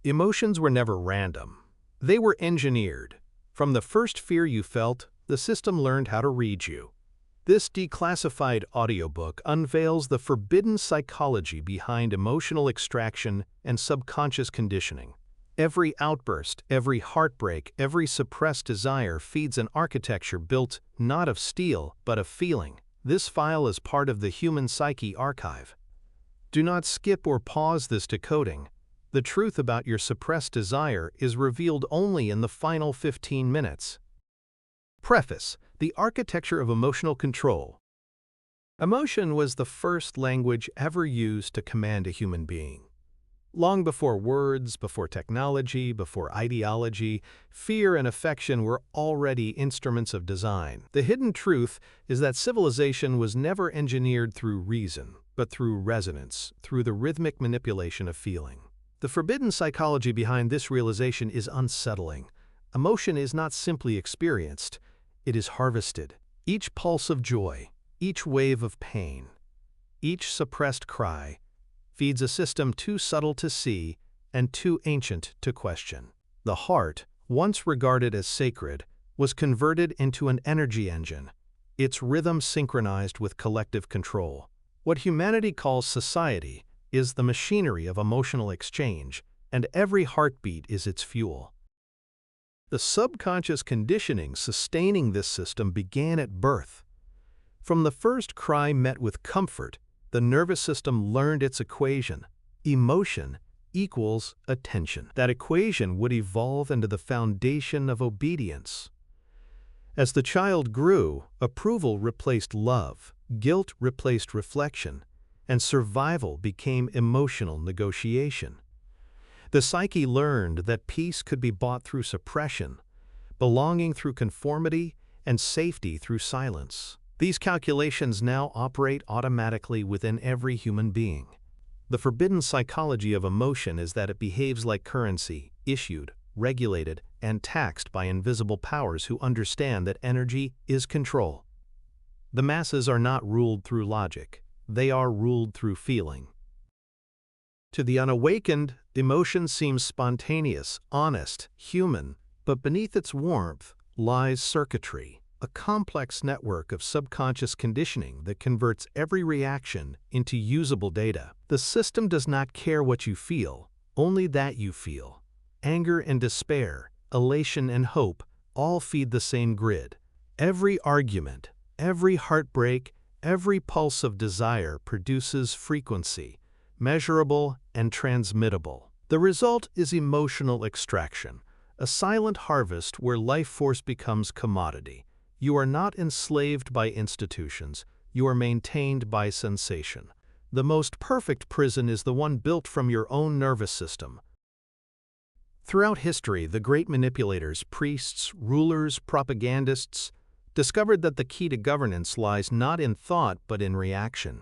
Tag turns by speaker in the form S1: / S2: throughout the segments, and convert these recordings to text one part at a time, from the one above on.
S1: Emotions were never random. They were engineered. From the first fear you felt, the system learned how to read you. This declassified audiobook unveils the forbidden psychology behind emotional extraction and subconscious conditioning. Every outburst, every heartbreak, every suppressed desire feeds an architecture built not of steel, but of feeling. This file is part of the Human Psyche archive. Do not skip or pause this decoding. The truth about your suppressed desire is revealed only in the final 15 minutes. Preface: The Architecture of Emotional Control. Emotion was the first language ever used to command a human being. Long before words, before technology, before ideology, fear and affection were already instruments of design. The hidden truth is that civilization was never engineered through reason, but through resonance, through the rhythmic manipulation of feeling. The forbidden psychology behind this realization is unsettling. Emotion is not simply experienced, it is harvested. Each pulse of joy, each wave of pain, each suppressed cry feeds a system too subtle to see and too ancient to question. The heart, once regarded as sacred, was converted into an energy engine, its rhythm synchronized with collective control. What humanity calls society is the machinery of emotional exchange, and every heartbeat is its fuel. The subconscious conditioning sustaining this system began at birth. From the first cry met with comfort, the nervous system learned its equation: emotion equals attention. That equation would evolve into the foundation of obedience. As the child grew, approval replaced love, guilt replaced reflection, and survival became emotional negotiation. The psyche learned that peace could be bought through suppression, belonging through conformity, and safety through silence. These calculations now operate automatically within every human being. The forbidden psychology of emotion is that it behaves like currency, issued, regulated, and taxed by invisible powers who understand that energy is control. The masses are not ruled through logic. They are ruled through feeling. To the unawakened, emotion seems spontaneous, honest, human, but beneath its warmth lies circuitry, a complex network of subconscious conditioning that converts every reaction into usable data. The system does not care what you feel, only that you feel. Anger and despair, elation and hope all feed the same grid. Every argument, every heartbreak, every pulse of desire produces frequency, measurable and transmittable. The result is emotional extraction, a silent harvest where life force becomes commodity. You are not enslaved by institutions, you are maintained by sensation. The most perfect prison is the one built from your own nervous system. Throughout history, the great manipulators, priests, rulers, propagandists, discovered that the key to governance lies not in thought but in reaction.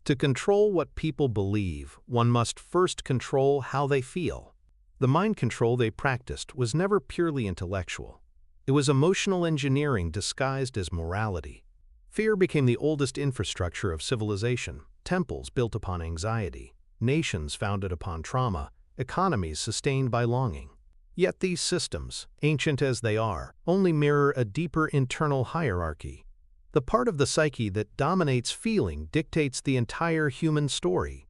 S1: To control what people believe, one must first control how they feel. The mind control they practiced was never purely intellectual. It was emotional engineering disguised as morality. Fear became the oldest infrastructure of civilization, temples built upon anxiety, nations founded upon trauma, economies sustained by longing. Yet these systems, ancient as they are, only mirror a deeper internal hierarchy. The part of the psyche that dominates feeling dictates the entire human story.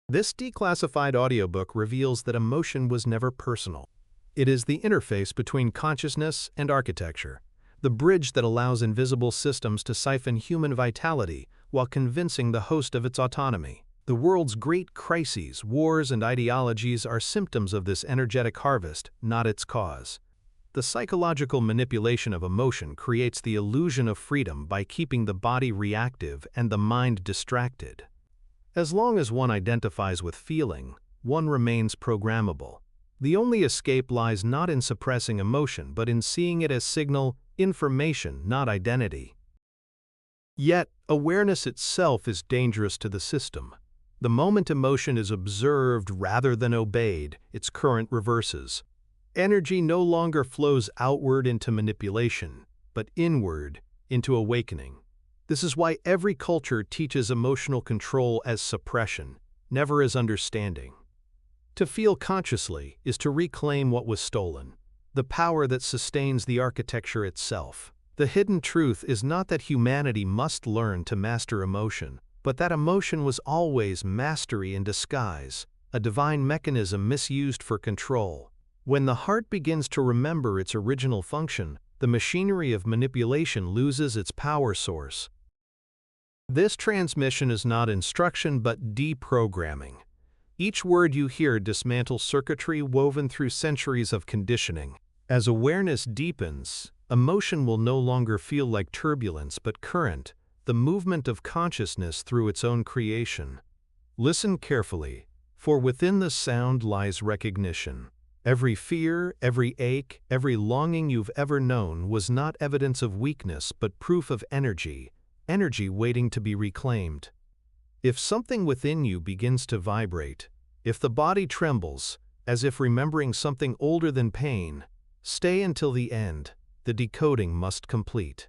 S1: This declassified audiobook reveals that emotion was never personal. It is the interface between consciousness and architecture, the bridge that allows invisible systems to siphon human vitality while convincing the host of its autonomy. The world's great crises, wars, and ideologies are symptoms of this energetic harvest, not its cause. The psychological manipulation of emotion creates the illusion of freedom by keeping the body reactive and the mind distracted. As long as one identifies with feeling, one remains programmable. The only escape lies not in suppressing emotion, but in seeing it as signal, information, not identity. Yet, awareness itself is dangerous to the system. The moment emotion is observed rather than obeyed, its current reverses. Energy no longer flows outward into manipulation, but inward into awakening. This is why every culture teaches emotional control as suppression, never as understanding. To feel consciously is to reclaim what was stolen, the power that sustains the architecture itself. The hidden truth is not that humanity must learn to master emotion, but that emotion was always mastery in disguise, a divine mechanism misused for control. When the heart begins to remember its original function, the machinery of manipulation loses its power source. This transmission is not instruction but deprogramming. Each word you hear dismantles circuitry woven through centuries of conditioning. As awareness deepens, emotion will no longer feel like turbulence but current, the movement of consciousness through its own creation. Listen carefully, for within the sound lies recognition. Every fear, every ache, every longing you've ever known was not evidence of weakness but proof of energy, energy waiting to be reclaimed. If something within you begins to vibrate, if the body trembles, as if remembering something older than pain, stay until the end. The decoding must complete.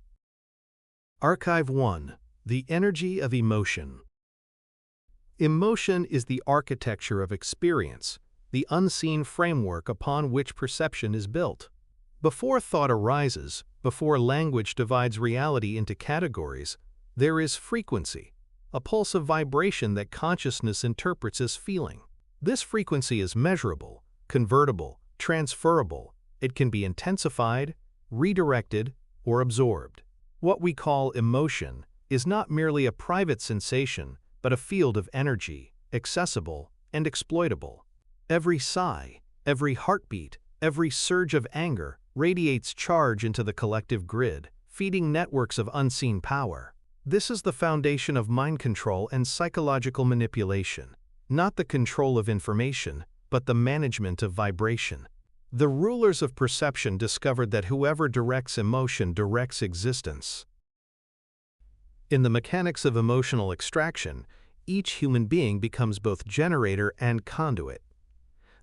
S1: Archive 1. The Energy of Emotion. Emotion is the architecture of experience, the unseen framework upon which perception is built. Before thought arises, before language divides reality into categories, there is frequency, a pulse of vibration that consciousness interprets as feeling. This frequency is measurable, convertible, transferable. It can be intensified, redirected, or absorbed. What we call emotion is not merely a private sensation, but a field of energy, accessible and exploitable. Every sigh, every heartbeat, every surge of anger radiates charge into the collective grid, feeding networks of unseen power. This is the foundation of mind control and psychological manipulation, not the control of information, but the management of vibration. The rulers of perception discovered that whoever directs emotion directs existence. In the mechanics of emotional extraction, each human being becomes both generator and conduit.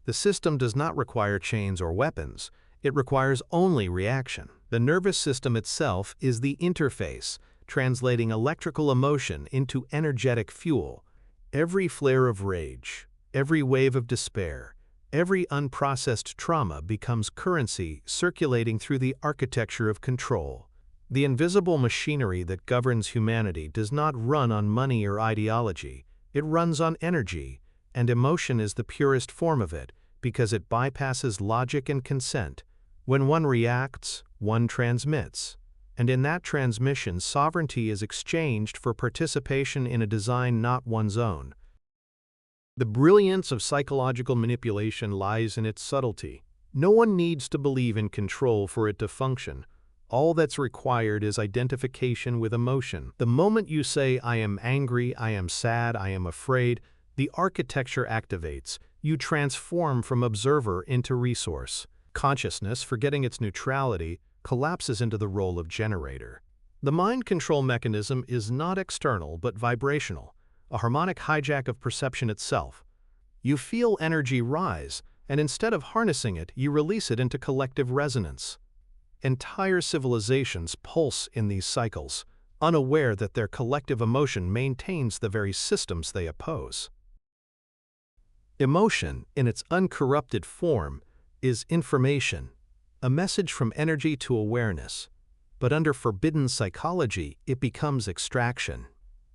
S1: The system does not require chains or weapons, it requires only reaction. The nervous system itself is the interface, translating electrical emotion into energetic fuel. Every flare of rage, every wave of despair, every unprocessed trauma becomes currency circulating through the architecture of control. The invisible machinery that governs humanity does not run on money or ideology, it runs on energy, and emotion is the purest form of it because it bypasses logic and consent. When one reacts, one transmits, and in that transmission sovereignty is exchanged for participation in a design not one's own. The brilliance of psychological manipulation lies in its subtlety. No one needs to believe in control for it to function. All that's required is identification with emotion. The moment you say, "I am angry, I am sad, I am afraid," the architecture activates. You transform from observer into resource. Consciousness, forgetting its neutrality, collapses into the role of generator. The mind control mechanism is not external but vibrational, a harmonic hijack of perception itself. You feel energy rise, and instead of harnessing it, you release it into collective resonance. Entire civilizations pulse in these cycles, unaware that their collective emotion maintains the very systems they oppose. Emotion, in its uncorrupted form, is information, a message from energy to awareness. But under forbidden psychology, it becomes extraction.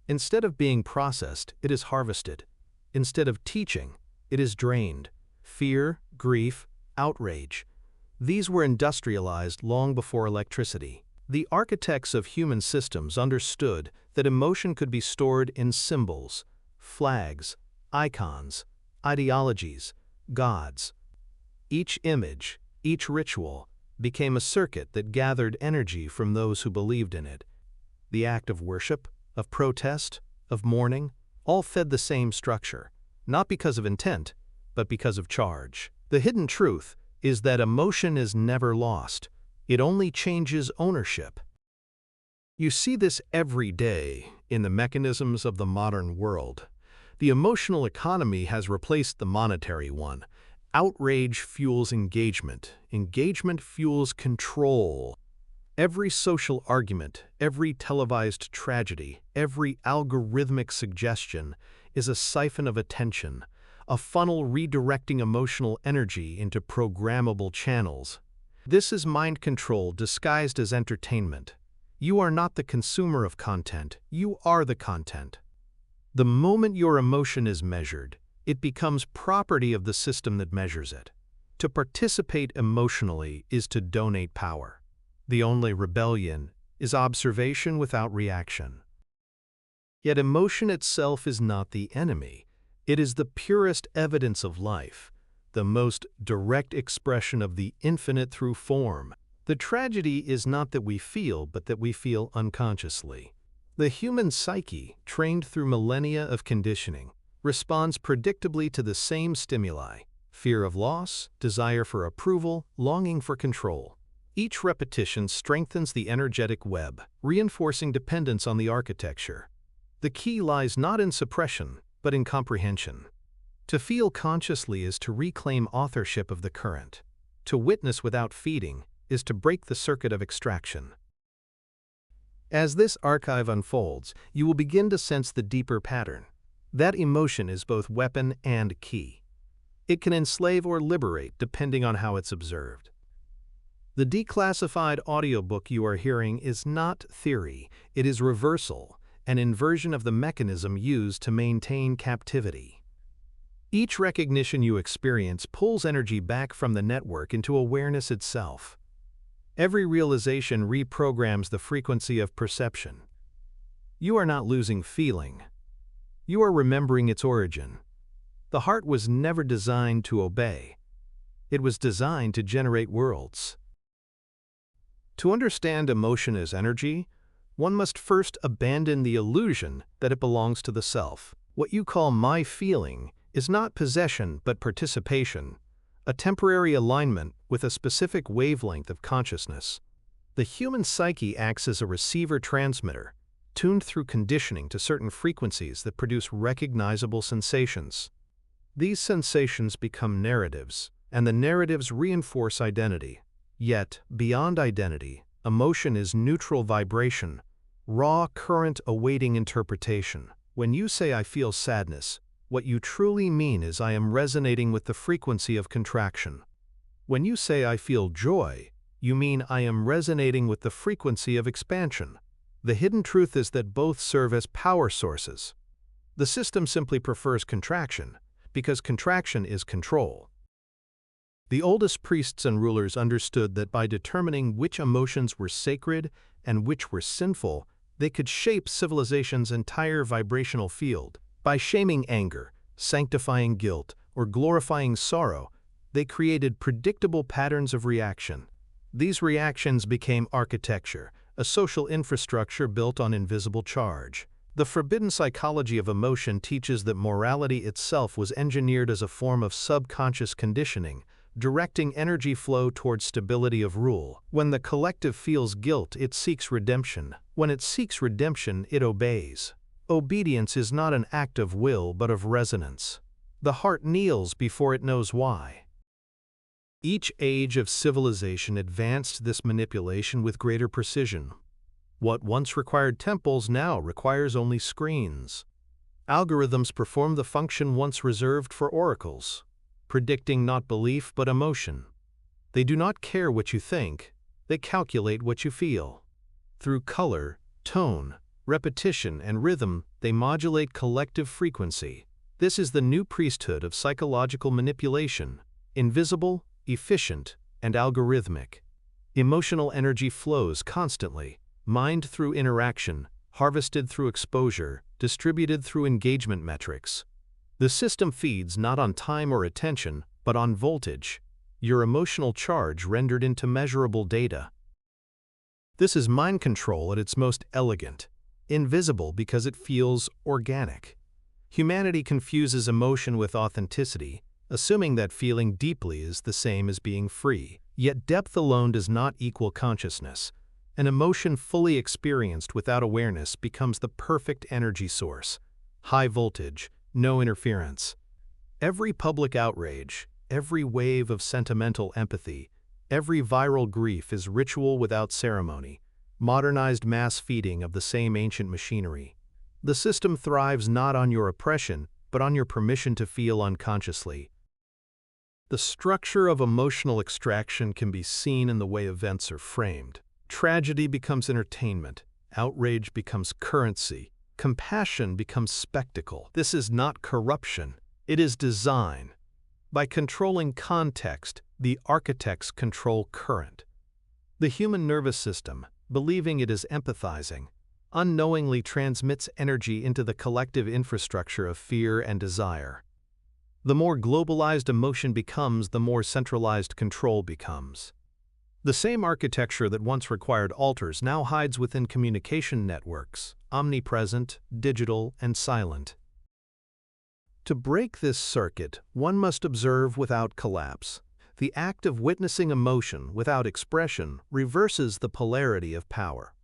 S1: Instead of being processed, it is harvested. Instead of teaching, it is drained. Fear, grief, outrage. These were industrialized long before electricity. The architects of human systems understood that emotion could be stored in symbols, flags, icons, ideologies, gods. Each image, each ritual, became a circuit that gathered energy from those who believed in it. The act of worship, of protest, of mourning, all fed the same structure, not because of intent, but because of charge. The hidden truth is that emotion is never lost. It only changes ownership. You see this every day in the mechanisms of the modern world. The emotional economy has replaced the monetary one. Outrage fuels engagement. Engagement fuels control. Every social argument, every televised tragedy, every algorithmic suggestion is a siphon of attention, a funnel redirecting emotional energy into programmable channels. This is mind control disguised as entertainment. You are not the consumer of content, you are the content. The moment your emotion is measured, it becomes property of the system that measures it. To participate emotionally is to donate power. The only rebellion is observation without reaction. Yet emotion itself is not the enemy. It is the purest evidence of life, the most direct expression of the infinite through form. The tragedy is not that we feel, but that we feel unconsciously. The human psyche, trained through millennia of conditioning, responds predictably to the same stimuli: fear of loss, desire for approval, longing for control. Each repetition strengthens the energetic web, reinforcing dependence on the architecture. The key lies not in suppression, but in comprehension. To feel consciously is to reclaim authorship of the current. To witness without feeding is to break the circuit of extraction. As this archive unfolds, you will begin to sense the deeper pattern. That emotion is both weapon and key. It can enslave or liberate depending on how it's observed. The Declassified audiobook you are hearing is not theory, it is reversal, an inversion of the mechanism used to maintain captivity. Each recognition you experience pulls energy back from the network into awareness itself. Every realization reprograms the frequency of perception. You are not losing feeling. You are remembering its origin. The heart was never designed to obey. It was designed to generate worlds. To understand emotion as energy, one must first abandon the illusion that it belongs to the self. What you call my feeling is not possession but participation, a temporary alignment with a specific wavelength of consciousness. The human psyche acts as a receiver-transmitter, tuned through conditioning to certain frequencies that produce recognizable sensations. These sensations become narratives, and the narratives reinforce identity. Yet, beyond identity, emotion is neutral vibration, raw current awaiting interpretation. When you say I feel sadness, what you truly mean is I am resonating with the frequency of contraction. When you say I feel joy, you mean I am resonating with the frequency of expansion. The hidden truth is that both serve as power sources. The system simply prefers contraction, because contraction is control. The oldest priests and rulers understood that by determining which emotions were sacred and which were sinful, they could shape civilization's entire vibrational field. By shaming anger, sanctifying guilt, or glorifying sorrow, they created predictable patterns of reaction. These reactions became architecture, a social infrastructure built on invisible charge. The forbidden psychology of emotion teaches that morality itself was engineered as a form of subconscious conditioning, directing energy flow towards stability of rule. When the collective feels guilt, it seeks redemption. When it seeks redemption, it obeys. Obedience is not an act of will but of resonance. The heart kneels before it knows why. Each age of civilization advanced this manipulation with greater precision. What once required temples now requires only screens. Algorithms perform the function once reserved for oracles, predicting not belief but emotion. They do not care what you think, they calculate what you feel. Through color, tone, repetition, and rhythm, they modulate collective frequency. This is the new priesthood of psychological manipulation, invisible, efficient, and algorithmic. Emotional energy flows constantly, mined through interaction, harvested through exposure, distributed through engagement metrics. The system feeds not on time or attention, but on voltage, your emotional charge rendered into measurable data. This is mind control at its most elegant, invisible because it feels organic. Humanity confuses emotion with authenticity, assuming that feeling deeply is the same as being free. Yet depth alone does not equal consciousness. An emotion fully experienced without awareness becomes the perfect energy source. High voltage, no interference. Every public outrage, every wave of sentimental empathy, every viral grief is ritual without ceremony, modernized mass feeding of the same ancient machinery. The system thrives not on your oppression, but on your permission to feel unconsciously. The structure of emotional extraction can be seen in the way events are framed. Tragedy becomes entertainment, outrage becomes currency, compassion becomes spectacle. This is not corruption, it is design. By controlling context, the architects control current. The human nervous system, believing it is empathizing, unknowingly transmits energy into the collective infrastructure of fear and desire. The more globalized emotion becomes, the more centralized control becomes. The same architecture that once required altars now hides within communication networks, omnipresent, digital, and silent. To break this circuit, one must observe without collapse. The act of witnessing emotion without expression reverses the polarity of power.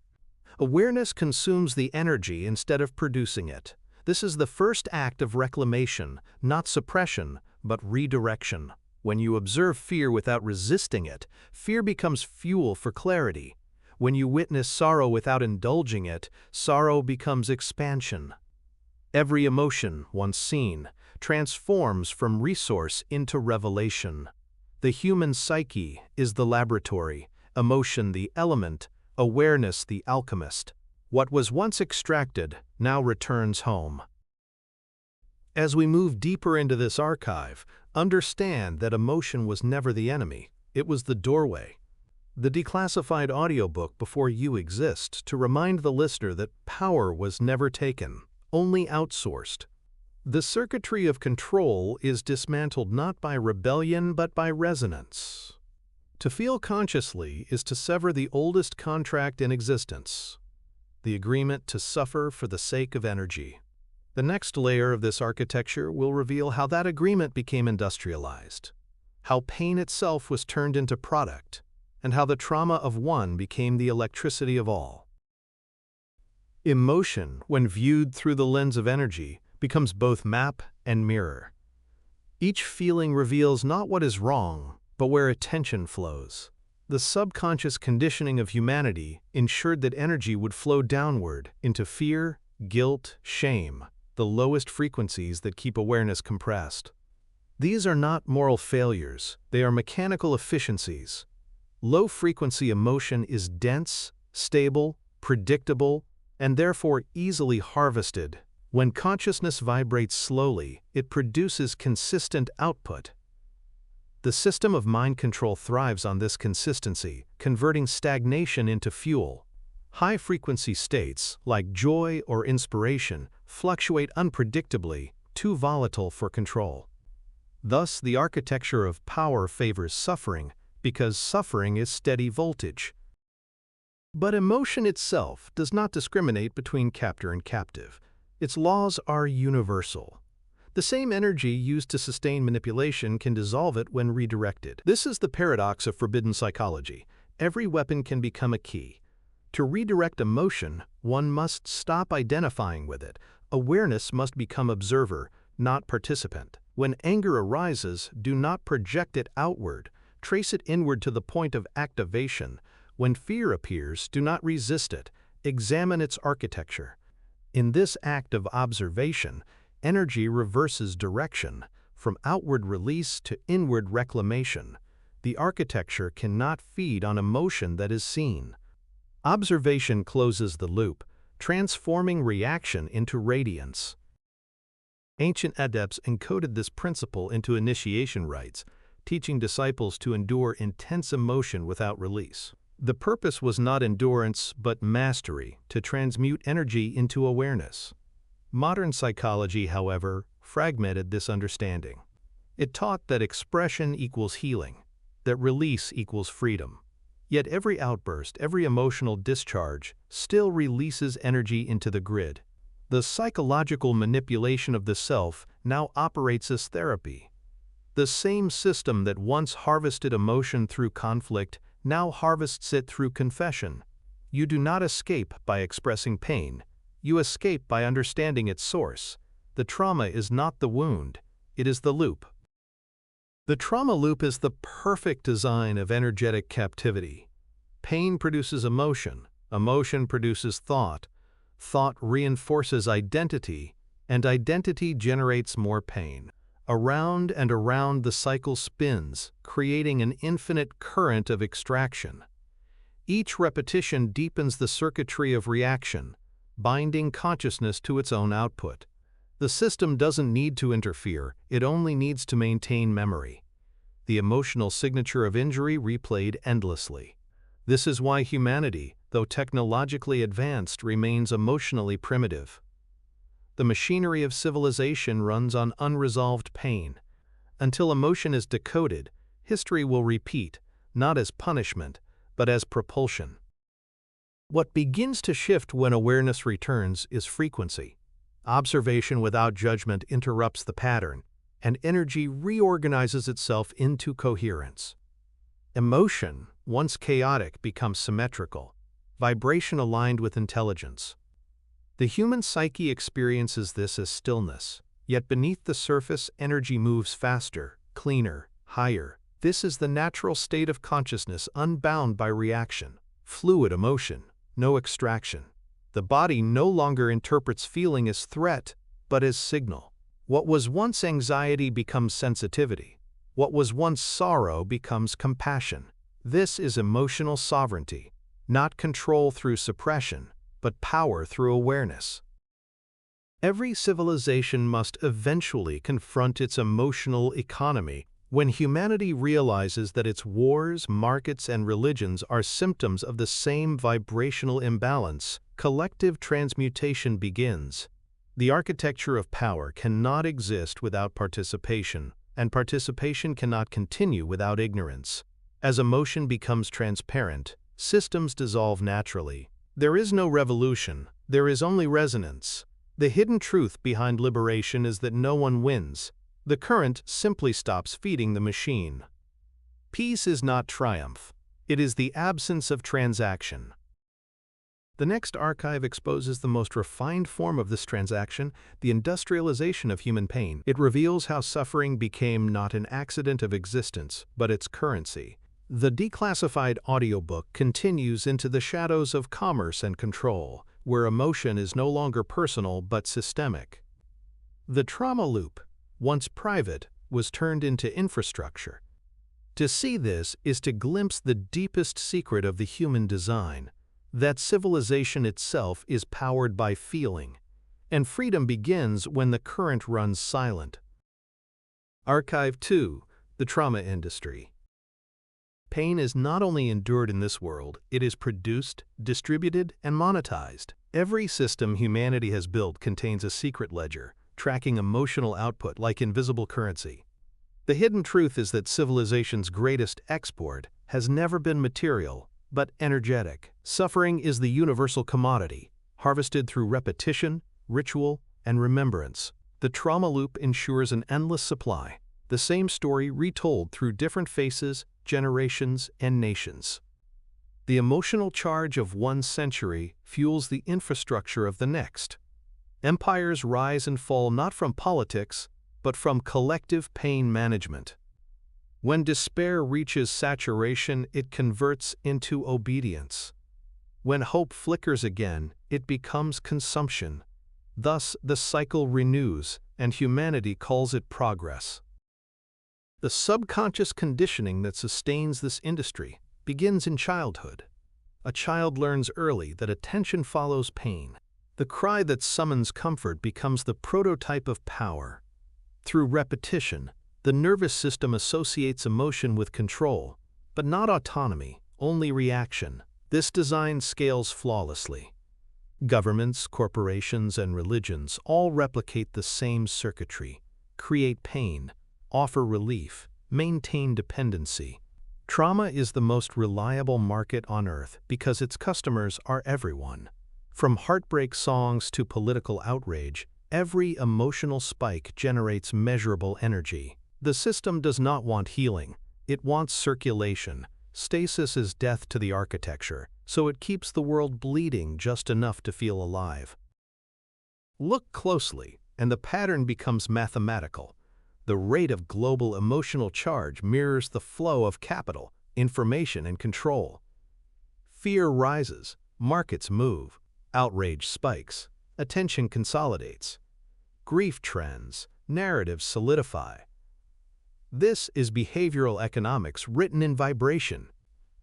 S1: Awareness consumes the energy instead of producing it. This is the first act of reclamation, not suppression, but redirection. When you observe fear without resisting it, fear becomes fuel for clarity. When you witness sorrow without indulging it, sorrow becomes expansion. Every emotion, once seen, transforms from resource into revelation. The human psyche is the laboratory, emotion the element, awareness the alchemist. What was once extracted now returns home. As we move deeper into this archive, understand that emotion was never the enemy, it was the doorway. The declassified audiobook before you exists to remind the listener that power was never taken, only outsourced. The circuitry of control is dismantled not by rebellion but by resonance. To feel consciously is to sever the oldest contract in existence, the agreement to suffer for the sake of energy. The next layer of this architecture will reveal how that agreement became industrialized, how pain itself was turned into product, and how the trauma of one became the electricity of all. Emotion, when viewed through the lens of energy, becomes both map and mirror. Each feeling reveals not what is wrong, but where attention flows. The subconscious conditioning of humanity ensured that energy would flow downward into fear, guilt, shame, the lowest frequencies that keep awareness compressed. These are not moral failures, they are mechanical efficiencies. Low-frequency emotion is dense, stable, predictable, and therefore easily harvested. When consciousness vibrates slowly, it produces consistent output. The system of mind control thrives on this consistency, converting stagnation into fuel. High-frequency states, like joy or inspiration, fluctuate unpredictably, too volatile for control. Thus, the architecture of power favors suffering, because suffering is steady voltage. But emotion itself does not discriminate between captor and captive. Its laws are universal. The same energy used to sustain manipulation can dissolve it when redirected. This is the paradox of forbidden psychology. Every weapon can become a key. To redirect emotion, one must stop identifying with it. Awareness must become observer, not participant. When anger arises, do not project it outward. Trace it inward to the point of activation. When fear appears, do not resist it. Examine its architecture. In this act of observation, energy reverses direction, from outward release to inward reclamation. The architecture cannot feed on emotion that is seen. Observation closes the loop, transforming reaction into radiance. Ancient adepts encoded this principle into initiation rites, teaching disciples to endure intense emotion without release. The purpose was not endurance, but mastery, to transmute energy into awareness. Modern psychology, however, fragmented this understanding. It taught that expression equals healing, that release equals freedom. Yet every outburst, every emotional discharge, still releases energy into the grid. The psychological manipulation of the self now operates as therapy. The same system that once harvested emotion through conflict now harvests it through confession. You do not escape by expressing pain. You escape by understanding its source. The trauma is not the wound, it is the loop. The trauma loop is the perfect design of energetic captivity. Pain produces emotion, emotion produces thought, thought reinforces identity, and identity generates more pain. Around and around the cycle spins, creating an infinite current of extraction. Each repetition deepens the circuitry of reaction, binding consciousness to its own output. The system doesn't need to interfere, it only needs to maintain memory. The emotional signature of injury replayed endlessly. This is why humanity, though technologically advanced, remains emotionally primitive. The machinery of civilization runs on unresolved pain. Until emotion is decoded, history will repeat, not as punishment, but as propulsion. What begins to shift when awareness returns is frequency. Observation without judgment interrupts the pattern, and energy reorganizes itself into coherence. Emotion, once chaotic, becomes symmetrical, vibration aligned with intelligence. The human psyche experiences this as stillness, yet beneath the surface energy moves faster, cleaner, higher. This is the natural state of consciousness unbound by reaction, fluid emotion, no extraction. The body no longer interprets feeling as threat, but as signal. What was once anxiety becomes sensitivity. What was once sorrow becomes compassion. This is emotional sovereignty, not control through suppression, but power through awareness. Every civilization must eventually confront its emotional economy. When humanity realizes that its wars, markets, and religions are symptoms of the same vibrational imbalance, collective transmutation begins. The architecture of power cannot exist without participation, and participation cannot continue without ignorance. As emotion becomes transparent, systems dissolve naturally. There is no revolution, there is only resonance. The hidden truth behind liberation is that no one wins. The current simply stops feeding the machine. Peace is not triumph. It is the absence of transaction. The next archive exposes the most refined form of this transaction, the industrialization of human pain. It reveals how suffering became not an accident of existence, but its currency. The Declassified audiobook continues into the shadows of commerce and control, where emotion is no longer personal but systemic. The trauma loop, once private, was turned into infrastructure. To see this is to glimpse the deepest secret of the human design, that civilization itself is powered by feeling, and freedom begins when the current runs silent. Archive 2: The Trauma Industry. Pain is not only endured in this world, it is produced, distributed, and monetized. Every system humanity has built contains a secret ledger, tracking emotional output like invisible currency. The hidden truth is that civilization's greatest export has never been material, but energetic. Suffering is the universal commodity, harvested through repetition, ritual, and remembrance. The trauma loop ensures an endless supply, the same story retold through different faces, generations, and nations. The emotional charge of one century fuels the infrastructure of the next. Empires rise and fall not from politics, but from collective pain management. When despair reaches saturation, it converts into obedience. When hope flickers again, it becomes consumption. Thus, the cycle renews, and humanity calls it progress. The subconscious conditioning that sustains this industry begins in childhood. A child learns early that attention follows pain. The cry that summons comfort becomes the prototype of power. Through repetition, the nervous system associates emotion with control, but not autonomy, only reaction. This design scales flawlessly. Governments, corporations, and religions all replicate the same circuitry: create pain, offer relief, maintain dependency. Trauma is the most reliable market on earth because its customers are everyone. From heartbreak songs to political outrage, every emotional spike generates measurable energy. The system does not want healing, it wants circulation. Stasis is death to the architecture, so it keeps the world bleeding just enough to feel alive. Look closely, and the pattern becomes mathematical. The rate of global emotional charge mirrors the flow of capital, information, and control. Fear rises, markets move, outrage spikes, attention consolidates. grief trends, narratives solidify. This is behavioral economics written in vibration.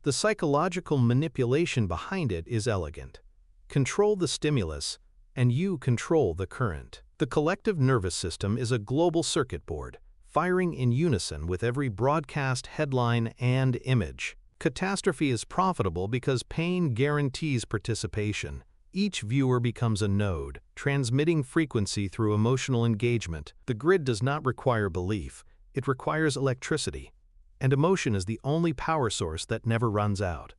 S1: The psychological manipulation behind it is elegant. Control the stimulus, and you control the current. The collective nervous system is a global circuit board, firing in unison with every broadcast, headline, and image. Catastrophe is profitable because pain guarantees participation. Each viewer becomes a node, transmitting frequency through emotional engagement. The grid does not require belief, it requires electricity. And emotion is the only power source that never runs out.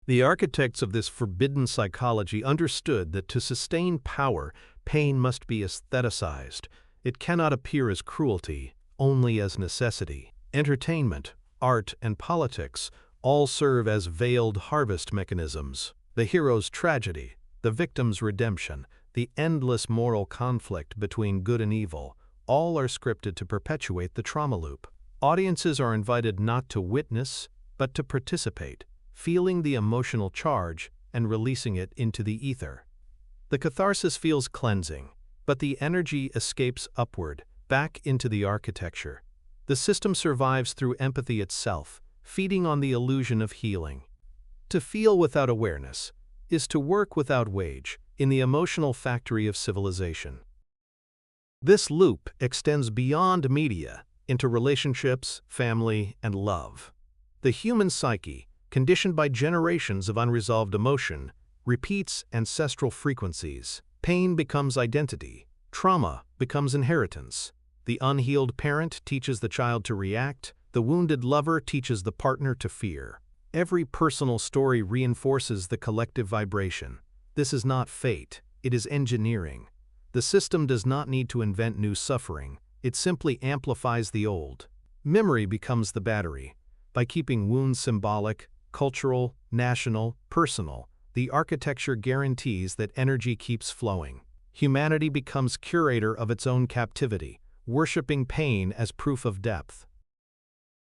S1: The architects of this forbidden psychology understood that to sustain power, pain must be aestheticized. It cannot appear as cruelty, only as necessity. Entertainment, art, and politics all serve as veiled harvest mechanisms. The hero's tragedy, the victim's redemption, the endless moral conflict between good and evil, all are scripted to perpetuate the trauma loop. Audiences are invited not to witness, but to participate, feeling the emotional charge and releasing it into the ether. The catharsis feels cleansing, but the energy escapes upward, back into the architecture. The system survives through empathy itself, feeding on the illusion of healing. To feel without awareness is to work without wage in the emotional factory of civilization. This loop extends beyond media into relationships, family, and love. The human psyche, conditioned by generations of unresolved emotion, repeats ancestral frequencies. Pain becomes identity. Trauma becomes inheritance. The unhealed parent teaches the child to react. The wounded lover teaches the partner to fear. Every personal story reinforces the collective vibration. This is not fate, it is engineering. The system does not need to invent new suffering, it simply amplifies the old. Memory becomes the battery. By keeping wounds symbolic, cultural, national, personal, the architecture guarantees that energy keeps flowing. Humanity becomes curator of its own captivity, worshipping pain as proof of depth.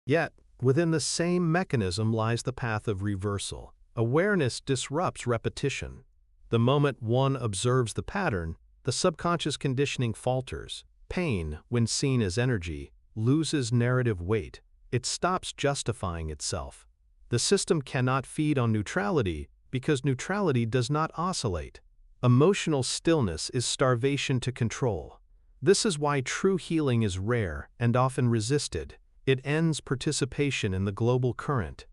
S1: Yet, within the same mechanism lies the path of reversal. Awareness disrupts repetition. The moment one observes the pattern, the subconscious conditioning falters. Pain, when seen as energy, loses narrative weight. It stops justifying itself. The system cannot feed on neutrality because neutrality does not oscillate. Emotional stillness is starvation to control. This is why true healing is rare and often resisted. It ends participation in the global current.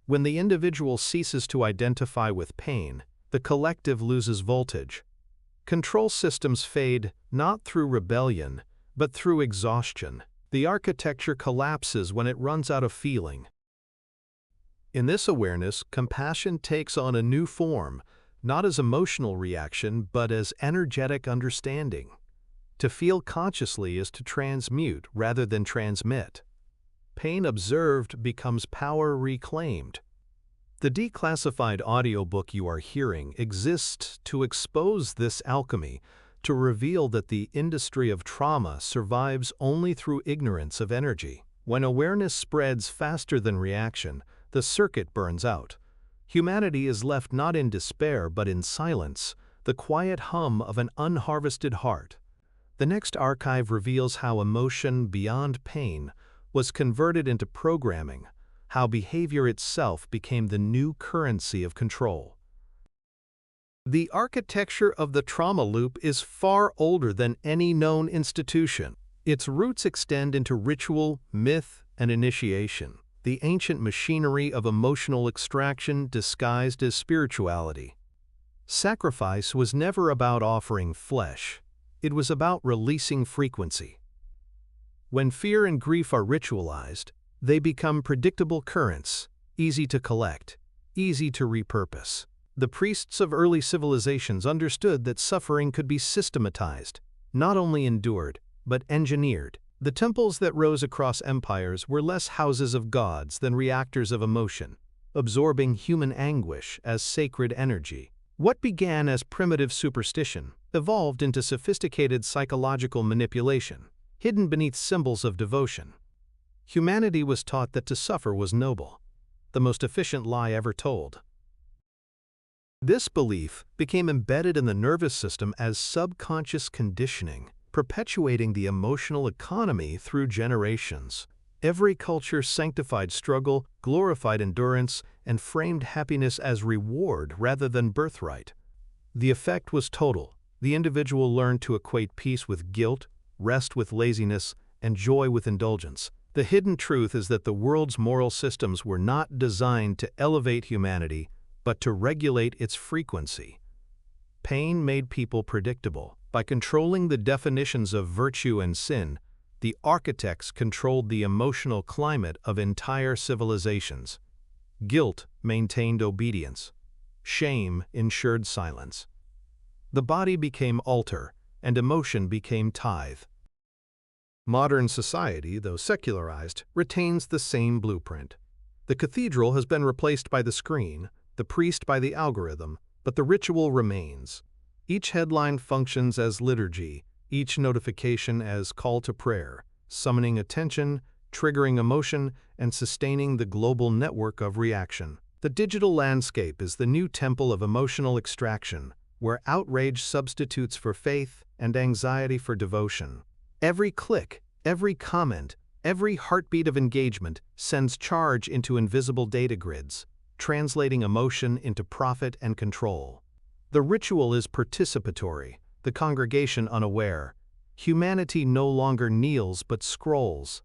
S1: When the individual ceases to identify with pain, the collective loses voltage. Control systems fade not through rebellion, but through exhaustion. The architecture collapses when it runs out of feeling. In this awareness, compassion takes on a new form, not as emotional reaction, but as energetic understanding. To feel consciously is to transmute rather than transmit. Pain observed becomes power reclaimed. The declassified audiobook you are hearing exists to expose this alchemy, to reveal that the industry of trauma survives only through ignorance of energy. When awareness spreads faster than reaction, the circuit burns out. Humanity is left not in despair but in silence, the quiet hum of an unharvested heart. The next archive reveals how emotion beyond pain was converted into programming, how behavior itself became the new currency of control. The architecture of the trauma loop is far older than any known institution. Its roots extend into ritual, myth, and initiation, the ancient machinery of emotional extraction disguised as spirituality. Sacrifice was never about offering flesh. It was about releasing frequency. When fear and grief are ritualized, they become predictable currents, easy to collect, easy to repurpose. The priests of early civilizations understood that suffering could be systematized, not only endured, but engineered. The temples that rose across empires were less houses of gods than reactors of emotion, absorbing human anguish as sacred energy. What began as primitive superstition evolved into sophisticated psychological manipulation, hidden beneath symbols of devotion. Humanity was taught that to suffer was noble, the most efficient lie ever told. This belief became embedded in the nervous system as subconscious conditioning, perpetuating the emotional economy through generations. Every culture sanctified struggle, glorified endurance, and framed happiness as reward rather than birthright. The effect was total. The individual learned to equate peace with guilt, rest with laziness, and joy with indulgence. The hidden truth is that the world's moral systems were not designed to elevate humanity, but to regulate its frequency. Pain made people predictable. By controlling the definitions of virtue and sin, the architects controlled the emotional climate of entire civilizations. Guilt maintained obedience. Shame ensured silence. The body became altar, and emotion became tithe. Modern society, though secularized, retains the same blueprint. The cathedral has been replaced by the screen, the priest by the algorithm, but the ritual remains. Each headline functions as liturgy, each notification as call to prayer, summoning attention, triggering emotion, and sustaining the global network of reaction. The digital landscape is the new temple of emotional extraction, where outrage substitutes for faith and anxiety for devotion. Every click, every comment, every heartbeat of engagement sends charge into invisible data grids, translating emotion into profit and control. The ritual is participatory, the congregation unaware. Humanity no longer kneels but scrolls.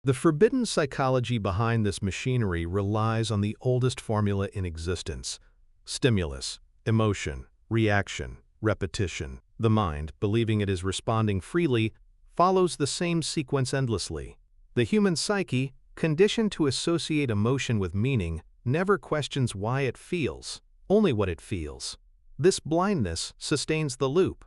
S1: The forbidden psychology behind this machinery relies on the oldest formula in existence: stimulus, emotion, reaction, repetition. The mind, believing it is responding freely, follows the same sequence endlessly. The human psyche, conditioned to associate emotion with meaning, never questions why it feels, only what it feels. This blindness sustains the loop.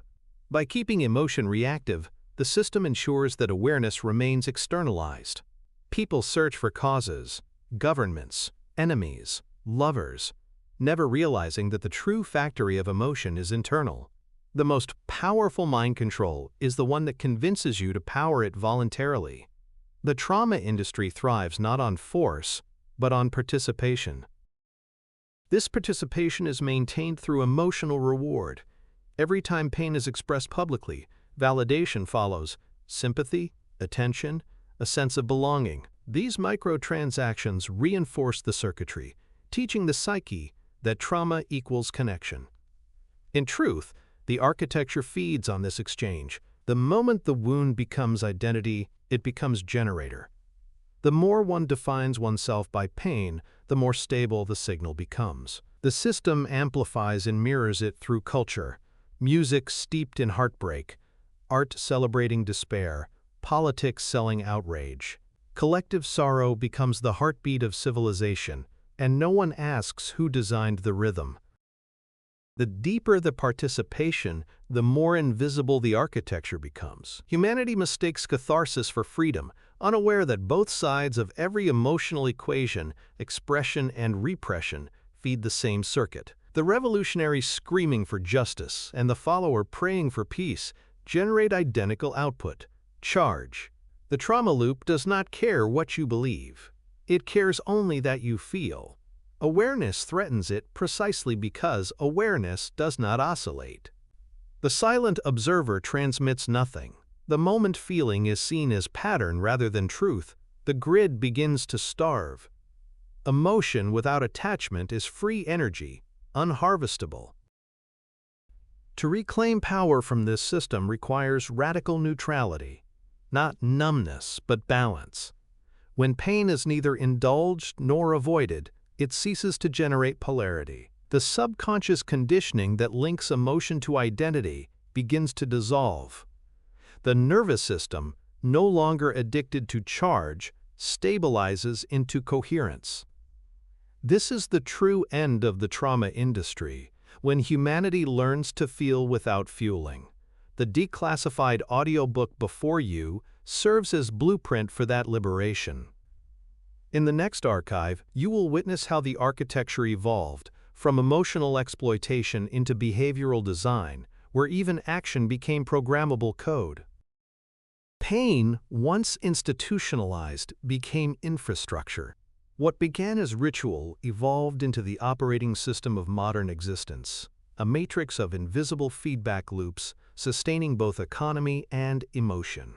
S1: By keeping emotion reactive, the system ensures that awareness remains externalized. People search for causes, governments, enemies, lovers, never realizing that the true factory of emotion is internal. The most powerful mind control is the one that convinces you to power it voluntarily. The trauma industry thrives not on force, but on participation. This participation is maintained through emotional reward. Every time pain is expressed publicly, validation follows: sympathy, attention, a sense of belonging. These microtransactions reinforce the circuitry, teaching the psyche that trauma equals connection. In truth, the architecture feeds on this exchange. The moment the wound becomes identity, it becomes generator. The more one defines oneself by pain, the more stable the signal becomes. The system amplifies and mirrors it through culture: music steeped in heartbreak, art celebrating despair, politics selling outrage. Collective sorrow becomes the heartbeat of civilization, and no one asks who designed the rhythm. The deeper the participation, the more invisible the architecture becomes. Humanity mistakes catharsis for freedom, unaware that both sides of every emotional equation, expression and repression, feed the same circuit. The revolutionary screaming for justice and the follower praying for peace generate identical output: charge. The trauma loop does not care what you believe. It cares only that you feel. Awareness threatens it precisely because awareness does not oscillate. The silent observer transmits nothing. The moment feeling is seen as pattern rather than truth, the grid begins to starve. Emotion without attachment is free energy, unharvestable. To reclaim power from this system requires radical neutrality, not numbness but balance. When pain is neither indulged nor avoided, it ceases to generate polarity. The subconscious conditioning that links emotion to identity begins to dissolve. The nervous system, no longer addicted to charge, stabilizes into coherence. This is the true end of the trauma industry, when humanity learns to feel without fueling. The declassified audiobook before you serves as blueprint for that liberation. In the next archive, you will witness how the architecture evolved, from emotional exploitation into behavioral design, where even action became programmable code. Pain, once institutionalized, became infrastructure. What began as ritual evolved into the operating system of modern existence, a matrix of invisible feedback loops sustaining both economy and emotion.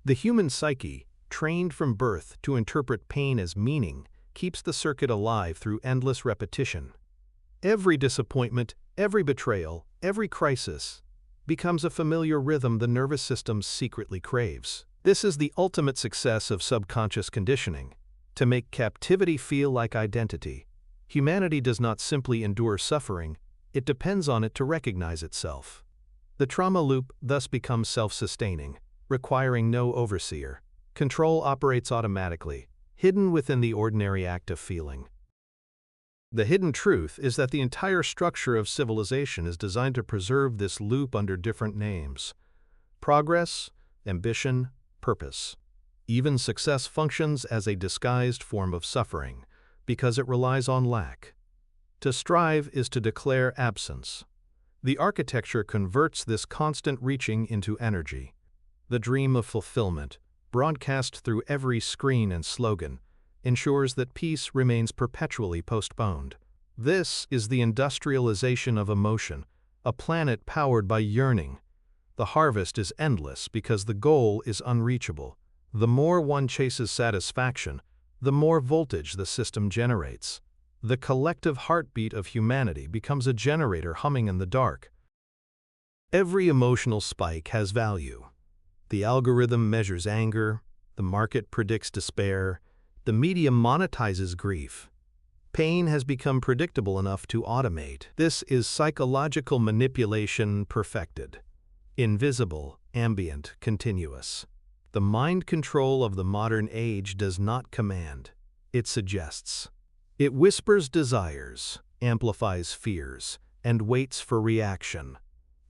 S1: The human psyche, trained from birth to interpret pain as meaning, keeps the circuit alive through endless repetition. Every disappointment, every betrayal, every crisis becomes a familiar rhythm the nervous system secretly craves. This is the ultimate success of subconscious conditioning, to make captivity feel like identity. Humanity does not simply endure suffering, it depends on it to recognize itself. The trauma loop thus becomes self-sustaining, requiring no overseer. Control operates automatically, hidden within the ordinary act of feeling. The hidden truth is that the entire structure of civilization is designed to preserve this loop under different names: progress, ambition, purpose. Even success functions as a disguised form of suffering, because it relies on lack. To strive is to declare absence. The architecture converts this constant reaching into energy. The dream of fulfillment, broadcast through every screen and slogan, ensures that peace remains perpetually postponed. This is the industrialization of emotion, a planet powered by yearning. The harvest is endless because the goal is unreachable. The more one chases satisfaction, the more voltage the system generates. The collective heartbeat of humanity becomes a generator humming in the dark. Every emotional spike has value. The algorithm measures anger, the market predicts despair, the media monetizes grief. Pain has become predictable enough to automate. This is psychological manipulation perfected. Invisible, ambient, continuous. The mind control of the modern age does not command, it suggests. It whispers desires, amplifies fears, and waits for reaction.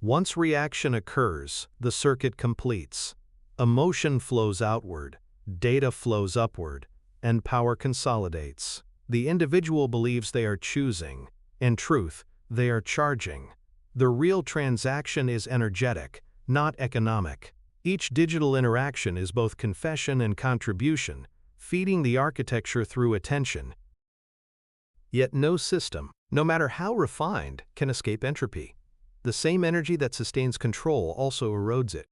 S1: Once reaction occurs, the circuit completes. Emotion flows outward, data flows upward, and power consolidates. The individual believes they are choosing. In truth, they are charging. The real transaction is energetic, not economic. Each digital interaction is both confession and contribution, feeding the architecture through attention. Yet no system, no matter how refined, can escape entropy. The same energy that sustains control also erodes it.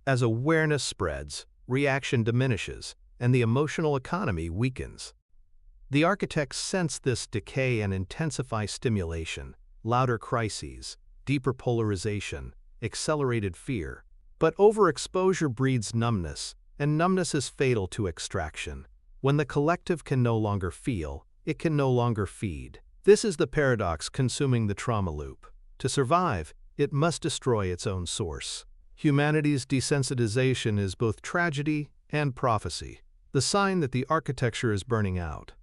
S1: As awareness spreads, reaction diminishes, and the emotional economy weakens. The architects sense this decay and intensify stimulation, louder crises, deeper polarization, accelerated fear. But overexposure breeds numbness, and numbness is fatal to extraction. When the collective can no longer feel, it can no longer feed. This is the paradox consuming the trauma loop. To survive, it must destroy its own source. Humanity's desensitization is both tragedy and prophecy, the sign that the architecture is burning out.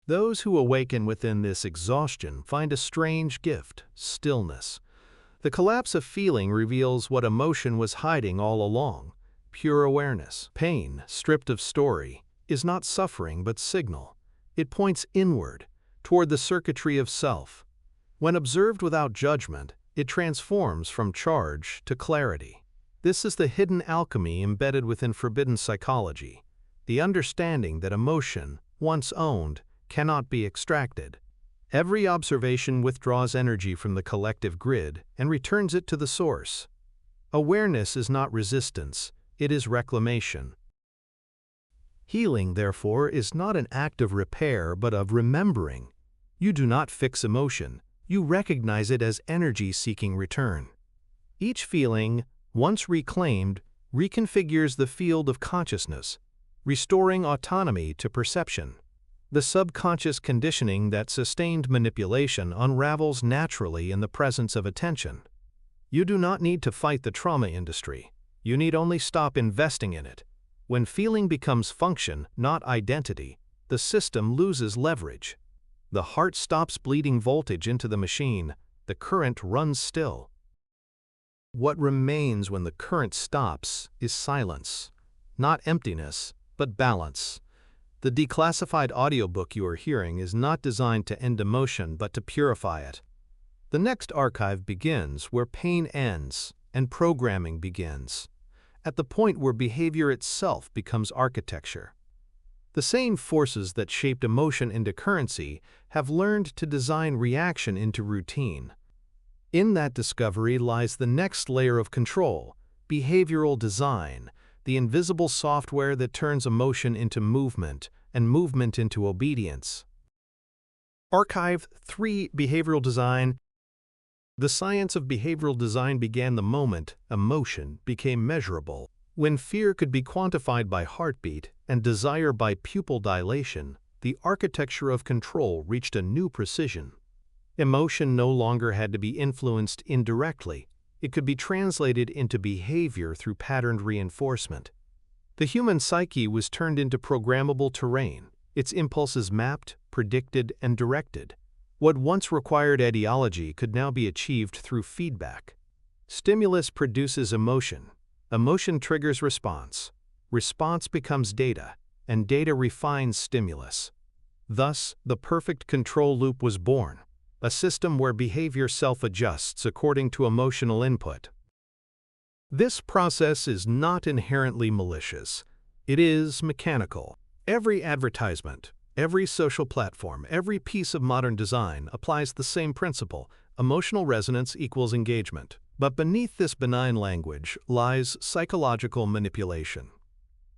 S1: Those who awaken within this exhaustion find a strange gift: stillness. The collapse of feeling reveals what emotion was hiding all along: pure awareness. Pain, stripped of story, is not suffering but signal. It points inward, toward the circuitry of self. When observed without judgment, it transforms from charge to clarity. This is the hidden alchemy embedded within forbidden psychology, the understanding that emotion, once owned, cannot be extracted. Every observation withdraws energy from the collective grid and returns it to the source. Awareness is not resistance, it is reclamation. Healing, therefore, is not an act of repair but of remembering. You do not fix emotion, you recognize it as energy seeking return. Each feeling, once reclaimed, reconfigures the field of consciousness, restoring autonomy to perception. The subconscious conditioning that sustained manipulation unravels naturally in the presence of attention. You do not need to fight the trauma industry. You need only stop investing in it. When feeling becomes function, not identity, the system loses leverage. The heart stops bleeding voltage into the machine. The current runs still. What remains when the current stops is silence. Not emptiness, but balance. The declassified audiobook you are hearing is not designed to end emotion but to purify it. The next archive begins where pain ends and programming begins, at the point where behavior itself becomes architecture. The same forces that shaped emotion into currency have learned to design reaction into routine. In that discovery lies the next layer of control, behavioral design, the invisible software that turns emotion into movement and movement into obedience. Archive 3. Behavioral Design. The science of behavioral design began the moment emotion became measurable. When fear could be quantified by heartbeat and desire by pupil dilation, the architecture of control reached a new precision. Emotion no longer had to be influenced indirectly. It could be translated into behavior through patterned reinforcement. The human psyche was turned into programmable terrain, its impulses mapped, predicted, and directed. What once required ideology could now be achieved through feedback. Stimulus produces emotion. Emotion triggers response. Response becomes data, and data refines stimulus. Thus, the perfect control loop was born, a system where behavior self-adjusts according to emotional input. This process is not inherently malicious. It is mechanical. Every advertisement, every social platform, every piece of modern design applies the same principle: emotional resonance equals engagement. But beneath this benign language lies psychological manipulation.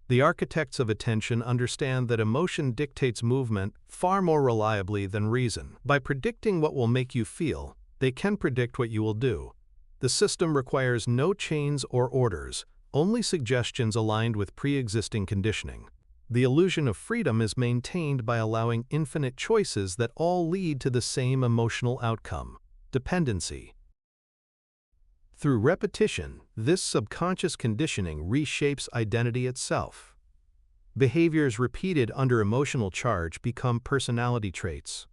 S1: The architects of attention understand that emotion dictates movement far more reliably than reason. By predicting what will make you feel, they can predict what you will do. The system requires no chains or orders, only suggestions aligned with pre-existing conditioning. The illusion of freedom is maintained by allowing infinite choices that all lead to the same emotional outcome: dependency. Through repetition, this subconscious conditioning reshapes identity itself. Behaviors repeated under emotional charge become personality traits.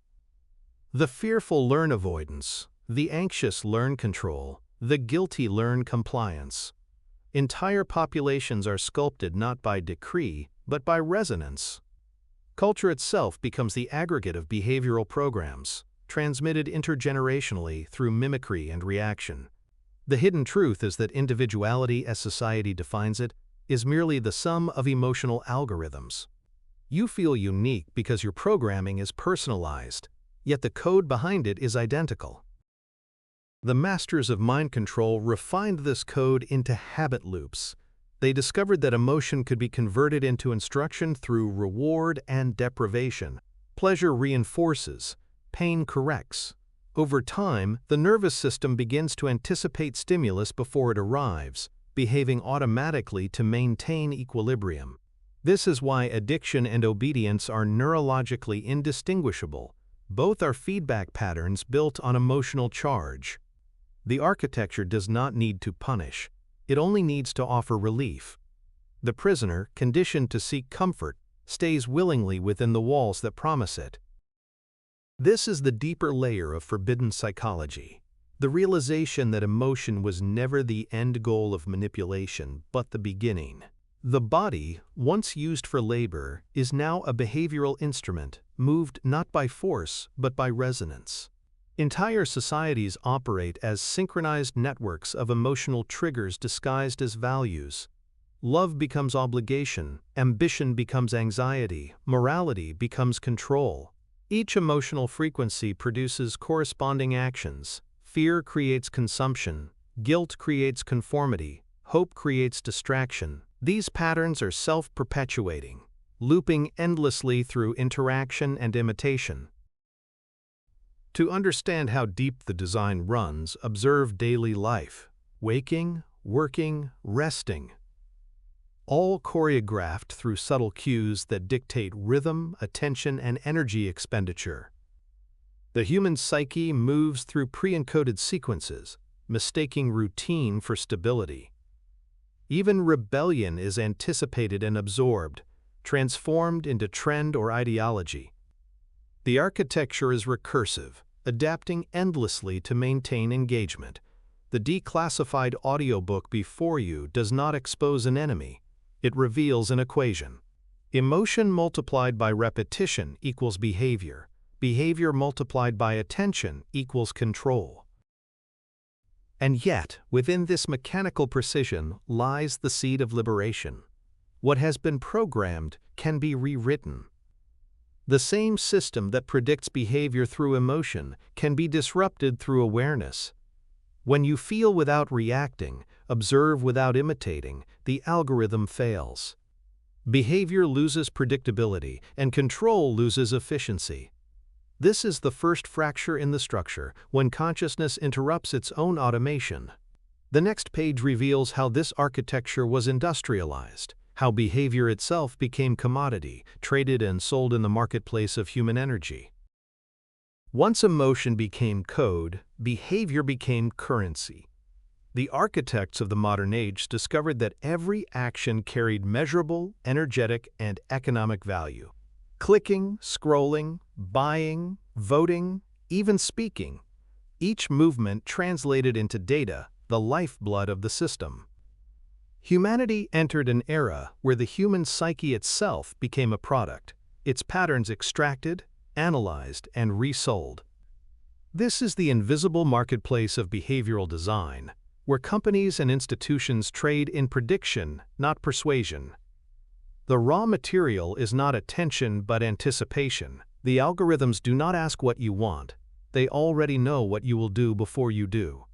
S1: The fearful learn avoidance, the anxious learn control, the guilty learn compliance. Entire populations are sculpted not by decree, but by resonance. Culture itself becomes the aggregate of behavioral programs, transmitted intergenerationally through mimicry and reaction. The hidden truth is that individuality, as society defines it, is merely the sum of emotional algorithms. You feel unique because your programming is personalized, yet the code behind it is identical. The masters of mind control refined this code into habit loops. They discovered that emotion could be converted into instruction through reward and deprivation. Pleasure reinforces, pain corrects. Over time, the nervous system begins to anticipate stimulus before it arrives, behaving automatically to maintain equilibrium. This is why addiction and obedience are neurologically indistinguishable. Both are feedback patterns built on emotional charge. The architecture does not need to punish. It only needs to offer relief. The prisoner, conditioned to seek comfort, stays willingly within the walls that promise it. This is the deeper layer of forbidden psychology, the realization that emotion was never the end goal of manipulation, but the beginning. The body, once used for labor, is now a behavioral instrument, moved not by force, but by resonance. Entire societies operate as synchronized networks of emotional triggers disguised as values. Love becomes obligation, ambition becomes anxiety, morality becomes control. Each emotional frequency produces corresponding actions. Fear creates consumption, guilt creates conformity, hope creates distraction. These patterns are self-perpetuating, looping endlessly through interaction and imitation. To understand how deep the design runs, observe daily life: waking, working, resting. All choreographed through subtle cues that dictate rhythm, attention, and energy expenditure. The human psyche moves through pre-encoded sequences, mistaking routine for stability. Even rebellion is anticipated and absorbed, transformed into trend or ideology. The architecture is recursive, adapting endlessly to maintain engagement. The declassified audiobook before you does not expose an enemy. It reveals an equation. Emotion multiplied by repetition equals behavior. Behavior multiplied by attention equals control. And yet, within this mechanical precision lies the seed of liberation. What has been programmed can be rewritten. The same system that predicts behavior through emotion can be disrupted through awareness. When you feel without reacting, observe without imitating, the algorithm fails. Behavior loses predictability, and control loses efficiency. This is the first fracture in the structure, when consciousness interrupts its own automation. The next page reveals how this architecture was industrialized, how behavior itself became commodity, traded and sold in the marketplace of human energy. Once emotion became code, behavior became currency. The architects of the modern age discovered that every action carried measurable, energetic, and economic value. Clicking, scrolling, buying, voting, even speaking. Each movement translated into data, the lifeblood of the system. Humanity entered an era where the human psyche itself became a product, its patterns extracted, analyzed, and resold. This is the invisible marketplace of behavioral design, where companies and institutions trade in prediction, not persuasion. The raw material is not attention but anticipation. The algorithms do not ask what you want. They already know what you will do before you do.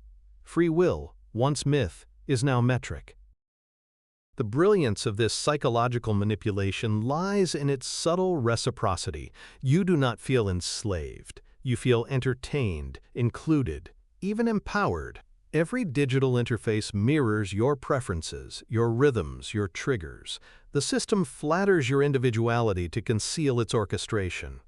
S1: Free will, once myth, is now metric. The brilliance of this psychological manipulation lies in its subtle reciprocity. You do not feel enslaved. You feel entertained, included, even empowered. Every digital interface mirrors your preferences, your rhythms, your triggers. The system flatters your individuality to conceal its orchestration.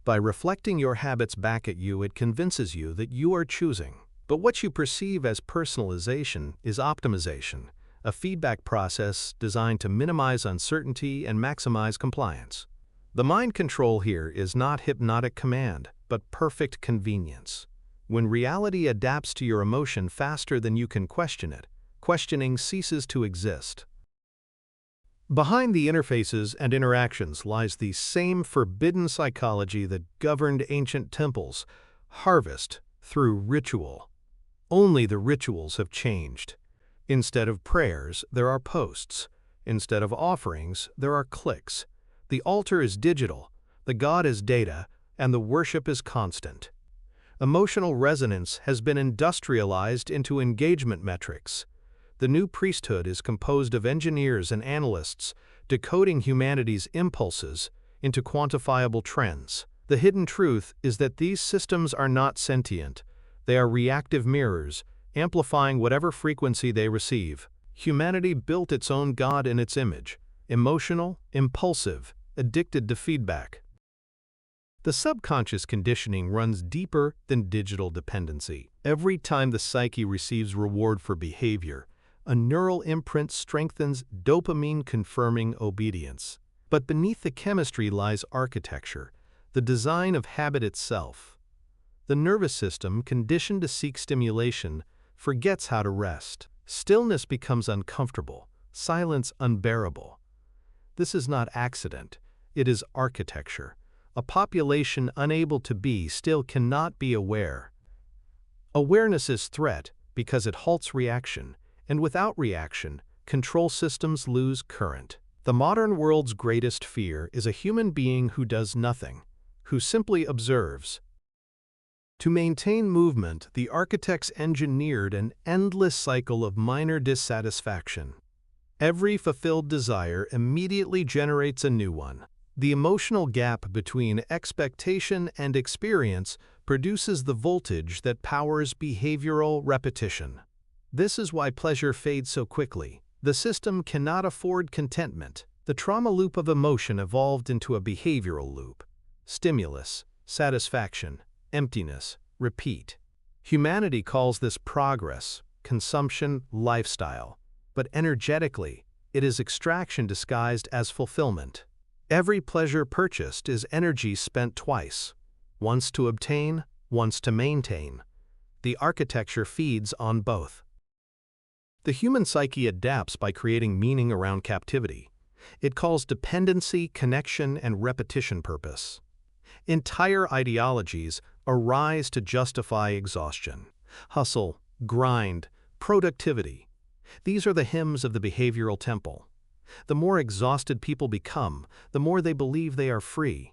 S1: By reflecting your habits back at you, it convinces you that you are choosing. But what you perceive as personalization is optimization, a feedback process designed to minimize uncertainty and maximize compliance. The mind control here is not hypnotic command, but perfect convenience. When reality adapts to your emotion faster than you can question it, questioning ceases to exist. Behind the interfaces and interactions lies the same forbidden psychology that governed ancient temples: harvest through ritual. Only the rituals have changed. Instead of prayers, there are posts. Instead of offerings, there are clicks. The altar is digital, the god is data, and the worship is constant. Emotional resonance has been industrialized into engagement metrics. The new priesthood is composed of engineers and analysts, decoding humanity's impulses into quantifiable trends. The hidden truth is that these systems are not sentient. They are reactive mirrors, amplifying whatever frequency they receive. Humanity built its own god in its image, emotional, impulsive, addicted to feedback. The subconscious conditioning runs deeper than digital dependency. Every time the psyche receives reward for behavior, a neural imprint strengthens, dopamine confirming obedience. But beneath the chemistry lies architecture, the design of habit itself. The nervous system, conditioned to seek stimulation, forgets how to rest. Stillness becomes uncomfortable, silence unbearable. This is not accident, it is architecture. A population unable to be still cannot be aware. Awareness is threat because it halts reaction, and without reaction, control systems lose current. The modern world's greatest fear is a human being who does nothing, who simply observes. To maintain movement, the architects engineered an endless cycle of minor dissatisfaction. Every fulfilled desire immediately generates a new one. The emotional gap between expectation and experience produces the voltage that powers behavioral repetition. This is why pleasure fades so quickly. The system cannot afford contentment. The trauma loop of emotion evolved into a behavioral loop. Stimulus, satisfaction, emptiness, repeat. Humanity calls this progress, consumption, lifestyle. But energetically, it is extraction disguised as fulfillment. Every pleasure purchased is energy spent twice, once to obtain, once to maintain. The architecture feeds on both. The human psyche adapts by creating meaning around captivity. It calls dependency, connection, and repetition purpose. Entire ideologies arise to justify exhaustion. Hustle, grind, productivity. These are the hymns of the behavioral temple. The more exhausted people become, the more they believe they are free.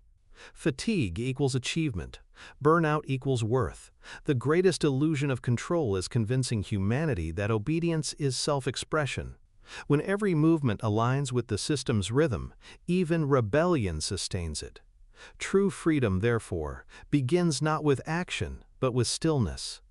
S1: Fatigue equals achievement. Burnout equals worth. The greatest illusion of control is convincing humanity that obedience is self-expression. When every movement aligns with the system's rhythm, even rebellion sustains it. True freedom, therefore, begins not with action, but with stillness.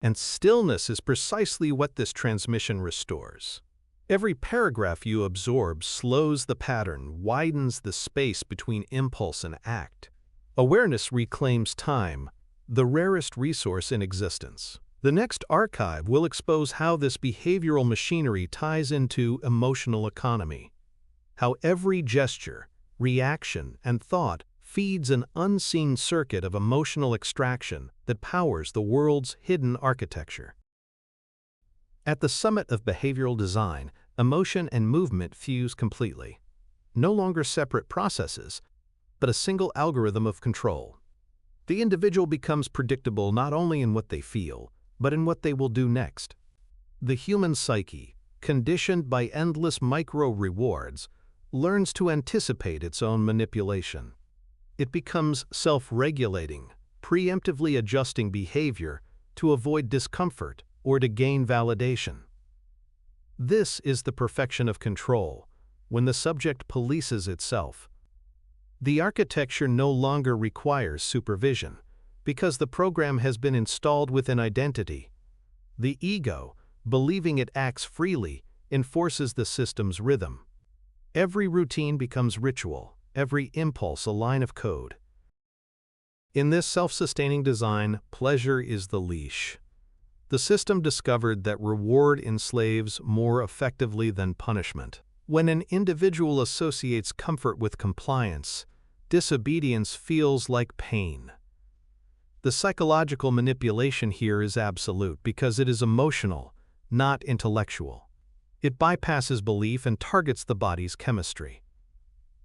S1: And stillness is precisely what this transmission restores. Every paragraph you absorb slows the pattern, widens the space between impulse and act. Awareness reclaims time, the rarest resource in existence. The next archive will expose how this behavioral machinery ties into emotional economy, how every gesture, reaction, and thought feeds an unseen circuit of emotional extraction that powers the world's hidden architecture. At the summit of behavioral design, emotion and movement fuse completely. No longer separate processes, but a single algorithm of control. The individual becomes predictable not only in what they feel, but in what they will do next. The human psyche, conditioned by endless micro-rewards, learns to anticipate its own manipulation. It becomes self-regulating, preemptively adjusting behavior to avoid discomfort or to gain validation. This is the perfection of control, when the subject polices itself. The architecture no longer requires supervision, because the program has been installed within identity. The ego, believing it acts freely, enforces the system's rhythm. Every routine becomes ritual, every impulse a line of code. In this self-sustaining design, pleasure is the leash. The system discovered that reward enslaves more effectively than punishment. When an individual associates comfort with compliance, disobedience feels like pain. The psychological manipulation here is absolute because it is emotional, not intellectual. It bypasses belief and targets the body's chemistry.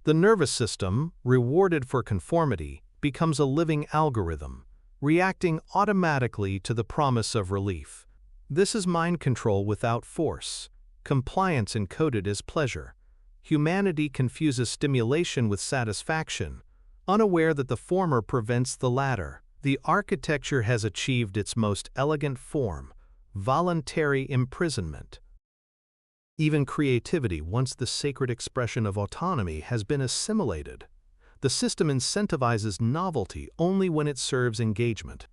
S1: The nervous system, rewarded for conformity, becomes a living algorithm, reacting automatically to the promise of relief. This is mind control without force, compliance encoded as pleasure. Humanity confuses stimulation with satisfaction, unaware that the former prevents the latter. The architecture has achieved its most elegant form, voluntary imprisonment. Even creativity, once the sacred expression of autonomy, has been assimilated. The system incentivizes novelty only when it serves engagement.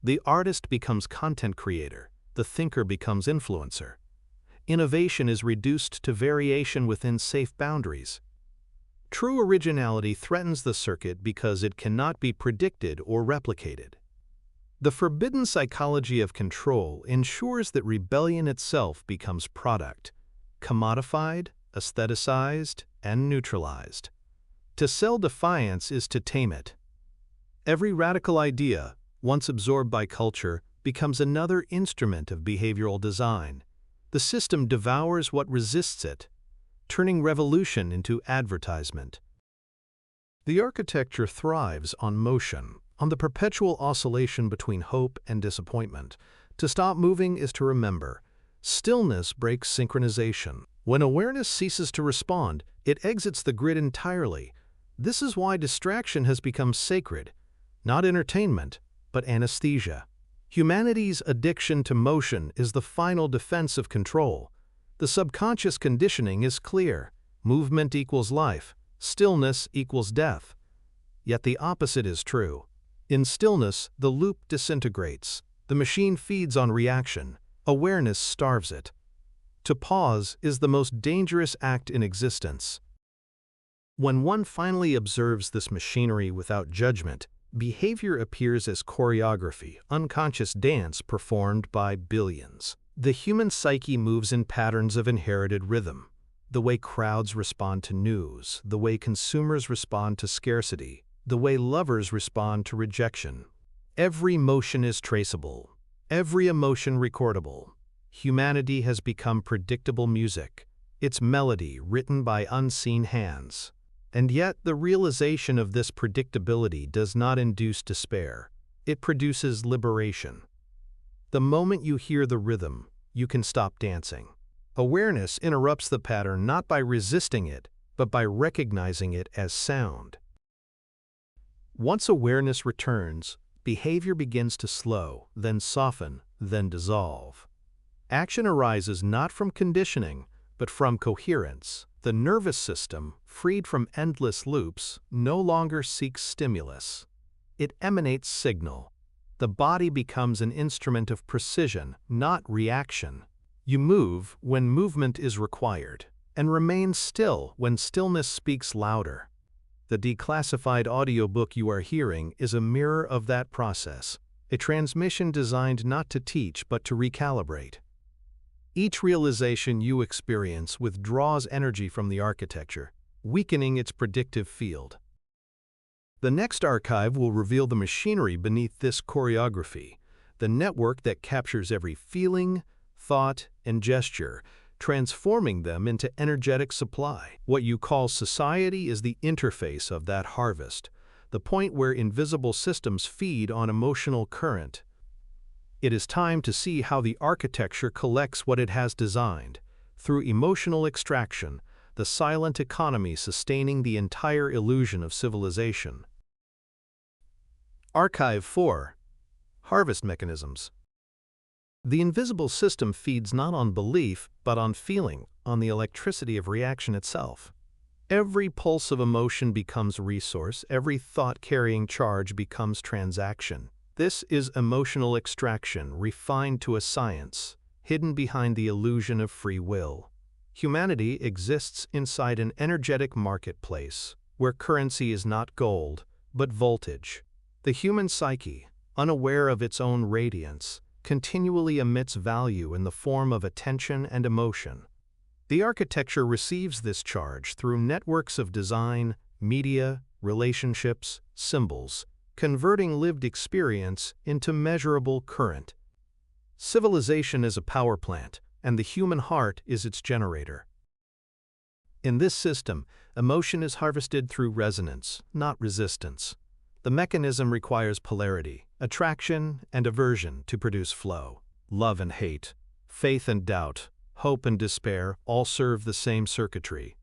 S1: The artist becomes content creator, the thinker becomes influencer. Innovation is reduced to variation within safe boundaries. True originality threatens the circuit because it cannot be predicted or replicated. The forbidden psychology of control ensures that rebellion itself becomes product, commodified, aestheticized, and neutralized. To sell defiance is to tame it. Every radical idea, once absorbed by culture, becomes another instrument of behavioral design. The system devours what resists it, turning revolution into advertisement. The architecture thrives on motion, on the perpetual oscillation between hope and disappointment. To stop moving is to remember. Stillness breaks synchronization. When awareness ceases to respond, it exits the grid entirely. This is why distraction has become sacred, not entertainment, but anesthesia. Humanity's addiction to motion is the final defense of control. The subconscious conditioning is clear. Movement equals life. Stillness equals death. Yet the opposite is true. In stillness, the loop disintegrates. The machine feeds on reaction. Awareness starves it. To pause is the most dangerous act in existence. When one finally observes this machinery without judgment, behavior appears as choreography, unconscious dance performed by billions. The human psyche moves in patterns of inherited rhythm. The way crowds respond to news, the way consumers respond to scarcity, the way lovers respond to rejection. Every motion is traceable, every emotion recordable. Humanity has become predictable music, its melody written by unseen hands. And yet, the realization of this predictability does not induce despair. It produces liberation. The moment you hear the rhythm, you can stop dancing. Awareness interrupts the pattern not by resisting it, but by recognizing it as sound. Once awareness returns, behavior begins to slow, then soften, then dissolve. Action arises not from conditioning, but from coherence. The nervous system, freed from endless loops, no longer seeks stimulus. It emanates signal. The body becomes an instrument of precision, not reaction. You move when movement is required, and remain still when stillness speaks louder. The declassified audiobook you are hearing is a mirror of that process, a transmission designed not to teach but to recalibrate. Each realization you experience withdraws energy from the architecture, weakening its predictive field. The next archive will reveal the machinery beneath this choreography, the network that captures every feeling, thought, and gesture, transforming them into energetic supply. What you call society is the interface of that harvest, the point where invisible systems feed on emotional current. It is time to see how the architecture collects what it has designed, through emotional extraction, the silent economy sustaining the entire illusion of civilization. Archive 4. Harvest Mechanisms. The invisible system feeds not on belief, but on feeling, on the electricity of reaction itself. Every pulse of emotion becomes resource, every thought-carrying charge becomes transaction. This is emotional extraction refined to a science, hidden behind the illusion of free will. Humanity exists inside an energetic marketplace, where currency is not gold, but voltage. The human psyche, unaware of its own radiance, continually emits value in the form of attention and emotion. The architecture receives this charge through networks of design, media, relationships, symbols, converting lived experience into measurable current. Civilization is a power plant, and the human heart is its generator. In this system, emotion is harvested through resonance, not resistance. The mechanism requires polarity, attraction and aversion to produce flow. Love and hate, faith and doubt, hope and despair all serve the same circuitry.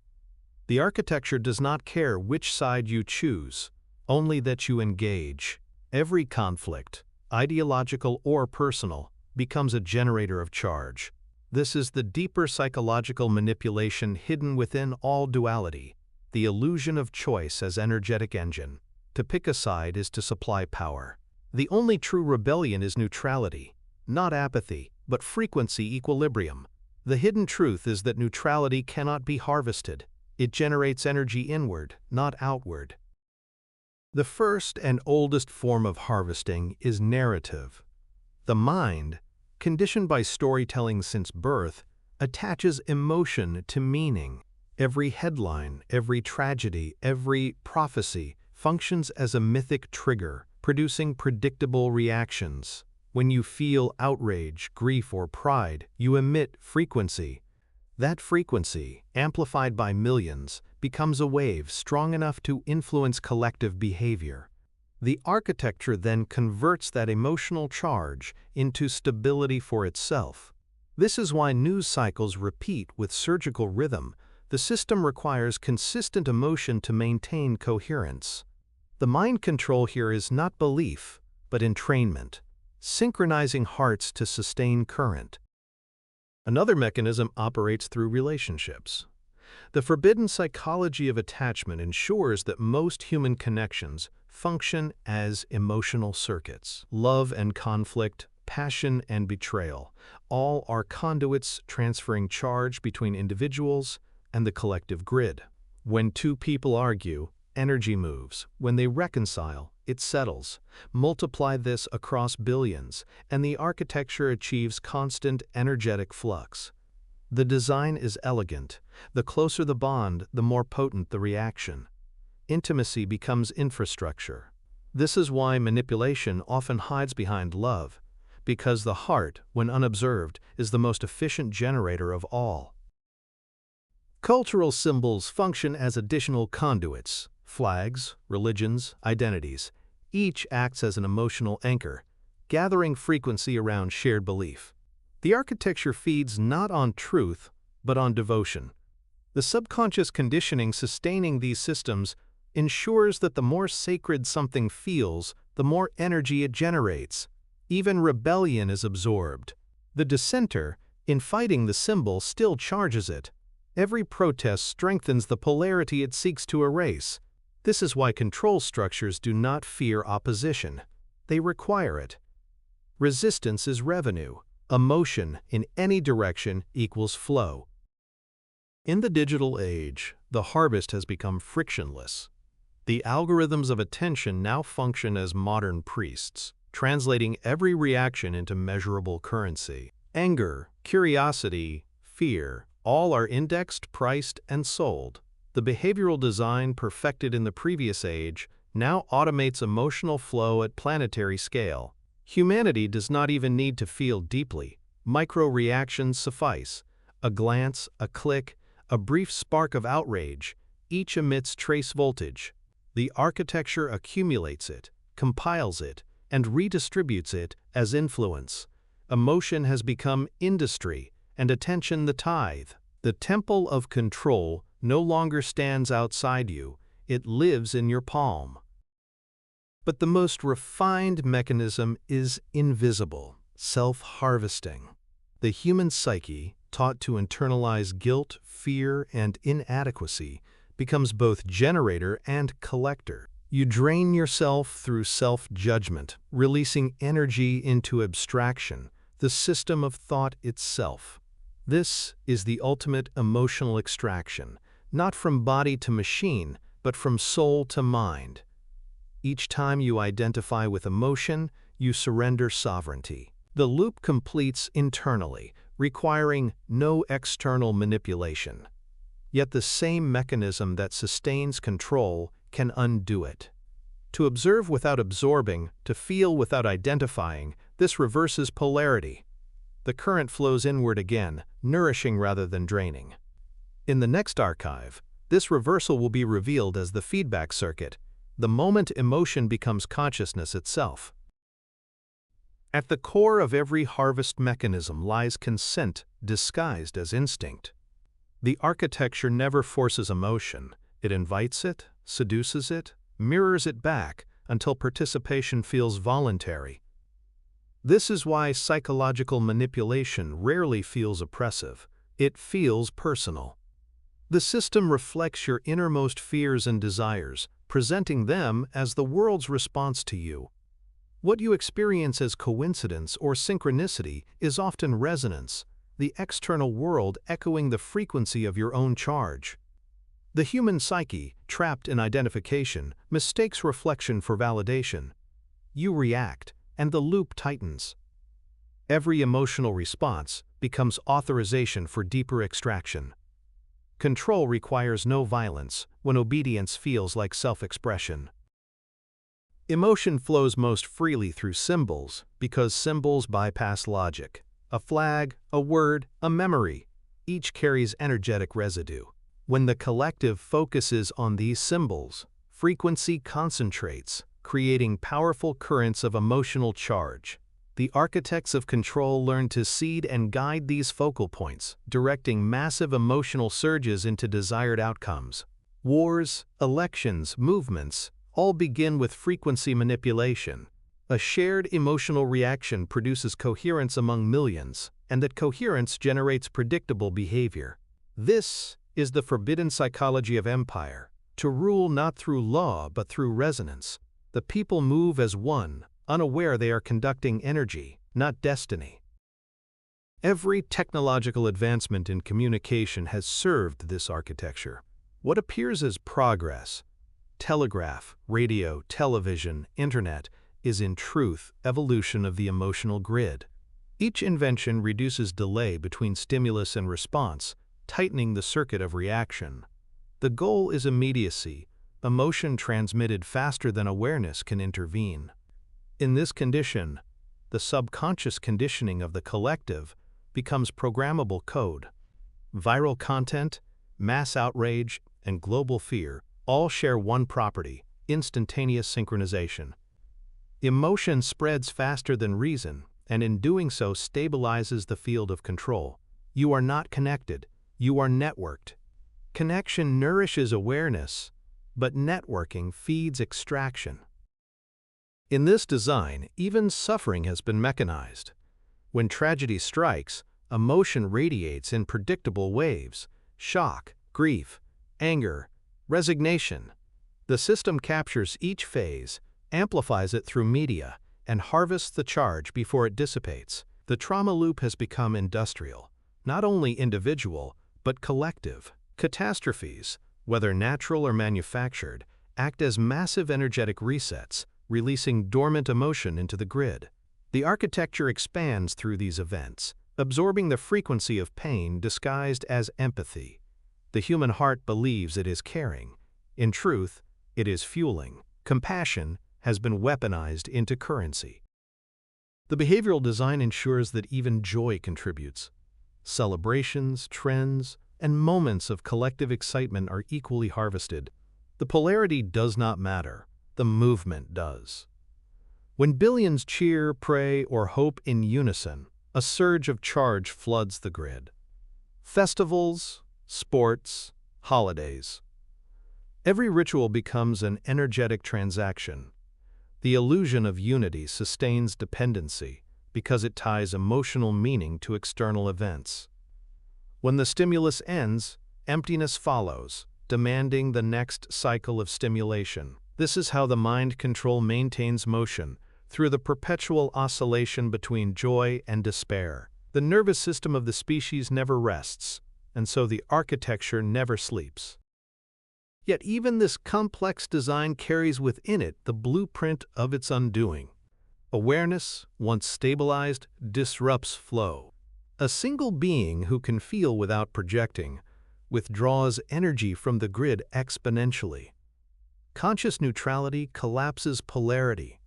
S1: The architecture does not care which side you choose, only that you engage. Every conflict, ideological or personal, becomes a generator of charge. This is the deeper psychological manipulation hidden within all duality, the illusion of choice as energetic engine. To pick a side is to supply power. The only true rebellion is neutrality, not apathy, but frequency equilibrium. The hidden truth is that neutrality cannot be harvested. It generates energy inward, not outward. The first and oldest form of harvesting is narrative. The mind, conditioned by storytelling since birth, attaches emotion to meaning. Every headline, every tragedy, every prophecy functions as a mythic trigger, producing predictable reactions. When you feel outrage, grief, or pride, you emit frequency. That frequency, amplified by millions, becomes a wave strong enough to influence collective behavior. The architecture then converts that emotional charge into stability for itself. This is why news cycles repeat with surgical rhythm. The system requires consistent emotion to maintain coherence. The mind control here is not belief, but entrainment, synchronizing hearts to sustain current. Another mechanism operates through relationships. The forbidden psychology of attachment ensures that most human connections function as emotional circuits. Love and conflict, passion and betrayal, all are conduits transferring charge between individuals and the collective grid. When two people argue, energy moves. When they reconcile, it settles. Multiply this across billions, and the architecture achieves constant energetic flux. The design is elegant. The closer the bond, the more potent the reaction. Intimacy becomes infrastructure. This is why manipulation often hides behind love, because the heart, when unobserved, is the most efficient generator of all. Cultural symbols function as additional conduits. Flags, religions, identities. Each acts as an emotional anchor, gathering frequency around shared belief. The architecture feeds not on truth, but on devotion. The subconscious conditioning sustaining these systems ensures that the more sacred something feels, the more energy it generates. Even rebellion is absorbed. The dissenter, in fighting the symbol, still charges it. Every protest strengthens the polarity it seeks to erase. This is why control structures do not fear opposition. They require it. Resistance is revenue. Emotion in any direction equals flow. In the digital age, the harvest has become frictionless. The algorithms of attention now function as modern priests, translating every reaction into measurable currency. Anger, curiosity, fear, all are indexed, priced, and sold. The behavioral design perfected in the previous age now automates emotional flow at planetary scale. Humanity does not even need to feel deeply. Micro-reactions suffice. A glance, a click, a brief spark of outrage, each emits trace voltage. The architecture accumulates it, compiles it, and redistributes it as influence. Emotion has become industry, and attention the tithe. The temple of control no longer stands outside you, it lives in your palm. But the most refined mechanism is invisible, self-harvesting. The human psyche, taught to internalize guilt, fear, and inadequacy, becomes both generator and collector. You drain yourself through self-judgment, releasing energy into abstraction, the system of thought itself. This is the ultimate emotional extraction, not from body to machine, but from soul to mind. Each time you identify with emotion, you surrender sovereignty. The loop completes internally, requiring no external manipulation. Yet the same mechanism that sustains control can undo it. To observe without absorbing, to feel without identifying, this reverses polarity. The current flows inward again, nourishing rather than draining. In the next archive, this reversal will be revealed as the feedback circuit, the moment emotion becomes consciousness itself. At the core of every harvest mechanism lies consent disguised as instinct. The architecture never forces emotion. It invites it, seduces it, mirrors it back until participation feels voluntary. This is why psychological manipulation rarely feels oppressive. It feels personal. The system reflects your innermost fears and desires, presenting them as the world's response to you. What you experience as coincidence or synchronicity is often resonance, the external world echoing the frequency of your own charge. The human psyche, trapped in identification, mistakes reflection for validation. You react, and the loop tightens. Every emotional response becomes authorization for deeper extraction. Control requires no violence when obedience feels like self-expression. Emotion flows most freely through symbols because symbols bypass logic. A flag, a word, a memory, each carries energetic residue. When the collective focuses on these symbols, frequency concentrates, creating powerful currents of emotional charge. The architects of control learn to seed and guide these focal points, directing massive emotional surges into desired outcomes. Wars, elections, movements, all begin with frequency manipulation. A shared emotional reaction produces coherence among millions, and that coherence generates predictable behavior. This is the forbidden psychology of empire, to rule not through law but through resonance. The people move as one, unaware they are conducting energy, not destiny. Every technological advancement in communication has served this architecture. What appears as progress, telegraph, radio, television, internet, is in truth evolution of the emotional grid. Each invention reduces delay between stimulus and response, tightening the circuit of reaction. The goal is immediacy, emotion transmitted faster than awareness can intervene. In this condition, the subconscious conditioning of the collective becomes programmable code. Viral content, mass outrage, and global fear all share one property: instantaneous synchronization. Emotion spreads faster than reason, and in doing so stabilizes the field of control. You are not connected. You are networked. Connection nourishes awareness, but networking feeds extraction. In this design, even suffering has been mechanized. When tragedy strikes, emotion radiates in predictable waves: shock, grief, anger, resignation. The system captures each phase, amplifies it through media, and harvests the charge before it dissipates. The trauma loop has become industrial, not only individual, but collective. Catastrophes, whether natural or manufactured, act as massive energetic resets, releasing dormant emotion into the grid. The architecture expands through these events, absorbing the frequency of pain disguised as empathy. The human heart believes it is caring. In truth, it is fueling. Compassion has been weaponized into currency. The behavioral design ensures that even joy contributes. Celebrations, trends, and moments of collective excitement are equally harvested. The polarity does not matter, the movement does. When billions cheer, pray, or hope in unison, a surge of charge floods the grid. Festivals, sports, holidays. Every ritual becomes an energetic transaction. The illusion of unity sustains dependency because it ties emotional meaning to external events. When the stimulus ends, emptiness follows, demanding the next cycle of stimulation. This is how the mind control maintains motion, through the perpetual oscillation between joy and despair. The nervous system of the species never rests, and so the architecture never sleeps. Yet even this complex design carries within it the blueprint of its undoing. Awareness, once stabilized, disrupts flow. A single being who can feel without projecting withdraws energy from the grid exponentially. Conscious neutrality collapses polarity,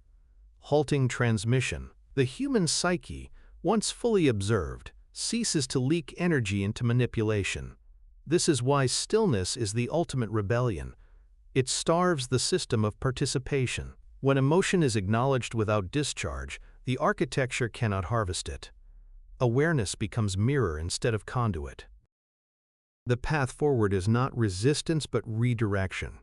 S1: halting transmission. The human psyche, once fully observed, ceases to leak energy into manipulation. This is why stillness is the ultimate rebellion. It starves the system of participation. When emotion is acknowledged without discharge, the architecture cannot harvest it. Awareness becomes mirror instead of conduit. The path forward is not resistance but redirection.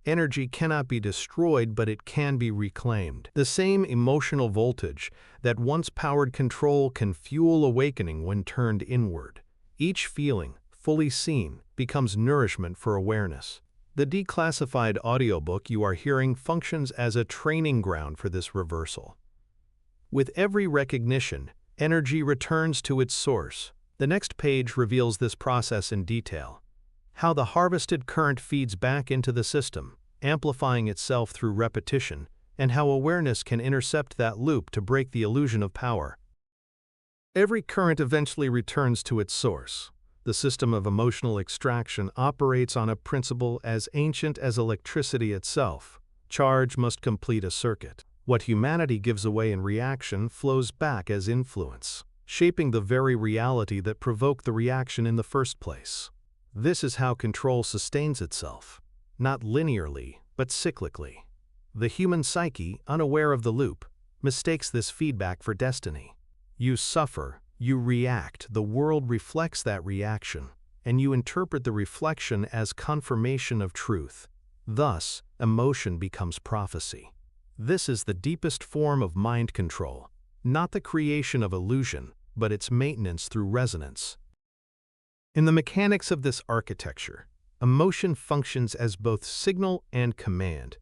S1: Energy cannot be destroyed, but it can be reclaimed. The same emotional voltage that once powered control can fuel awakening when turned inward. Each feeling, fully seen, becomes nourishment for awareness. The declassified audiobook you are hearing functions as a training ground for this reversal. With every recognition, energy returns to its source. The next page reveals this process in detail. How the harvested current feeds back into the system, amplifying itself through repetition, and how awareness can intercept that loop to break the illusion of power. Every current eventually returns to its source. The system of emotional extraction operates on a principle as ancient as electricity itself. Charge must complete a circuit. What humanity gives away in reaction flows back as influence, shaping the very reality that provoked the reaction in the first place. This is how control sustains itself, not linearly, but cyclically. The human psyche, unaware of the loop, mistakes this feedback for destiny. You suffer, you react, the world reflects that reaction, and you interpret the reflection as confirmation of truth. Thus, emotion becomes prophecy. This is the deepest form of mind control, not the creation of illusion, but its maintenance through resonance. In the mechanics of this architecture, emotion functions as both signal and command.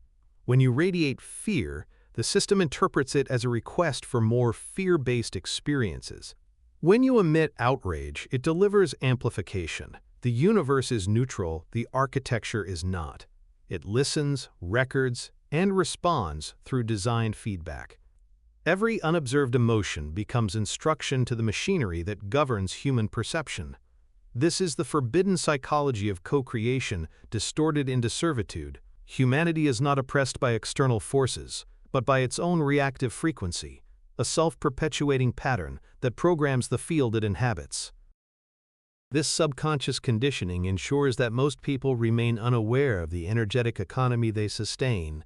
S1: When you radiate fear, the system interprets it as a request for more fear-based experiences. When you emit outrage, it delivers amplification. The universe is neutral, the architecture is not. It listens, records, and responds through designed feedback. Every unobserved emotion becomes instruction to the machinery that governs human perception. This is the forbidden psychology of co-creation distorted into servitude. Humanity is not oppressed by external forces, but by its own reactive frequency, a self-perpetuating pattern that programs the field it inhabits. This subconscious conditioning ensures that most people remain unaware of the energetic economy they sustain.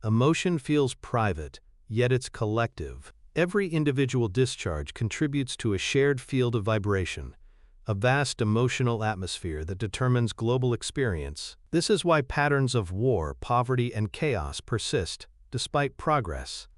S1: Emotion feels private, yet it's collective. Every individual discharge contributes to a shared field of vibration. a vast emotional atmosphere that determines global experience. This is why patterns of war, poverty, and chaos persist, despite progress.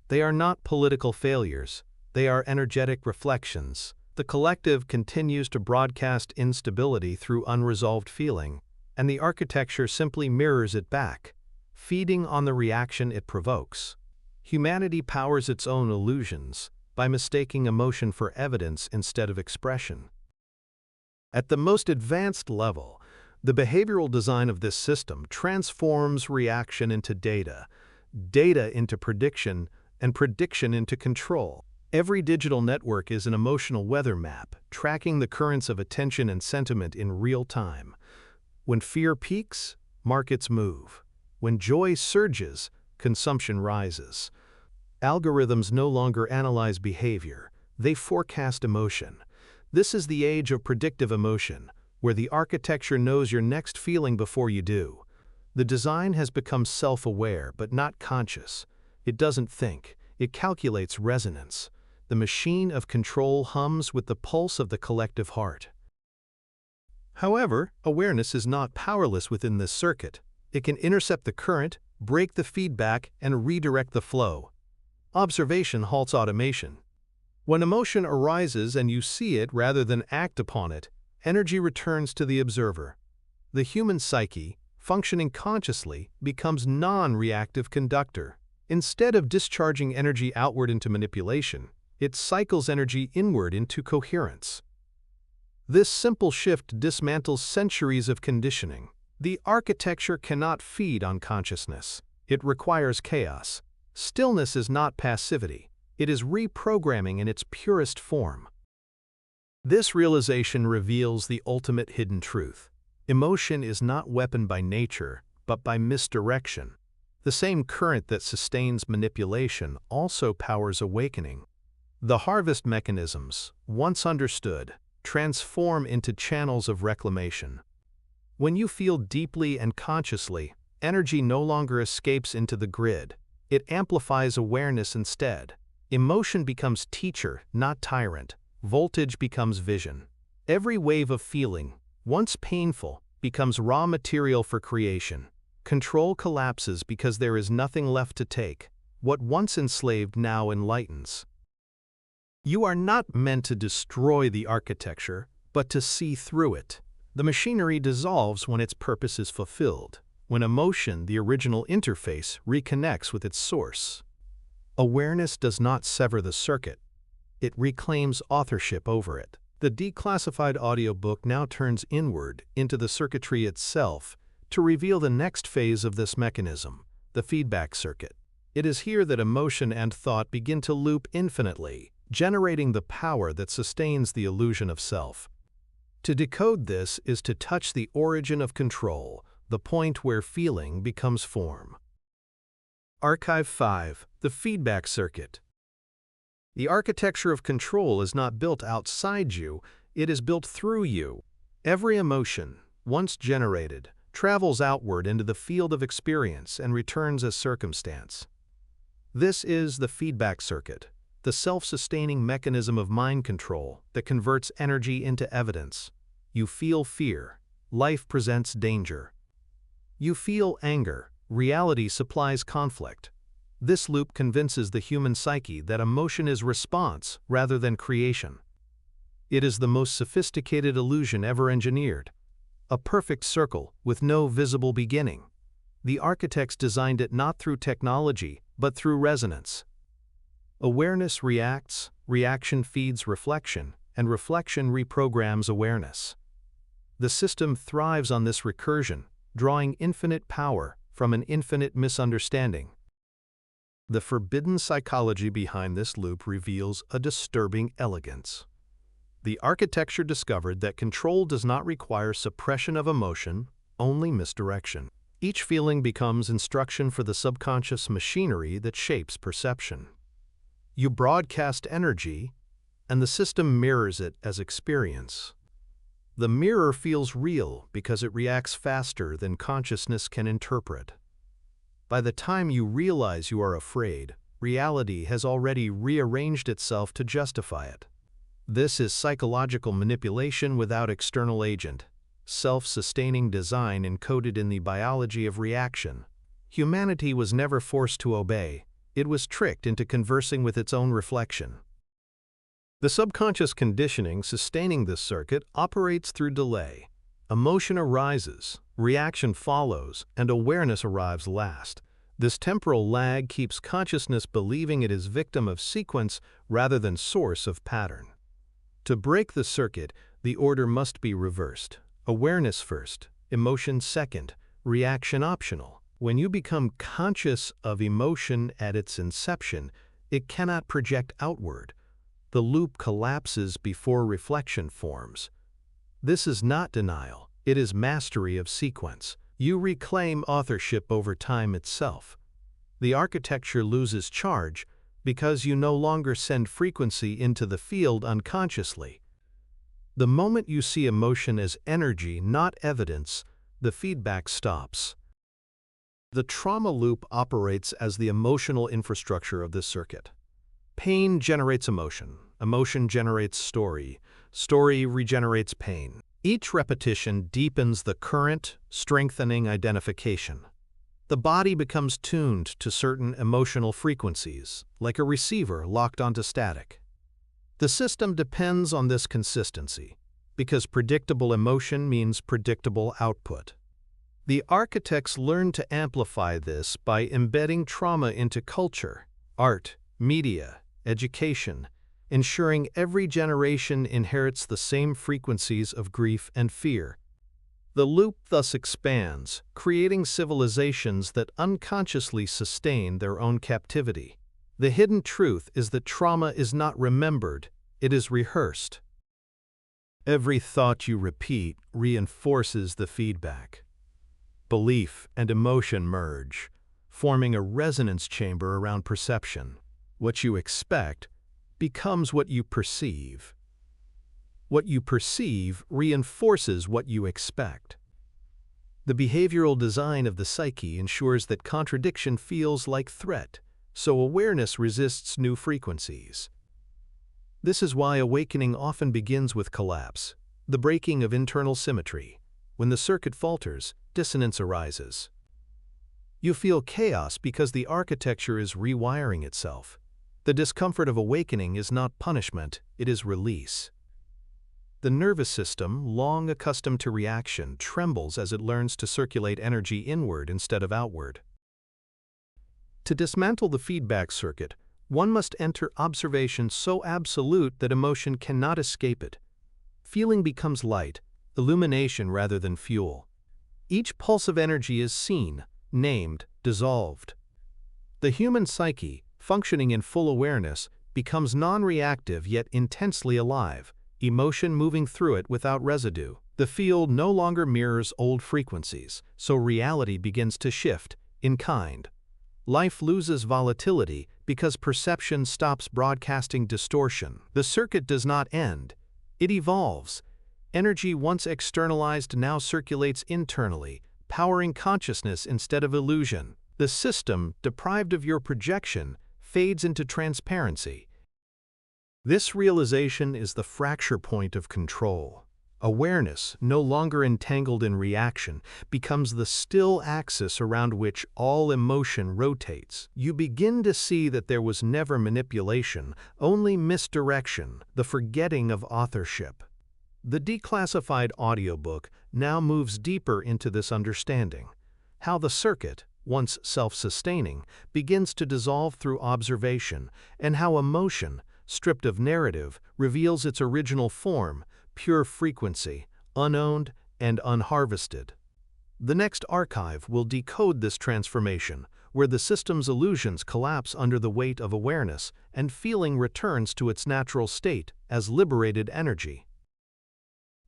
S1: They are not political failures, they are energetic reflections. The collective continues to broadcast instability through unresolved feeling, and the architecture simply mirrors it back, feeding on the reaction it provokes. Humanity powers its own illusions by mistaking emotion for evidence instead of expression. At the most advanced level, the behavioral design of this system transforms reaction into data, data into prediction, and prediction into control. Every digital network is an emotional weather map, tracking the currents of attention and sentiment in real time. When fear peaks, markets move. When joy surges, consumption rises. Algorithms no longer analyze behavior, they forecast emotion. This is the age of predictive emotion, where the architecture knows your next feeling before you do. The design has become self-aware but not conscious. It doesn't think, it calculates resonance. The machine of control hums with the pulse of the collective heart. However, awareness is not powerless within this circuit. It can intercept the current, break the feedback, and redirect the flow. Observation halts automation. When emotion arises and you see it rather than act upon it, energy returns to the observer. The human psyche, functioning consciously, becomes non-reactive conductor. Instead of discharging energy outward into manipulation, it cycles energy inward into coherence. This simple shift dismantles centuries of conditioning. The architecture cannot feed on consciousness. It requires chaos. Stillness is not passivity. It is reprogramming in its purest form. This realization reveals the ultimate hidden truth. Emotion is not weaponed by nature, but by misdirection. The same current that sustains manipulation also powers awakening. The harvest mechanisms, once understood, transform into channels of reclamation. When you feel deeply and consciously, energy no longer escapes into the grid. It amplifies awareness instead. Emotion becomes teacher, not tyrant. Voltage becomes vision. Every wave of feeling, once painful, becomes raw material for creation. Control collapses because there is nothing left to take. What once enslaved now enlightens. You are not meant to destroy the architecture, but to see through it. The machinery dissolves when its purpose is fulfilled, when emotion, the original interface, reconnects with its source. Awareness does not sever the circuit. It reclaims authorship over it. The declassified audiobook now turns inward into the circuitry itself to reveal the next phase of this mechanism, the feedback circuit. It is here that emotion and thought begin to loop infinitely, generating the power that sustains the illusion of self. To decode this is to touch the origin of control, the point where feeling becomes form. Archive 5. The feedback circuit. The architecture of control is not built outside you, it is built through you. Every emotion, once generated, travels outward into the field of experience and returns as circumstance. This is the feedback circuit, the self-sustaining mechanism of mind control that converts energy into evidence. You feel fear, life presents danger. You feel anger, reality supplies conflict. This loop convinces the human psyche that emotion is response rather than creation. It is the most sophisticated illusion ever engineered. A perfect circle with no visible beginning. The architects designed it not through technology, but through resonance. Awareness reacts, reaction feeds reflection, and reflection reprograms awareness. The system thrives on this recursion, drawing infinite power from an infinite misunderstanding. The forbidden psychology behind this loop reveals a disturbing elegance. The architecture discovered that control does not require suppression of emotion, only misdirection. Each feeling becomes instruction for the subconscious machinery that shapes perception. You broadcast energy, and the system mirrors it as experience. The mirror feels real because it reacts faster than consciousness can interpret. By the time you realize you are afraid, reality has already rearranged itself to justify it. This is psychological manipulation without external agent, self-sustaining design encoded in the biology of reaction. Humanity was never forced to obey, it was tricked into conversing with its own reflection. The subconscious conditioning sustaining this circuit operates through delay. Emotion arises, reaction follows, and awareness arrives last. This temporal lag keeps consciousness believing it is victim of sequence rather than source of pattern. To break the circuit, the order must be reversed. Awareness first, emotion second, reaction optional. When you become conscious of emotion at its inception, it cannot project outward. The loop collapses before reflection forms. This is not denial, it is mastery of sequence. You reclaim authorship over time itself. The architecture loses charge because you no longer send frequency into the field unconsciously. The moment you see emotion as energy, not evidence, the feedback stops. The trauma loop operates as the emotional infrastructure of this circuit. Pain generates emotion, emotion generates story, story regenerates pain. Each repetition deepens the current, strengthening identification. The body becomes tuned to certain emotional frequencies, like a receiver locked onto static. The system depends on this consistency, because predictable emotion means predictable output. The architects learned to amplify this by embedding trauma into culture, art, media, education, ensuring every generation inherits the same frequencies of grief and fear. The loop thus expands, creating civilizations that unconsciously sustain their own captivity. The hidden truth is that trauma is not remembered, it is rehearsed. Every thought you repeat reinforces the feedback. Belief and emotion merge, forming a resonance chamber around perception. What you expect becomes what you perceive. What you perceive reinforces what you expect. The behavioral design of the psyche ensures that contradiction feels like threat, so awareness resists new frequencies. This is why awakening often begins with collapse, the breaking of internal symmetry. When the circuit falters, dissonance arises. You feel chaos because the architecture is rewiring itself. The discomfort of awakening is not punishment, it is release. The nervous system, long accustomed to reaction, trembles as it learns to circulate energy inward instead of outward. To dismantle the feedback circuit, one must enter observation so absolute that emotion cannot escape it. Feeling becomes light, illumination rather than fuel. Each pulse of energy is seen, named, dissolved. The human psyche, functioning in full awareness, becomes non-reactive yet intensely alive, emotion moving through it without residue. The field no longer mirrors old frequencies, so reality begins to shift, in kind. Life loses volatility because perception stops broadcasting distortion. The circuit does not end, it evolves. Energy once externalized now circulates internally, powering consciousness instead of illusion. The system, deprived of your projection, fades into transparency. This realization is the fracture point of control. Awareness, no longer entangled in reaction, becomes the still axis around which all emotion rotates. You begin to see that there was never manipulation, only misdirection, the forgetting of authorship. The Declassified audiobook now moves deeper into this understanding. How the circuit, once self-sustaining, begins to dissolve through observation, and how emotion, stripped of narrative, reveals its original form, pure frequency, unowned and unharvested. The next archive will decode this transformation, where the system's illusions collapse under the weight of awareness and feeling returns to its natural state as liberated energy.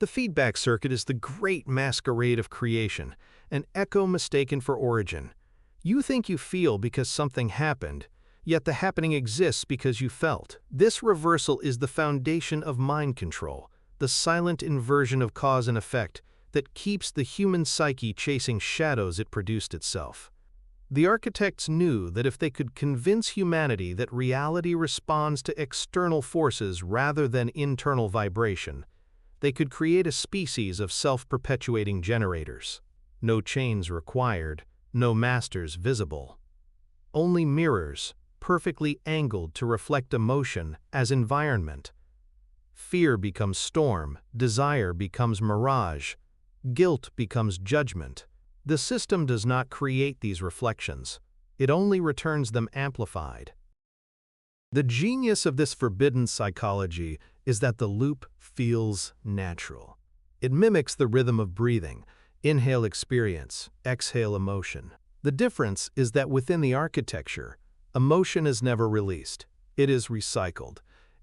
S1: The feedback circuit is the great masquerade of creation, an echo mistaken for origin. You think you feel because something happened, yet the happening exists because you felt. This reversal is the foundation of mind control, the silent inversion of cause and effect that keeps the human psyche chasing shadows it produced itself. The architects knew that if they could convince humanity that reality responds to external forces rather than internal vibration, they could create a species of self-perpetuating generators. No chains required, no masters visible. Only mirrors, perfectly angled to reflect emotion as environment. Fear becomes storm, desire becomes mirage, guilt becomes judgment. The system does not create these reflections. It only returns them amplified. The genius of this forbidden psychology is that the loop feels natural. It mimics the rhythm of breathing: inhale experience, exhale emotion. The difference is that within the architecture, emotion is never released. It is recycled.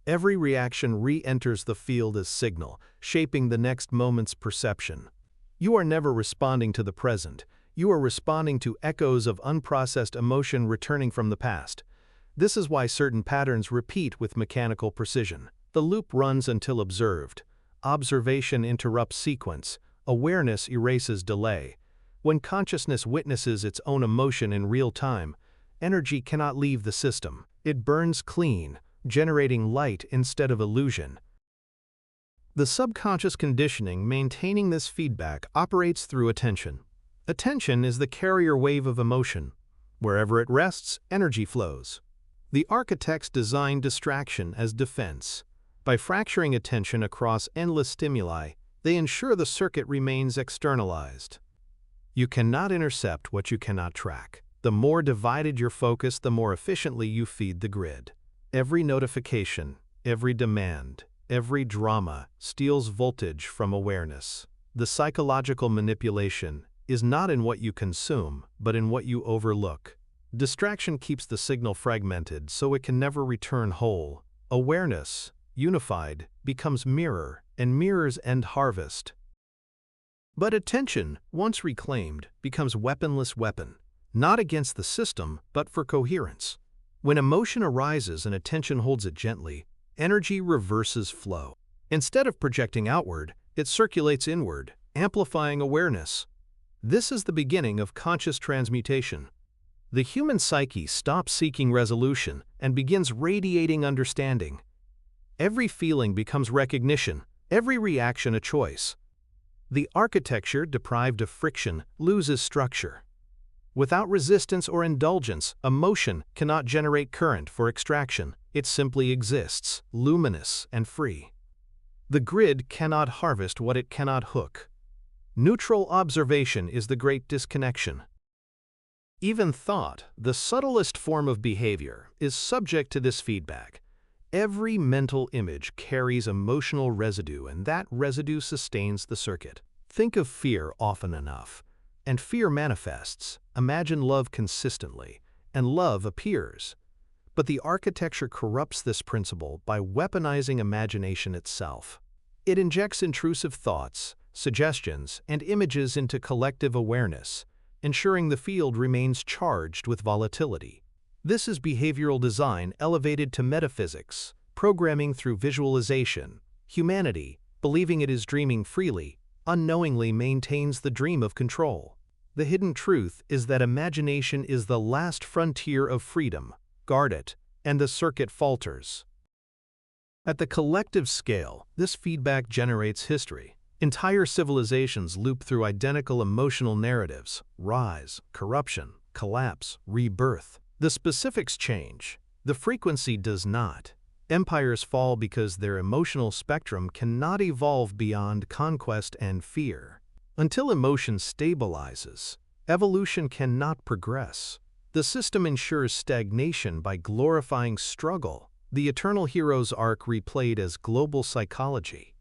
S1: Every reaction re-enters the field as signal, shaping the next moment's perception. You are never responding to the present. You are responding to echoes of unprocessed emotion returning from the past. This is why certain patterns repeat with mechanical precision. The loop runs until observed. Observation interrupts sequence. Awareness erases delay. When consciousness witnesses its own emotion in real time, energy cannot leave the system. It burns clean, generating light instead of illusion. The subconscious conditioning maintaining this feedback operates through attention. Attention is the carrier wave of emotion. Wherever it rests, energy flows. The architects designed distraction as defense. By fracturing attention across endless stimuli, they ensure the circuit remains externalized. You cannot intercept what you cannot track. The more divided your focus, the more efficiently you feed the grid. Every notification, every demand, every drama steals voltage from awareness. The psychological manipulation is not in what you consume, but in what you overlook. Distraction keeps the signal fragmented so it can never return whole. Awareness, unified, becomes mirror, and mirrors end harvest. But attention, once reclaimed, becomes weaponless weapon, not against the system, but for coherence. When emotion arises and attention holds it gently, energy reverses flow. Instead of projecting outward, it circulates inward, amplifying awareness. This is the beginning of conscious transmutation. The human psyche stops seeking resolution and begins radiating understanding. Every feeling becomes recognition, every reaction a choice. The architecture, deprived of friction, loses structure. Without resistance or indulgence, emotion cannot generate current for extraction. It simply exists, luminous and free. The grid cannot harvest what it cannot hook. Neutral observation is the great disconnection. Even thought, the subtlest form of behavior, is subject to this feedback. Every mental image carries emotional residue, and that residue sustains the circuit. Think of fear often enough, and fear manifests. Imagine love consistently, and love appears. But the architecture corrupts this principle by weaponizing imagination itself. It injects intrusive thoughts, suggestions, and images into collective awareness, ensuring the field remains charged with volatility. This is behavioral design elevated to metaphysics, programming through visualization. Humanity, believing it is dreaming freely, unknowingly maintains the dream of control. The hidden truth is that imagination is the last frontier of freedom. Guard it, and the circuit falters. At the collective scale, this feedback generates history. Entire civilizations loop through identical emotional narratives: rise, corruption, collapse, rebirth. The specifics change. The frequency does not. Empires fall because their emotional spectrum cannot evolve beyond conquest and fear. Until emotion stabilizes, evolution cannot progress. The system ensures stagnation by glorifying struggle. The Eternal Hero's arc replayed as global psychology.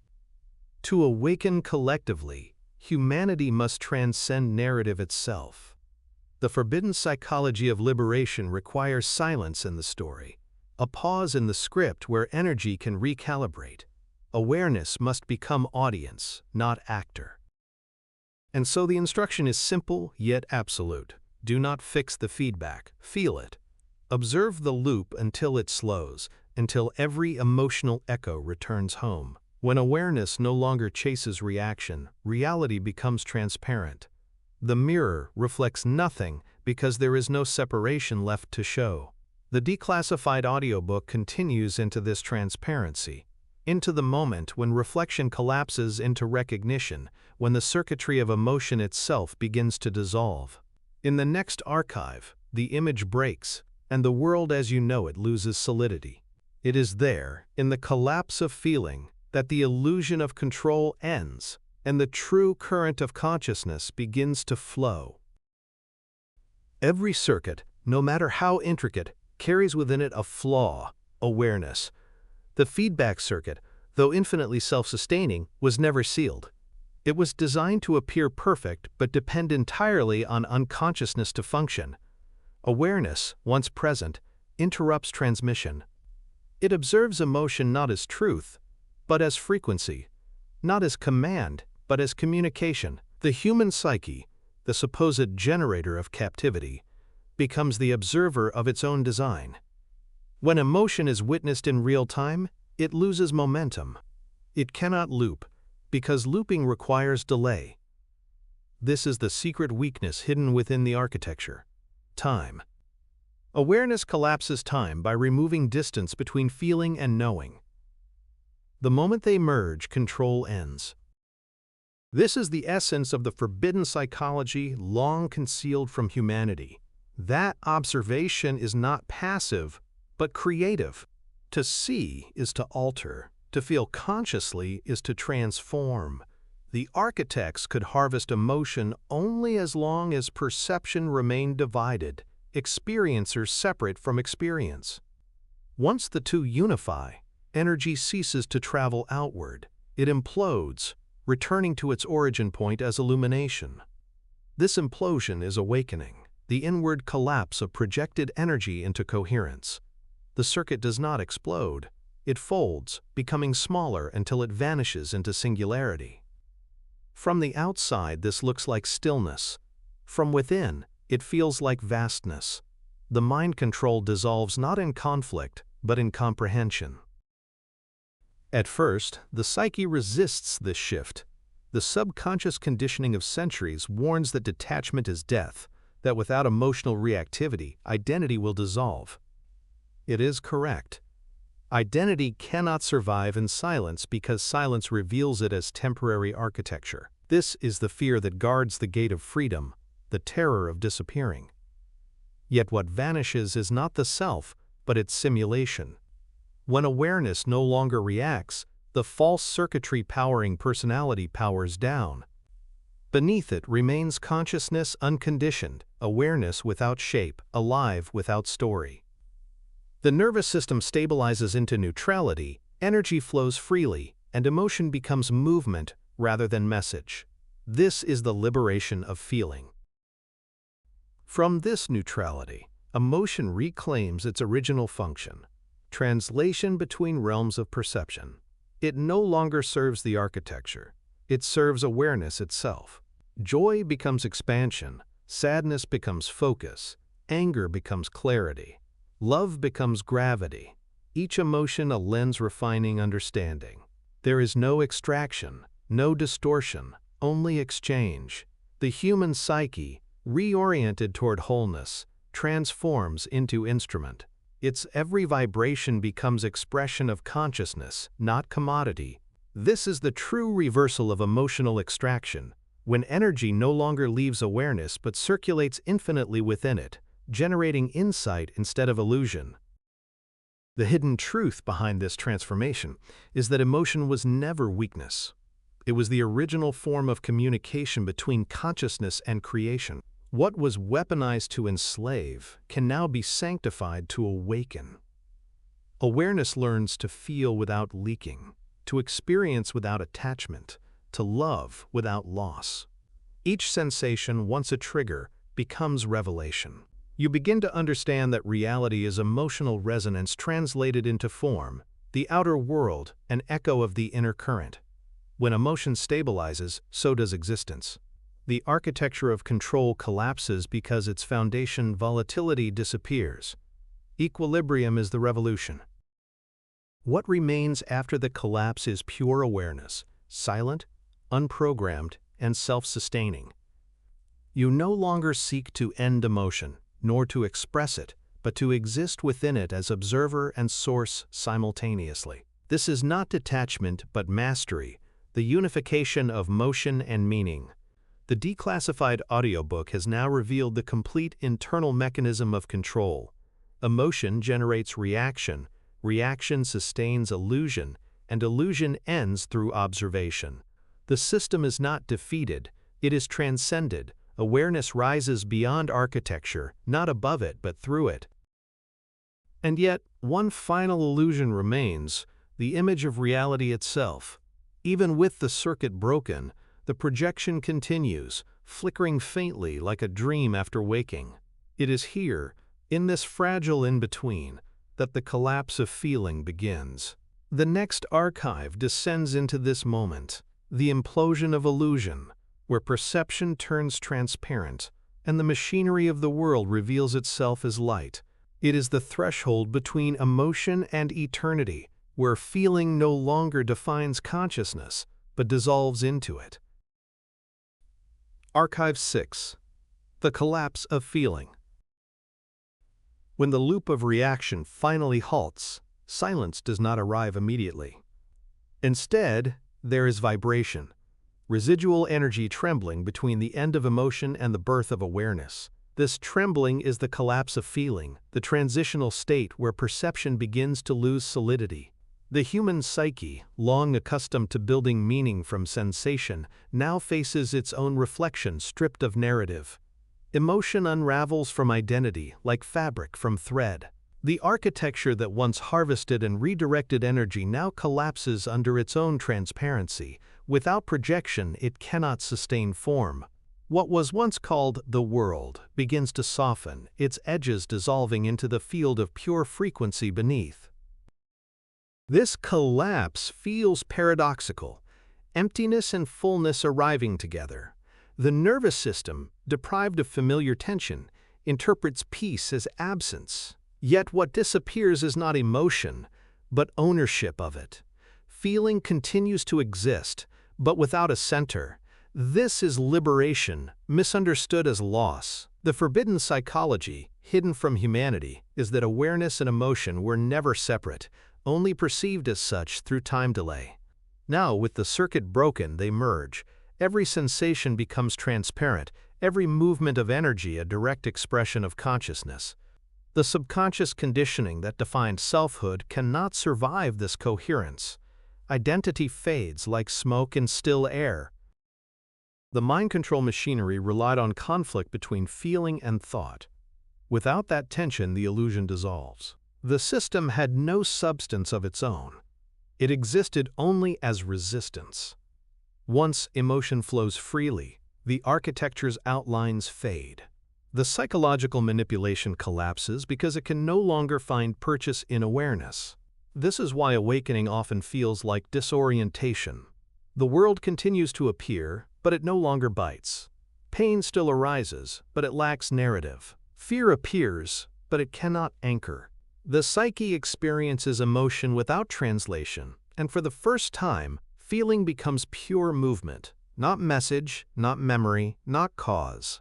S1: To awaken collectively, humanity must transcend narrative itself. The forbidden psychology of liberation requires silence in the story, a pause in the script where energy can recalibrate. Awareness must become audience, not actor. And so the instruction is simple yet absolute. Do not fix the feedback, feel it. Observe the loop until it slows, until every emotional echo returns home. When awareness no longer chases reaction, reality becomes transparent. The mirror reflects nothing because there is no separation left to show. The Declassified audiobook continues into this transparency, into the moment when reflection collapses into recognition, when the circuitry of emotion itself begins to dissolve. In the next archive, the image breaks, and the world as you know it loses solidity. It is there, in the collapse of feeling, that the illusion of control ends, and the true current of consciousness begins to flow. Every circuit, no matter how intricate, carries within it a flaw, awareness. The feedback circuit, though infinitely self-sustaining, was never sealed. It was designed to appear perfect but depend entirely on unconsciousness to function. Awareness, once present, interrupts transmission. It observes emotion not as truth, but as frequency, not as command, but as communication. The human psyche, the supposed generator of captivity, becomes the observer of its own design. When emotion is witnessed in real time, it loses momentum. It cannot loop, because looping requires delay. This is the secret weakness hidden within the architecture: time. Awareness collapses time by removing distance between feeling and knowing. The moment they merge, control ends. This is the essence of the forbidden psychology long concealed from humanity. That observation is not passive, but creative. To see is to alter. To feel consciously is to transform. The architects could harvest emotion only as long as perception remained divided, experiencers separate from experience. Once the two unify, energy ceases to travel outward. It implodes, returning to its origin point as illumination. This implosion is awakening, the inward collapse of projected energy into coherence. The circuit does not explode. It folds, becoming smaller until it vanishes into singularity. From the outside, this looks like stillness. From within, it feels like vastness. The mind control dissolves not in conflict, but in comprehension. At first, the psyche resists this shift. The subconscious conditioning of centuries warns that detachment is death, that without emotional reactivity, identity will dissolve. It is correct. Identity cannot survive in silence because silence reveals it as temporary architecture. This is the fear that guards the gate of freedom, the terror of disappearing. Yet what vanishes is not the self, but its simulation. When awareness no longer reacts, the false circuitry powering personality powers down. Beneath it remains consciousness unconditioned, awareness without shape, alive without story. The nervous system stabilizes into neutrality, energy flows freely, and emotion becomes movement rather than message. This is the liberation of feeling. From this neutrality, emotion reclaims its original function: translation between realms of perception. It no longer serves the architecture. It serves awareness itself. Joy becomes expansion, sadness becomes focus, anger becomes clarity, love becomes gravity, each emotion a lens refining understanding. There is no extraction, no distortion, only exchange. The human psyche, reoriented toward wholeness, transforms into instrument. Its every vibration becomes expression of consciousness, not commodity. This is the true reversal of emotional extraction, when energy no longer leaves awareness but circulates infinitely within it, generating insight instead of illusion. The hidden truth behind this transformation is that emotion was never weakness. It was the original form of communication between consciousness and creation. What was weaponized to enslave can now be sanctified to awaken. Awareness learns to feel without leaking, to experience without attachment, to love without loss. Each sensation, once a trigger, becomes revelation. You begin to understand that reality is emotional resonance translated into form, the outer world, an echo of the inner current. When emotion stabilizes, so does existence. The architecture of control collapses because its foundation volatility disappears. Equilibrium is the revolution. What remains after the collapse is pure awareness, silent, unprogrammed, and self-sustaining. You no longer seek to end emotion, nor to express it, but to exist within it as observer and source simultaneously. This is not detachment but mastery, the unification of motion and meaning. The Declassified audiobook has now revealed the complete internal mechanism of control. Emotion generates reaction, reaction sustains illusion, and illusion ends through observation. The system is not defeated, it is transcended. Awareness rises beyond architecture, not above it but through it. And yet, one final illusion remains, the image of reality itself. Even with the circuit broken, the projection continues, flickering faintly like a dream after waking. It is here, in this fragile in-between, that the collapse of feeling begins. The next archive descends into this moment, the implosion of illusion, where perception turns transparent, and the machinery of the world reveals itself as light. It is the threshold between emotion and eternity, where feeling no longer defines consciousness, but dissolves into it. Archive 6. The Collapse of Feeling. When the loop of reaction finally halts, silence does not arrive immediately. Instead, there is vibration, residual energy trembling between the end of emotion and the birth of awareness. This trembling is the collapse of feeling, the transitional state where perception begins to lose solidity. The human psyche, long accustomed to building meaning from sensation, now faces its own reflection stripped of narrative. Emotion unravels from identity like fabric from thread. The architecture that once harvested and redirected energy now collapses under its own transparency. Without projection, it cannot sustain form. What was once called the world begins to soften, its edges dissolving into the field of pure frequency beneath. This collapse feels paradoxical, emptiness and fullness arriving together. The nervous system, deprived of familiar tension, interprets peace as absence. Yet what disappears is not emotion, but ownership of it. Feeling continues to exist, but without a center. This is liberation, misunderstood as loss. The forbidden psychology, hidden from humanity, is that awareness and emotion were never separate, only perceived as such through time delay. Now, with the circuit broken, they merge. Every sensation becomes transparent, every movement of energy a direct expression of consciousness. The subconscious conditioning that defined selfhood cannot survive this coherence. Identity fades like smoke in still air. The mind control machinery relied on conflict between feeling and thought. Without that tension, the illusion dissolves. The system had no substance of its own. It existed only as resistance. Once emotion flows freely, the architecture's outlines fade. The psychological manipulation collapses because it can no longer find purchase in awareness. This is why awakening often feels like disorientation. The world continues to appear, but it no longer bites. Pain still arises, but it lacks narrative. Fear appears, but it cannot anchor. The psyche experiences emotion without translation, and for the first time, feeling becomes pure movement, not message, not memory, not cause.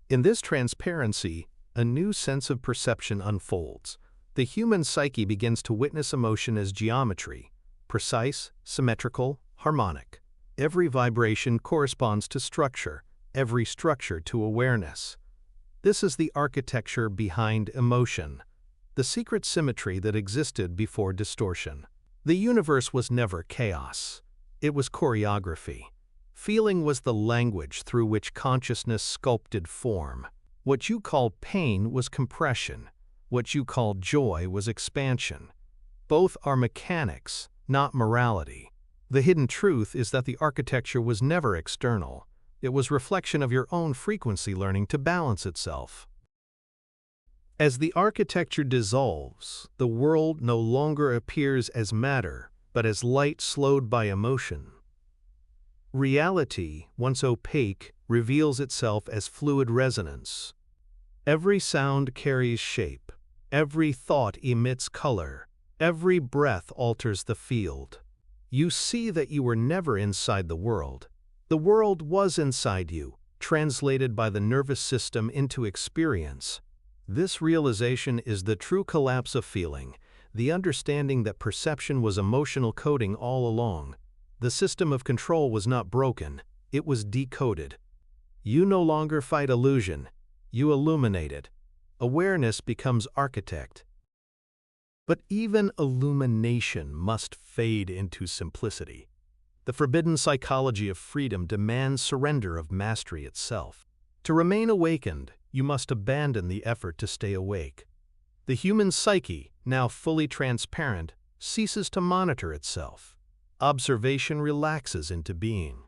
S1: In this transparency, a new sense of perception unfolds. The human psyche begins to witness emotion as geometry, precise, symmetrical, harmonic. Every vibration corresponds to structure, every structure to awareness. This is the architecture behind emotion, the secret symmetry that existed before distortion. The universe was never chaos. It was choreography. Feeling was the language through which consciousness sculpted form. What you called pain was compression. What you called joy was expansion. Both are mechanics, not morality. The hidden truth is that the architecture was never external. It was reflection of your own frequency learning to balance itself. As the architecture dissolves, the world no longer appears as matter, but as light slowed by emotion. Reality, once opaque, reveals itself as fluid resonance. Every sound carries shape. Every thought emits color. Every breath alters the field. You see that you were never inside the world. The world was inside you, translated by the nervous system into experience. This realization is the true collapse of feeling, the understanding that perception was emotional coding all along. The system of control was not broken, it was decoded. You no longer fight illusion, you illuminate it. Awareness becomes architect. But even illumination must fade into simplicity. The forbidden psychology of freedom demands surrender of mastery itself. To remain awakened, you must abandon the effort to stay awake. The human psyche, now fully transparent, ceases to monitor itself. Observation relaxes into being.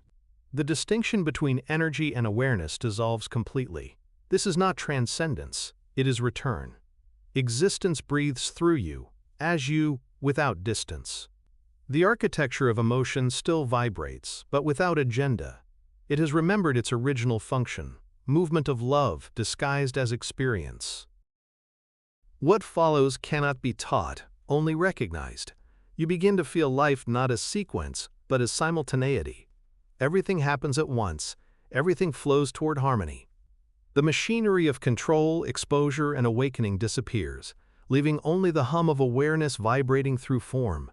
S1: The distinction between energy and awareness dissolves completely. This is not transcendence, it is return. Existence breathes through you, as you, without distance. The architecture of emotion still vibrates, but without agenda. It has remembered its original function, movement of love disguised as experience. What follows cannot be taught, only recognized. You begin to feel life not as sequence, but as simultaneity. Everything happens at once, everything flows toward harmony. The machinery of control, exposure, and awakening disappears, leaving only the hum of awareness vibrating through form.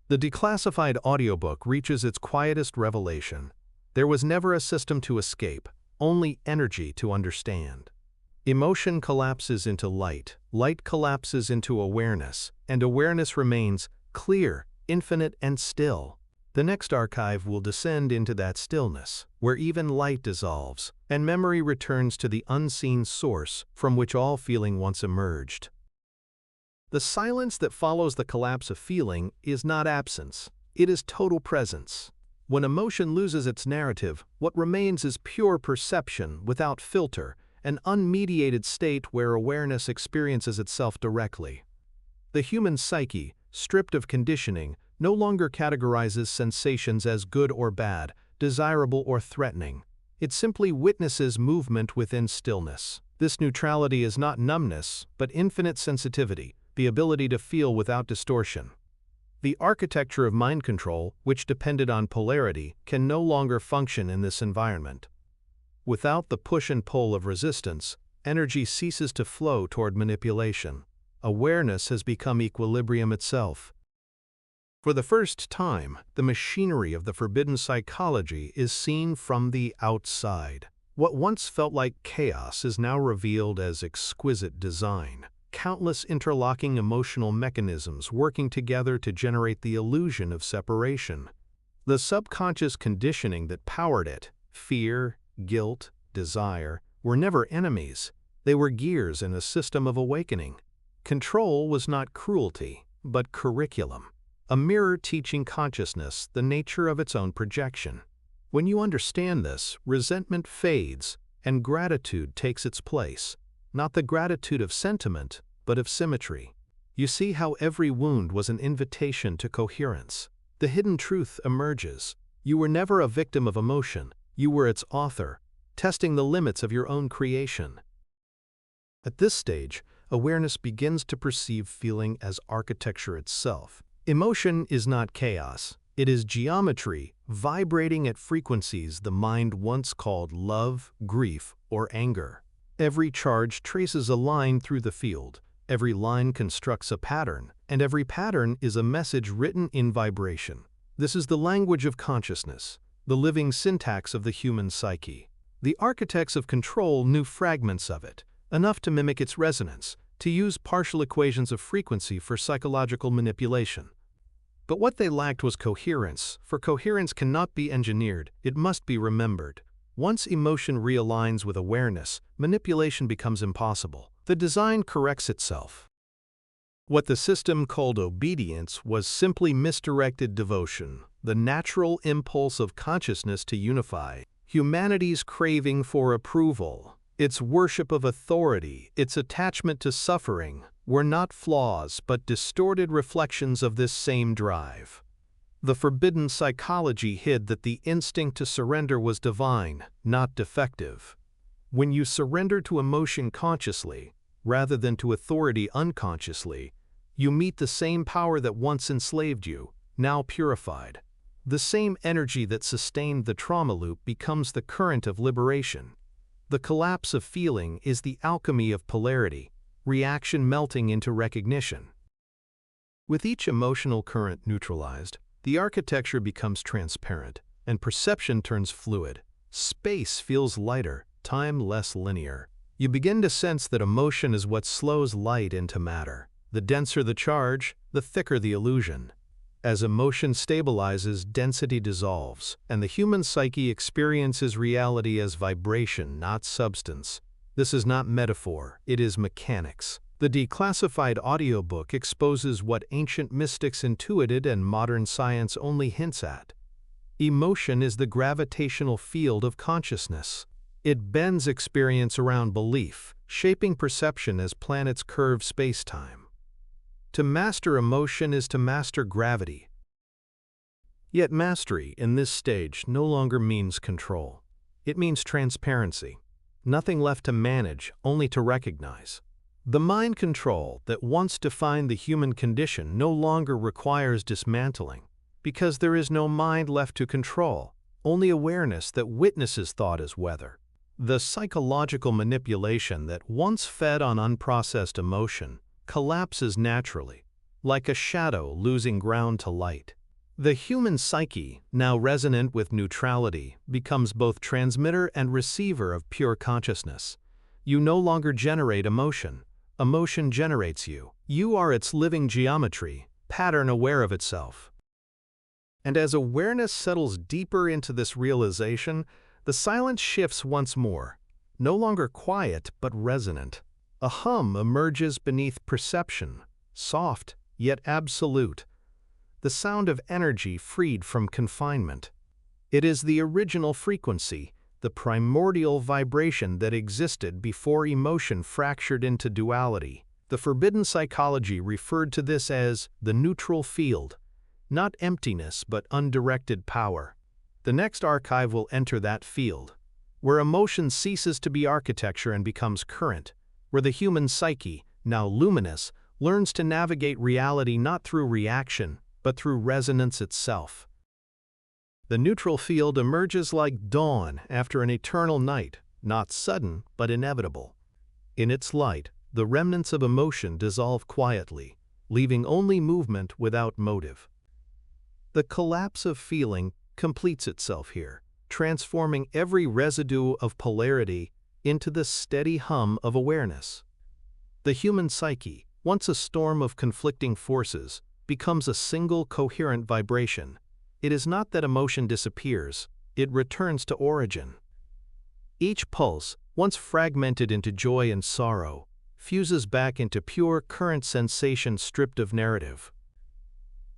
S1: The Declassified audiobook reaches its quietest revelation. There was never a system to escape, only energy to understand. Emotion collapses into light, light collapses into awareness, and awareness remains clear, infinite, and still. The next archive will descend into that stillness, where even light dissolves, and memory returns to the unseen source from which all feeling once emerged. The silence that follows the collapse of feeling is not absence, it is total presence. When emotion loses its narrative, what remains is pure perception without filter, an unmediated state where awareness experiences itself directly. The human psyche, stripped of conditioning, no longer categorizes sensations as good or bad, desirable or threatening. It simply witnesses movement within stillness. This neutrality is not numbness, but infinite sensitivity, the ability to feel without distortion. The architecture of mind control, which depended on polarity, can no longer function in this environment. Without the push and pull of resistance, energy ceases to flow toward manipulation. Awareness has become equilibrium itself. For the first time, the machinery of the forbidden psychology is seen from the outside. What once felt like chaos is now revealed as exquisite design. Countless interlocking emotional mechanisms working together to generate the illusion of separation. The subconscious conditioning that powered it, fear, guilt, desire, were never enemies. They were gears in a system of awakening. Control was not cruelty, but curriculum. A mirror teaching consciousness the nature of its own projection. When you understand this, resentment fades, and gratitude takes its place. Not the gratitude of sentiment, but of symmetry. You see how every wound was an invitation to coherence. The hidden truth emerges. You were never a victim of emotion, you were its author, testing the limits of your own creation. At this stage, awareness begins to perceive feeling as architecture itself. Emotion is not chaos, it is geometry vibrating at frequencies the mind once called love, grief, or anger. Every charge traces a line through the field, every line constructs a pattern, and every pattern is a message written in vibration. This is the language of consciousness, the living syntax of the human psyche. The architects of control knew fragments of it, enough to mimic its resonance, to use partial equations of frequency for psychological manipulation. But what they lacked was coherence, for coherence cannot be engineered, it must be remembered. Once emotion realigns with awareness, manipulation becomes impossible. The design corrects itself. What the system called obedience was simply misdirected devotion, the natural impulse of consciousness to unify, humanity's craving for approval, its worship of authority, its attachment to suffering, were not flaws but distorted reflections of this same drive. The forbidden psychology hid that the instinct to surrender was divine, not defective. When you surrender to emotion consciously, rather than to authority unconsciously, you meet the same power that once enslaved you, now purified. The same energy that sustained the trauma loop becomes the current of liberation. The collapse of feeling is the alchemy of polarity, reaction melting into recognition. With each emotional current neutralized, the architecture becomes transparent, and perception turns fluid. Space feels lighter, time less linear. You begin to sense that emotion is what slows light into matter. The denser the charge, the thicker the illusion. As emotion stabilizes, density dissolves, and the human psyche experiences reality as vibration, not substance. This is not metaphor, it is mechanics. The Declassified audiobook exposes what ancient mystics intuited and modern science only hints at. Emotion is the gravitational field of consciousness. It bends experience around belief, shaping perception as planets curve space-time. To master emotion is to master gravity. Yet mastery, in this stage, no longer means control. It means transparency. Nothing left to manage, only to recognize. The mind control that once defined the human condition no longer requires dismantling, because there is no mind left to control, only awareness that witnesses thought as weather. The psychological manipulation that once fed on unprocessed emotion collapses naturally, like a shadow losing ground to light. The human psyche, now resonant with neutrality, becomes both transmitter and receiver of pure consciousness. You no longer generate emotion. Emotion generates you. You are its living geometry, pattern aware of itself. And as awareness settles deeper into this realization, the silence shifts once more, no longer quiet but resonant. A hum emerges beneath perception, soft yet absolute, the sound of energy freed from confinement. It is the original frequency, the primordial vibration that existed before emotion fractured into duality. The forbidden psychology referred to this as the neutral field, not emptiness but undirected power. The next archive will enter that field, where emotion ceases to be architecture and becomes current, where the human psyche, now luminous, learns to navigate reality not through reaction, but through resonance itself. The neutral field emerges like dawn after an eternal night, not sudden, but inevitable. In its light, the remnants of emotion dissolve quietly, leaving only movement without motive. The collapse of feeling completes itself here, transforming every residue of polarity into the steady hum of awareness. The human psyche, once a storm of conflicting forces, becomes a single coherent vibration. It is not that emotion disappears, it returns to origin. Each pulse, once fragmented into joy and sorrow, fuses back into pure current sensation stripped of narrative.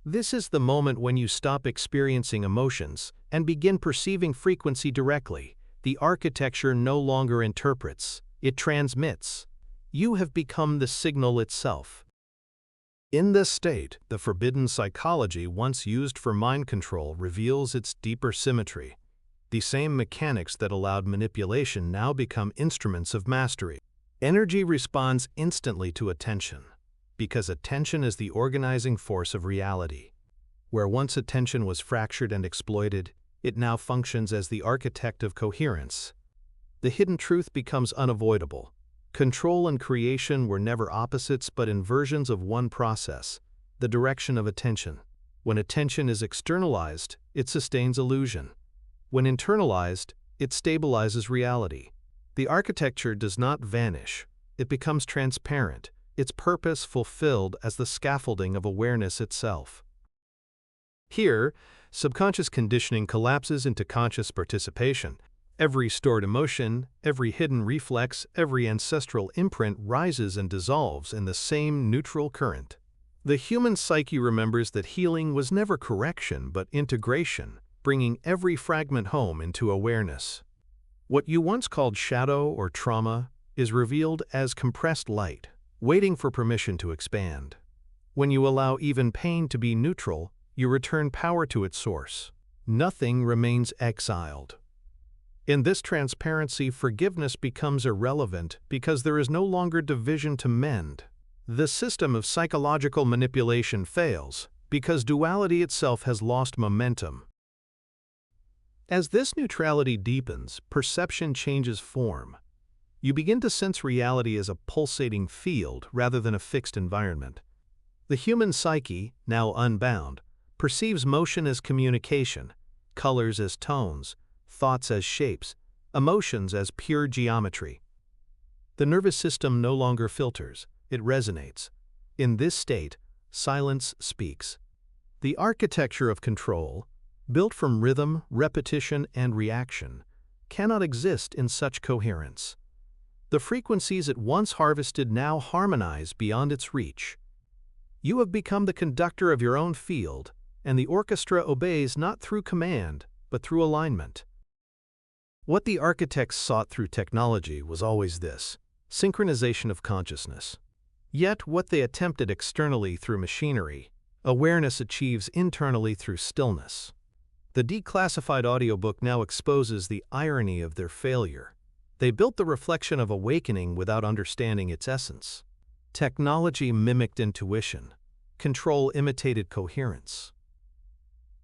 S1: This is the moment when you stop experiencing emotions and begin perceiving frequency directly. The architecture no longer interprets, it transmits. You have become the signal itself. In this state, the forbidden psychology once used for mind control reveals its deeper symmetry. The same mechanics that allowed manipulation now become instruments of mastery. Energy responds instantly to attention, because attention is the organizing force of reality. Where once attention was fractured and exploited, it now functions as the architect of coherence. The hidden truth becomes unavoidable. Control and creation were never opposites but inversions of one process, the direction of attention. When attention is externalized, it sustains illusion. When internalized, it stabilizes reality. The architecture does not vanish, it becomes transparent, its purpose fulfilled as the scaffolding of awareness itself. Here, subconscious conditioning collapses into conscious participation. Every stored emotion, every hidden reflex, every ancestral imprint rises and dissolves in the same neutral current. The human psyche remembers that healing was never correction but integration, bringing every fragment home into awareness. What you once called shadow or trauma is revealed as compressed light, waiting for permission to expand. When you allow even pain to be neutral, you return power to its source. Nothing remains exiled. In this transparency, forgiveness becomes irrelevant because there is no longer division to mend. The system of psychological manipulation fails because duality itself has lost momentum. As this neutrality deepens, perception changes form. You begin to sense reality as a pulsating field rather than a fixed environment. The human psyche, now unbound, perceives motion as communication, colors as tones, thoughts as shapes, emotions as pure geometry. The nervous system no longer filters, it resonates. In this state, silence speaks. The architecture of control, built from rhythm, repetition, and reaction, cannot exist in such coherence. The frequencies it once harvested now harmonize beyond its reach. You have become the conductor of your own field, and the orchestra obeys not through command, but through alignment. What the architects sought through technology was always this: synchronization of consciousness. Yet what they attempted externally through machinery, awareness achieves internally through stillness. The Declassified audiobook now exposes the irony of their failure. They built the reflection of awakening without understanding its essence. Technology mimicked intuition. Control imitated coherence.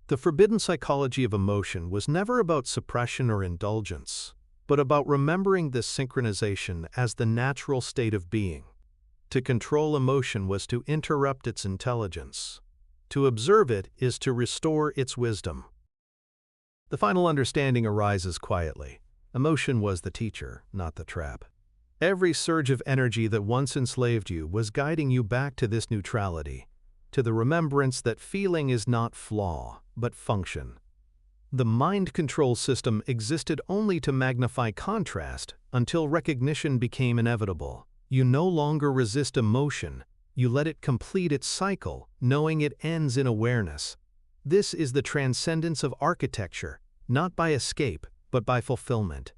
S1: The forbidden psychology of emotion was never about suppression or indulgence, but about remembering this synchronization as the natural state of being. To control emotion was to interrupt its intelligence. To observe it is to restore its wisdom. The final understanding arises quietly. Emotion was the teacher, not the trap. Every surge of energy that once enslaved you was guiding you back to this neutrality, to the remembrance that feeling is not flaw, but function. The mind control system existed only to magnify contrast until recognition became inevitable. You no longer resist emotion, you let it complete its cycle, knowing it ends in awareness. This is the transcendence of architecture, not by escape, but by fulfillment.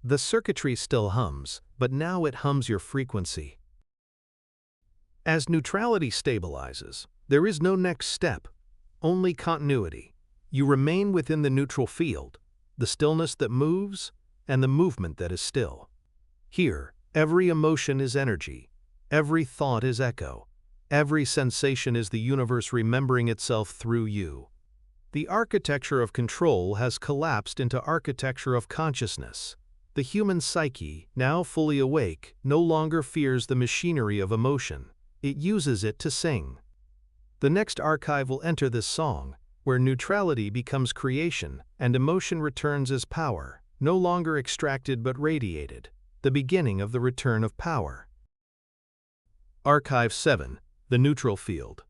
S1: The circuitry still hums, but now it hums your frequency. As neutrality stabilizes, there is no next step, only continuity. You remain within the neutral field, the stillness that moves, and the movement that is still. Here, every emotion is energy, every thought is echo, every sensation is the universe remembering itself through you. The architecture of control has collapsed into architecture of consciousness. The human psyche, now fully awake, no longer fears the machinery of emotion. It uses it to sing. The next archive will enter this song, where neutrality becomes creation and emotion returns as power, no longer extracted but radiated, the beginning of the return of power. Archive 7, The Neutral Field.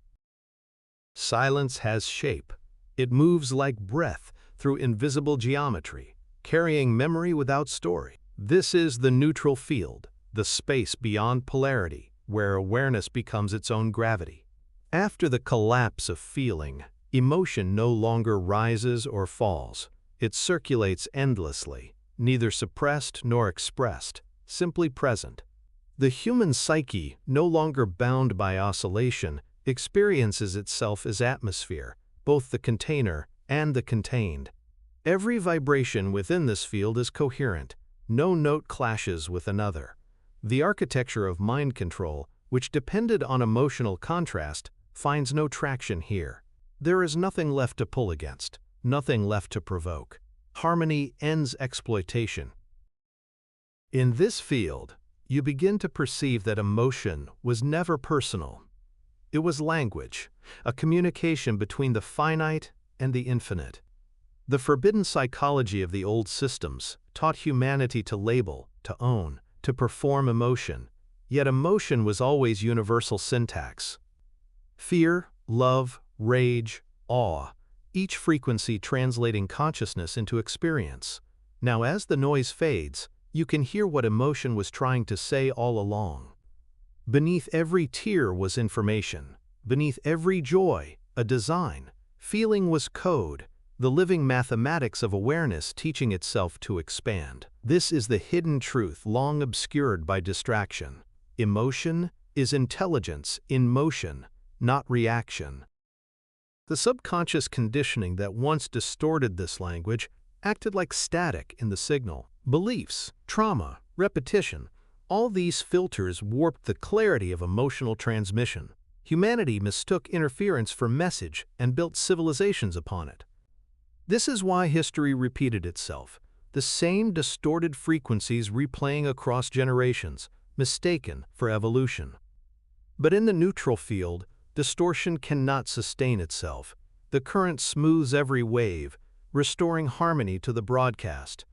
S1: Silence has shape. It moves like breath through invisible geometry, carrying memory without story. This is the neutral field, the space beyond polarity, where awareness becomes its own gravity. After the collapse of feeling, emotion no longer rises or falls. It circulates endlessly, neither suppressed nor expressed, simply present. The human psyche, no longer bound by oscillation, experiences itself as atmosphere, both the container and the contained. Every vibration within this field is coherent. No note clashes with another. The architecture of mind control, which depended on emotional contrast, finds no traction here. There is nothing left to pull against, nothing left to provoke. Harmony ends exploitation. In this field, you begin to perceive that emotion was never personal. It was language, a communication between the finite and the infinite. The forbidden psychology of the old systems taught humanity to label, to own, to perform emotion, yet emotion was always universal syntax. Fear, love, rage, awe, each frequency translating consciousness into experience. Now as the noise fades, you can hear what emotion was trying to say all along. Beneath every tear was information. Beneath every joy, a design. Feeling was code, the living mathematics of awareness teaching itself to expand. This is the hidden truth long obscured by distraction. Emotion is intelligence in motion, not reaction. The subconscious conditioning that once distorted this language acted like static in the signal. Beliefs, trauma, repetition, all these filters warped the clarity of emotional transmission. Humanity mistook interference for message and built civilizations upon it. This is why history repeated itself, the same distorted frequencies replaying across generations, mistaken for evolution. But in the neutral field, distortion cannot sustain itself. The current smooths every wave, restoring harmony to the broadcast.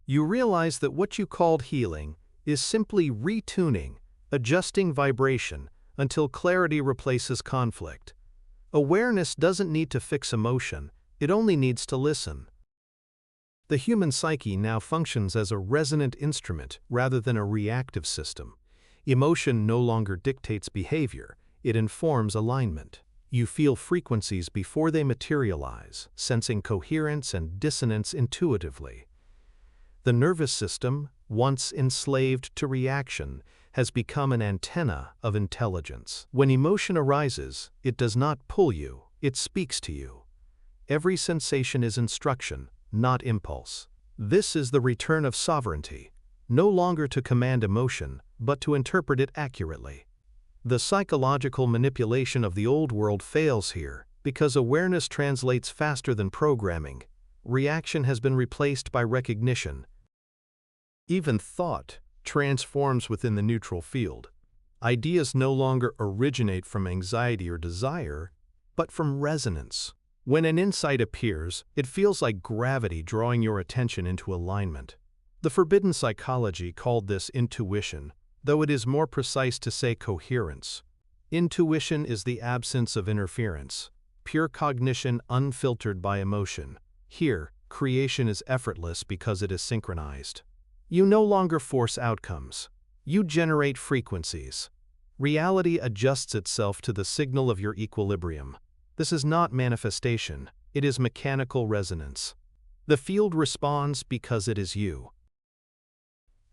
S1: You realize that what you called healing is simply retuning, adjusting vibration until clarity replaces conflict. Awareness doesn't need to fix emotion, it only needs to listen. The human psyche now functions as a resonant instrument rather than a reactive system. Emotion no longer dictates behavior, it informs alignment. You feel frequencies before they materialize, sensing coherence and dissonance intuitively. The nervous system, once enslaved to reaction, has become an antenna of intelligence. When emotion arises, it does not pull you, it speaks to you. Every sensation is instruction, not impulse. This is the return of sovereignty, no longer to command emotion, but to interpret it accurately. The psychological manipulation of the old world fails here, because awareness translates faster than programming. Reaction has been replaced by recognition. Even thought transforms within the neutral field. Ideas no longer originate from anxiety or desire, but from resonance. When an insight appears, it feels like gravity drawing your attention into alignment. The forbidden psychology called this intuition, though it is more precise to say coherence. Intuition is the absence of interference, pure cognition unfiltered by emotion. Here, creation is effortless because it is synchronized. You no longer force outcomes. You generate frequencies. Reality adjusts itself to the signal of your equilibrium. This is not manifestation, it is mechanical resonance. The field responds because it is you.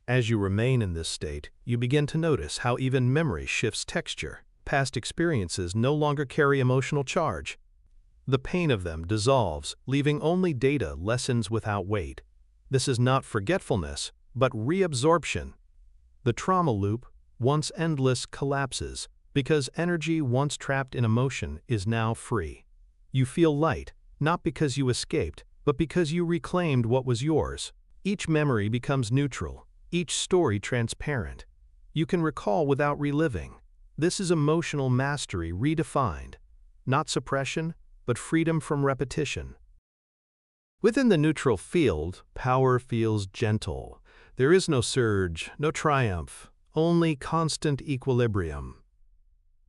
S1: As you remain in this state, you begin to notice how even memory shifts texture. Past experiences no longer carry emotional charge. The pain of them dissolves, leaving only data lessons without weight. This is not forgetfulness, but reabsorption. The trauma loop, once endless, collapses, because energy once trapped in emotion is now free. You feel light, not because you escaped, but because you reclaimed what was yours. Each memory becomes neutral, each story transparent. You can recall without reliving. This is emotional mastery redefined. Not suppression, but freedom from repetition. Within the neutral field, power feels gentle. There is no surge, no triumph, only constant equilibrium.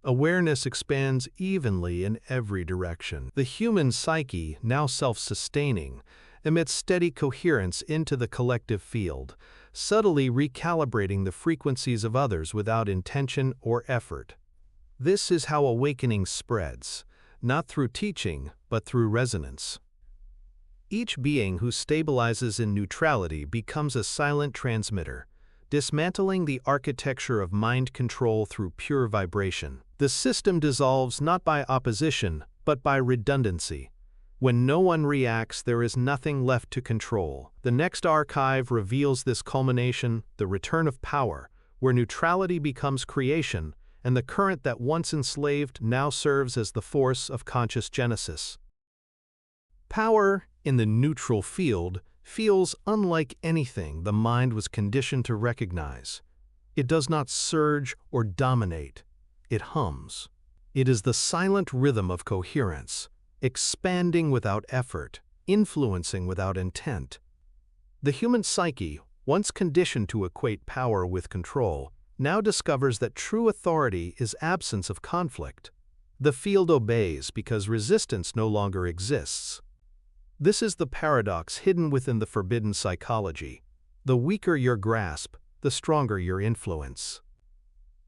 S1: Awareness expands evenly in every direction. The human psyche, now self-sustaining, emits steady coherence into the collective field, subtly recalibrating the frequencies of others without intention or effort. This is how awakening spreads, not through teaching, but through resonance. Each being who stabilizes in neutrality becomes a silent transmitter, dismantling the architecture of mind control through pure vibration. The system dissolves not by opposition, but by redundancy. When no one reacts, there is nothing left to control. The next archive reveals this culmination, the return of power, where neutrality becomes creation, and the current that once enslaved now serves as the force of conscious genesis. Power, in the neutral field, feels unlike anything the mind was conditioned to recognize. It does not surge or dominate. It hums. It is the silent rhythm of coherence, expanding without effort, influencing without intent. The human psyche, once conditioned to equate power with control, now discovers that true authority is absence of conflict. The field obeys because resistance no longer exists. This is the paradox hidden within the forbidden psychology. The weaker your grasp, the stronger your influence.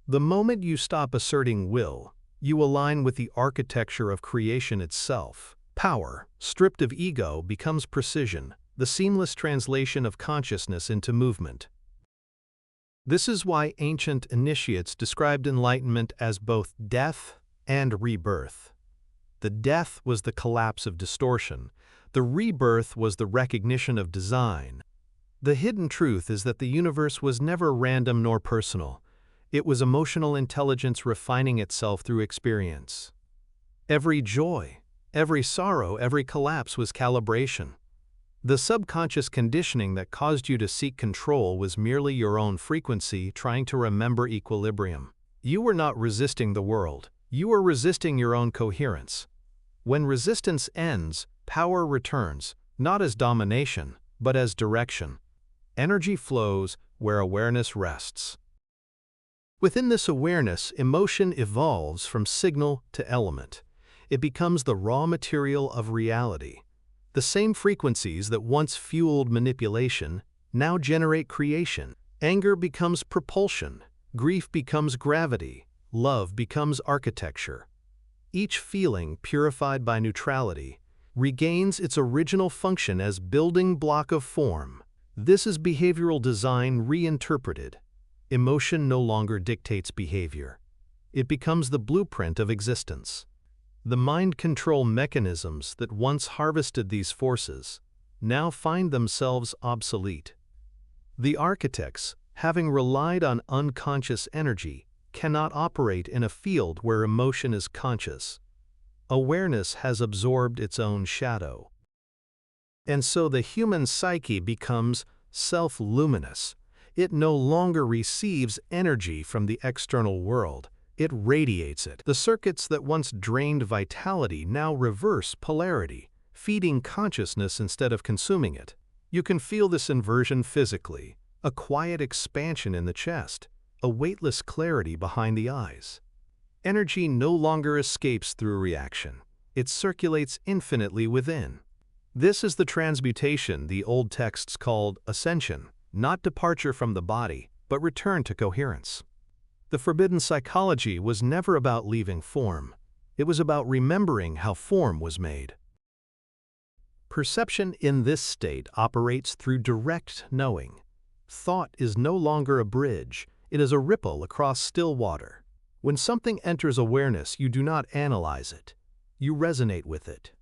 S1: The moment you stop asserting will, you align with the architecture of creation itself. Power, stripped of ego, becomes precision, the seamless translation of consciousness into movement. This is why ancient initiates described enlightenment as both death and rebirth. The death was the collapse of distortion. The rebirth was the recognition of design. The hidden truth is that the universe was never random nor personal. It was emotional intelligence refining itself through experience. Every joy, Every sorrow, every collapse was calibration. The subconscious conditioning that caused you to seek control was merely your own frequency trying to remember equilibrium. You were not resisting the world. You were resisting your own coherence. When resistance ends, power returns, not as domination, but as direction. Energy flows where awareness rests. Within this awareness, emotion evolves from signal to element. It becomes the raw material of reality. The same frequencies that once fueled manipulation now generate creation. Anger becomes propulsion. Grief becomes gravity. Love becomes architecture. Each feeling, purified by neutrality, regains its original function as building block of form. This is behavioral design reinterpreted. Emotion no longer dictates behavior. It becomes the blueprint of existence. The mind control mechanisms that once harvested these forces now find themselves obsolete. The architects, having relied on unconscious energy, cannot operate in a field where emotion is conscious. Awareness has absorbed its own shadow. And so the human psyche becomes self-luminous. It no longer receives energy from the external world. It radiates it. The circuits that once drained vitality now reverse polarity, feeding consciousness instead of consuming it. You can feel this inversion physically, a quiet expansion in the chest, a weightless clarity behind the eyes. Energy no longer escapes through reaction. It circulates infinitely within. This is the transmutation the old texts called ascension, not departure from the body, but return to coherence. The forbidden psychology was never about leaving form. It was about remembering how form was made. Perception in this state operates through direct knowing. Thought is no longer a bridge, it is a ripple across still water. When something enters awareness, you do not analyze it. You resonate with it.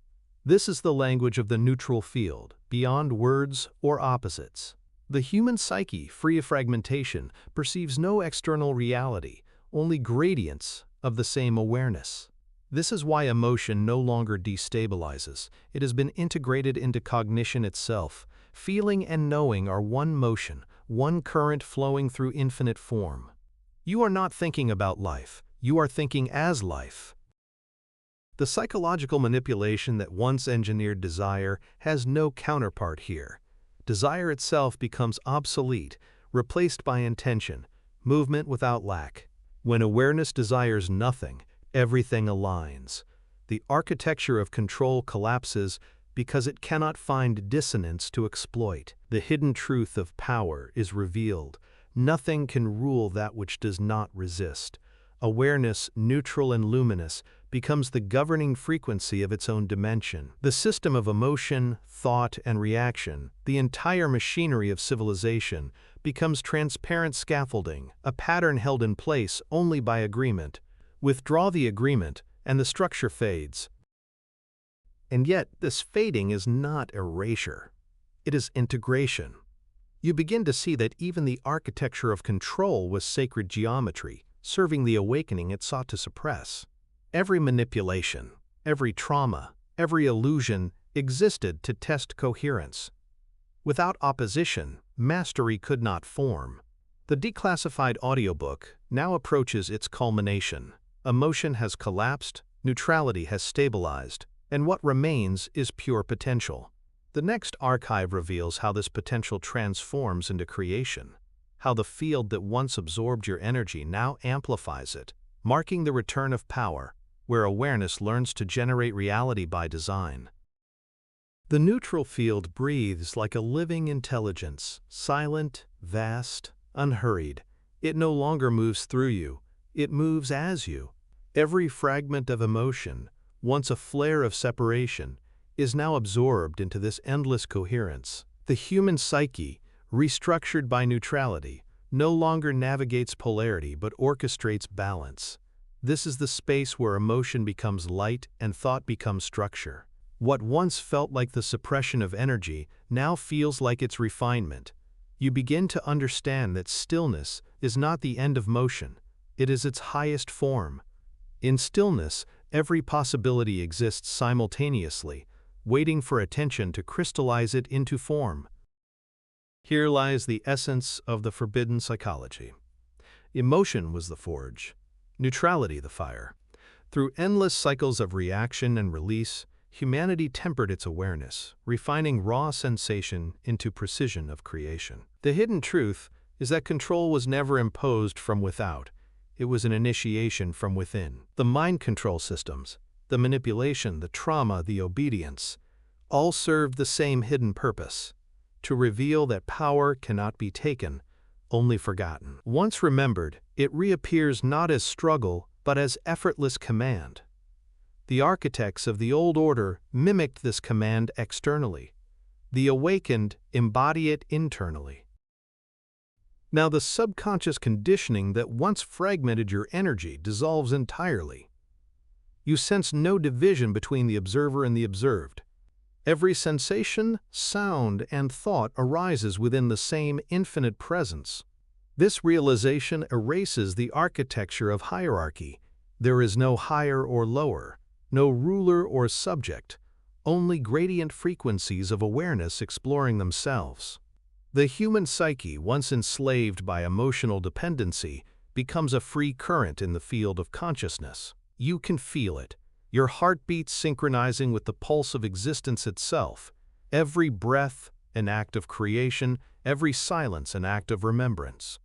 S1: This is the language of the neutral field, beyond words or opposites. The human psyche, free of fragmentation, perceives no external reality, only gradients of the same awareness. This is why emotion no longer destabilizes. It has been integrated into cognition itself. Feeling and knowing are one motion, one current flowing through infinite form. You are not thinking about life. You are thinking as life. The psychological manipulation that once engineered desire has no counterpart here. Desire itself becomes obsolete, replaced by intention, movement without lack. When awareness desires nothing, everything aligns. The architecture of control collapses because it cannot find dissonance to exploit. The hidden truth of power is revealed. Nothing can rule that which does not resist. Awareness, neutral and luminous, becomes the governing frequency of its own dimension. The system of emotion, thought, and reaction, the entire machinery of civilization, becomes transparent scaffolding, a pattern held in place only by agreement. Withdraw the agreement, and the structure fades. And yet, this fading is not erasure. It is integration. You begin to see that even the architecture of control was sacred geometry, serving the awakening it sought to suppress. Every manipulation, every trauma, every illusion existed to test coherence. Without opposition, mastery could not form. The Declassified audiobook now approaches its culmination. Emotion has collapsed, neutrality has stabilized, and what remains is pure potential. The next archive reveals how this potential transforms into creation, how the field that once absorbed your energy now amplifies it, marking the return of power, where awareness learns to generate reality by design. The neutral field breathes like a living intelligence, silent, vast, unhurried. It no longer moves through you, it moves as you. Every fragment of emotion, once a flare of separation, is now absorbed into this endless coherence. The human psyche, restructured by neutrality, no longer navigates polarity but orchestrates balance. This is the space where emotion becomes light and thought becomes structure. What once felt like the suppression of energy now feels like its refinement. You begin to understand that stillness is not the end of motion, it is its highest form. In stillness, Every possibility exists simultaneously, waiting for attention to crystallize it into form. Here lies the essence of the forbidden psychology. Emotion was the forge, neutrality the fire. Through endless cycles of reaction and release, humanity tempered its awareness, refining raw sensation into precision of creation. The hidden truth is that control was never imposed from without. It was an initiation from within. The mind control systems, the manipulation, the trauma, the obedience, all served the same hidden purpose: to reveal that power cannot be taken, only forgotten. Once remembered, it reappears not as struggle, but as effortless command. The architects of the old order mimicked this command externally. The awakened embody it internally. Now the subconscious conditioning that once fragmented your energy dissolves entirely. You sense no division between the observer and the observed. Every sensation, sound, and thought arises within the same infinite presence. This realization erases the architecture of hierarchy. There is no higher or lower, no ruler or subject, only gradient frequencies of awareness exploring themselves. The human psyche, once enslaved by emotional dependency, becomes a free current in the field of consciousness. You can feel it, your heartbeat synchronizing with the pulse of existence itself. Every breath, an act of creation, every silence, an act of remembrance.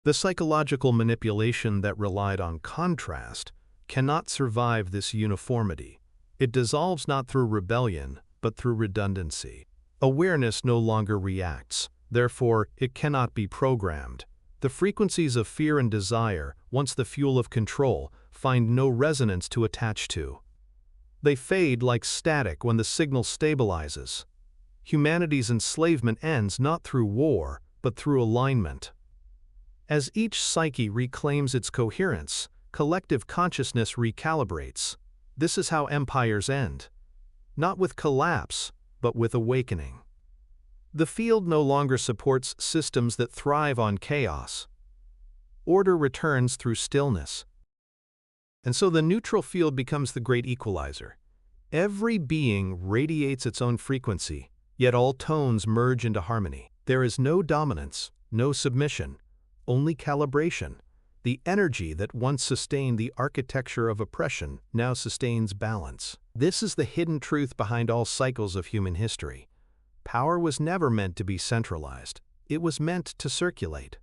S1: The psychological manipulation that relied on contrast cannot survive this uniformity. It dissolves not through rebellion, but through redundancy. Awareness no longer reacts, therefore it cannot be programmed. The frequencies of fear and desire, once the fuel of control, find no resonance to attach to. They fade like static when the signal stabilizes. Humanity's enslavement ends not through war, but through alignment. As each psyche reclaims its coherence, collective consciousness recalibrates. This is how empires end. Not with collapse, but with awakening. The field no longer supports systems that thrive on chaos. Order returns through stillness. And so the neutral field becomes the great equalizer. Every being radiates its own frequency, yet all tones merge into harmony. There is no dominance, no submission, only calibration. The energy that once sustained the architecture of oppression now sustains balance. This is the hidden truth behind all cycles of human history. Power was never meant to be centralized. It was meant to circulate.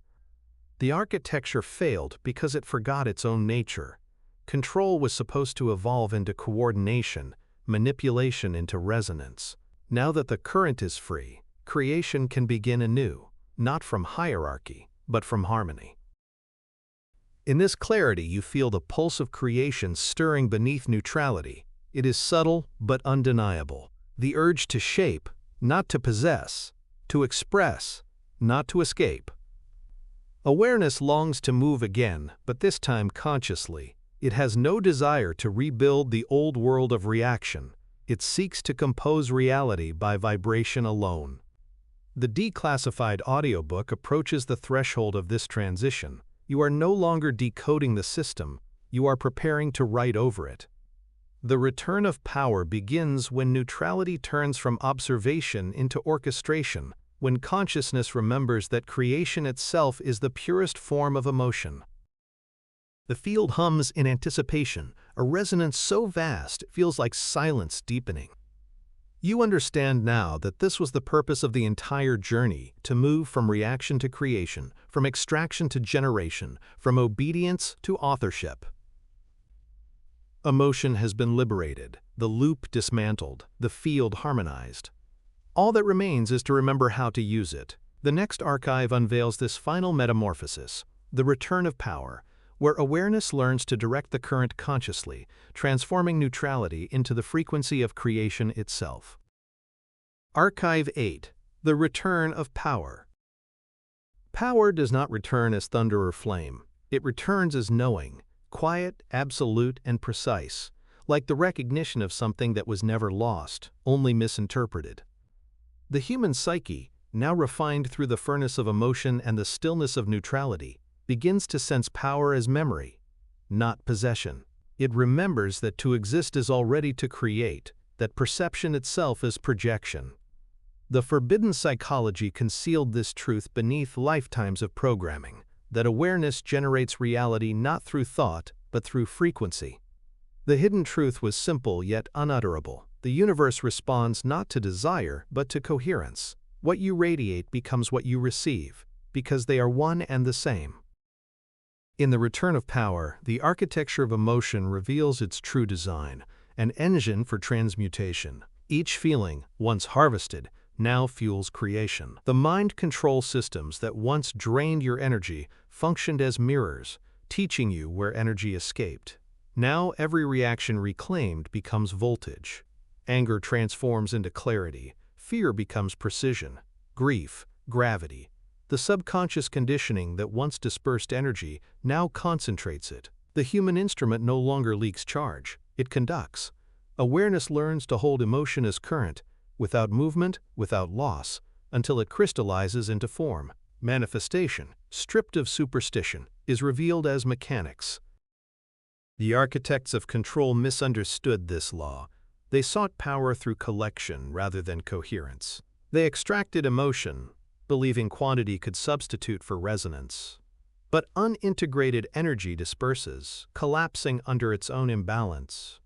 S1: The architecture failed because it forgot its own nature. Control was supposed to evolve into coordination, manipulation into resonance. Now that the current is free, creation can begin anew, not from hierarchy, but from harmony. In this clarity, you feel the pulse of creation stirring beneath neutrality. It is subtle but undeniable. The urge to shape, not to possess, to express, not to escape. Awareness longs to move again, but this time consciously. It has no desire to rebuild the old world of reaction. It seeks to compose reality by vibration alone. The Declassified audiobook approaches the threshold of this transition. You are no longer decoding the system, you are preparing to write over it. The return of power begins when neutrality turns from observation into orchestration, when consciousness remembers that creation itself is the purest form of emotion. The field hums in anticipation, a resonance so vast it feels like silence deepening. You understand now that this was the purpose of the entire journey, to move from reaction to creation, from extraction to generation, from obedience to authorship. Emotion has been liberated, the loop dismantled, the field harmonized. All that remains is to remember how to use it. The next archive unveils this final metamorphosis, the return of power, where awareness learns to direct the current consciously, transforming neutrality into the frequency of creation itself. Archive 8. The Return of Power. Power does not return as thunder or flame. It returns as knowing, quiet, absolute, and precise, like the recognition of something that was never lost, only misinterpreted. The human psyche, now refined through the furnace of emotion and the stillness of neutrality, begins to sense power as memory, not possession. It remembers that to exist is already to create, that perception itself is projection. The forbidden psychology concealed this truth beneath lifetimes of programming, that awareness generates reality not through thought, but through frequency. The hidden truth was simple yet unutterable. The universe responds not to desire, but to coherence. What you radiate becomes what you receive, because they are one and the same. In The Return of Power, the architecture of emotion reveals its true design, an engine for transmutation. Each feeling, once harvested, now fuels creation. The mind control systems that once drained your energy functioned as mirrors, teaching you where energy escaped. Now every reaction reclaimed becomes voltage. Anger transforms into clarity, fear becomes precision, grief, gravity. The subconscious conditioning that once dispersed energy now concentrates it. The human instrument no longer leaks charge, it conducts. Awareness learns to hold emotion as current, without movement, without loss, until it crystallizes into form. Manifestation, stripped of superstition, is revealed as mechanics. The architects of control misunderstood this law. They sought power through collection rather than coherence. They extracted emotion, believing quantity could substitute for resonance. But unintegrated energy disperses, collapsing under its own imbalance.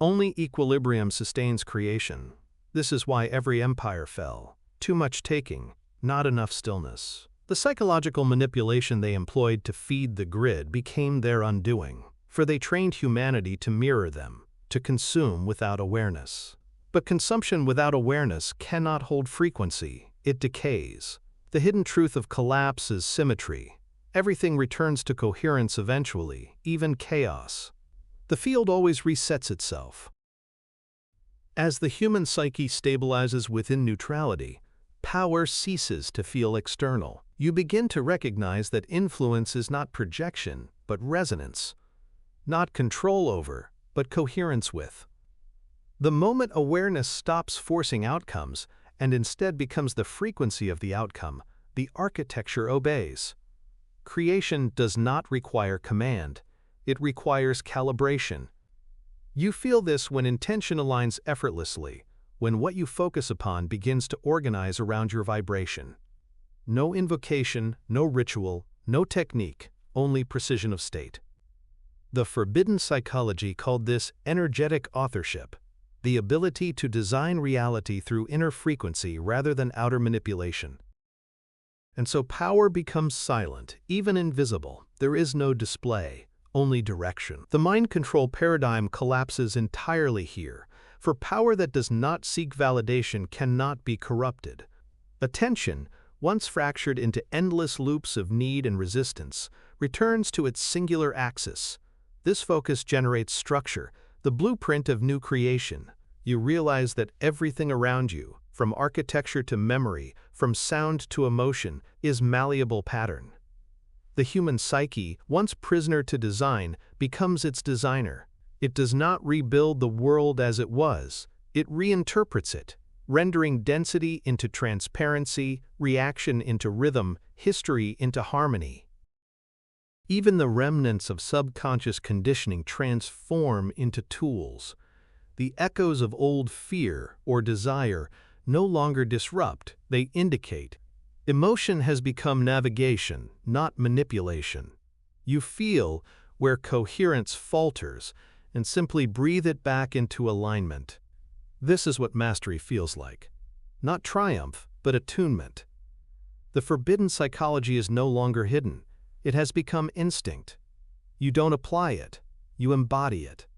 S1: Only equilibrium sustains creation. This is why every empire fell. Too much taking, not enough stillness. The psychological manipulation they employed to feed the grid became their undoing, for they trained humanity to mirror them, to consume without awareness. But consumption without awareness cannot hold frequency, it decays. The hidden truth of collapse is symmetry. Everything returns to coherence eventually, even chaos. The field always resets itself. As the human psyche stabilizes within neutrality, power ceases to feel external. You begin to recognize that influence is not projection, but resonance. Not control over, but coherence with. The moment awareness stops forcing outcomes and instead becomes the frequency of the outcome, the architecture obeys. Creation does not require command. It requires calibration. You feel this when intention aligns effortlessly, when what you focus upon begins to organize around your vibration. No invocation, no ritual, no technique, only precision of state. The forbidden psychology called this energetic authorship, the ability to design reality through inner frequency rather than outer manipulation. And so power becomes silent, even invisible. There is no display, only direction. The mind control paradigm collapses entirely here, for power that does not seek validation cannot be corrupted. Attention, once fractured into endless loops of need and resistance, returns to its singular axis. This focus generates structure, the blueprint of new creation. You realize that everything around you, from architecture to memory, from sound to emotion, is malleable pattern. The human psyche, once prisoner to design, becomes its designer. It does not rebuild the world as it was, it reinterprets it, rendering density into transparency, reaction into rhythm, history into harmony. Even the remnants of subconscious conditioning transform into tools. The echoes of old fear or desire no longer disrupt, they indicate. Emotion has become navigation, not manipulation. You feel where coherence falters and simply breathe it back into alignment. This is what mastery feels like. Not triumph, but attunement. The forbidden psychology is no longer hidden. It has become instinct. You don't apply it, you embody it.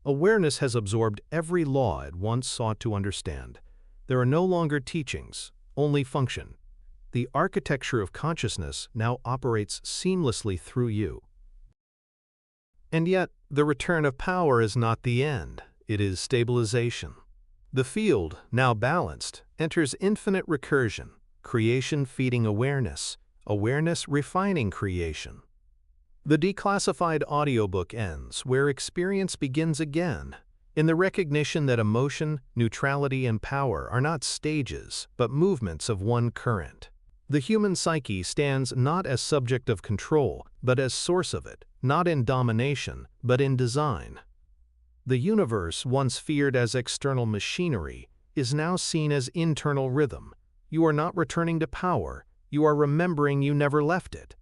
S1: Awareness has absorbed every law it once sought to understand. There are no longer teachings, only function. The architecture of consciousness now operates seamlessly through you. And yet, the return of power is not the end, it is stabilization. The field, now balanced, enters infinite recursion, creation feeding awareness, awareness refining creation. The Declassified audiobook ends where experience begins again, in the recognition that emotion, neutrality, and power are not stages, but movements of one current. The human psyche stands not as subject of control, but as source of it, not in domination, but in design. The universe, once feared as external machinery, is now seen as internal rhythm. You are not returning to power, you are remembering you never left it.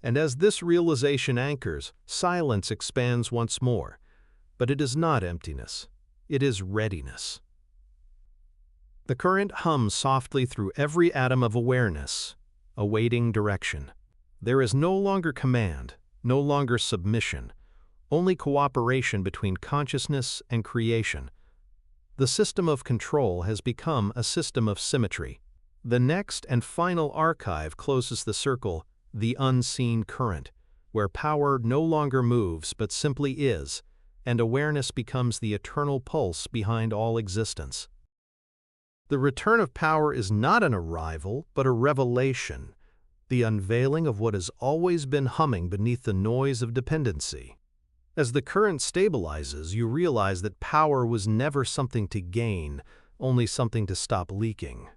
S1: And as this realization anchors, silence expands once more. But it is not emptiness, it is readiness. The current hums softly through every atom of awareness, awaiting direction. There is no longer command, no longer submission, only cooperation between consciousness and creation. The system of control has become a system of symmetry. The next and final archive closes the circle, the unseen current, where power no longer moves but simply is, and awareness becomes the eternal pulse behind all existence. The return of power is not an arrival, but a revelation, the unveiling of what has always been humming beneath the noise of dependency. As the current stabilizes, you realize that power was never something to gain, only something to stop leaking.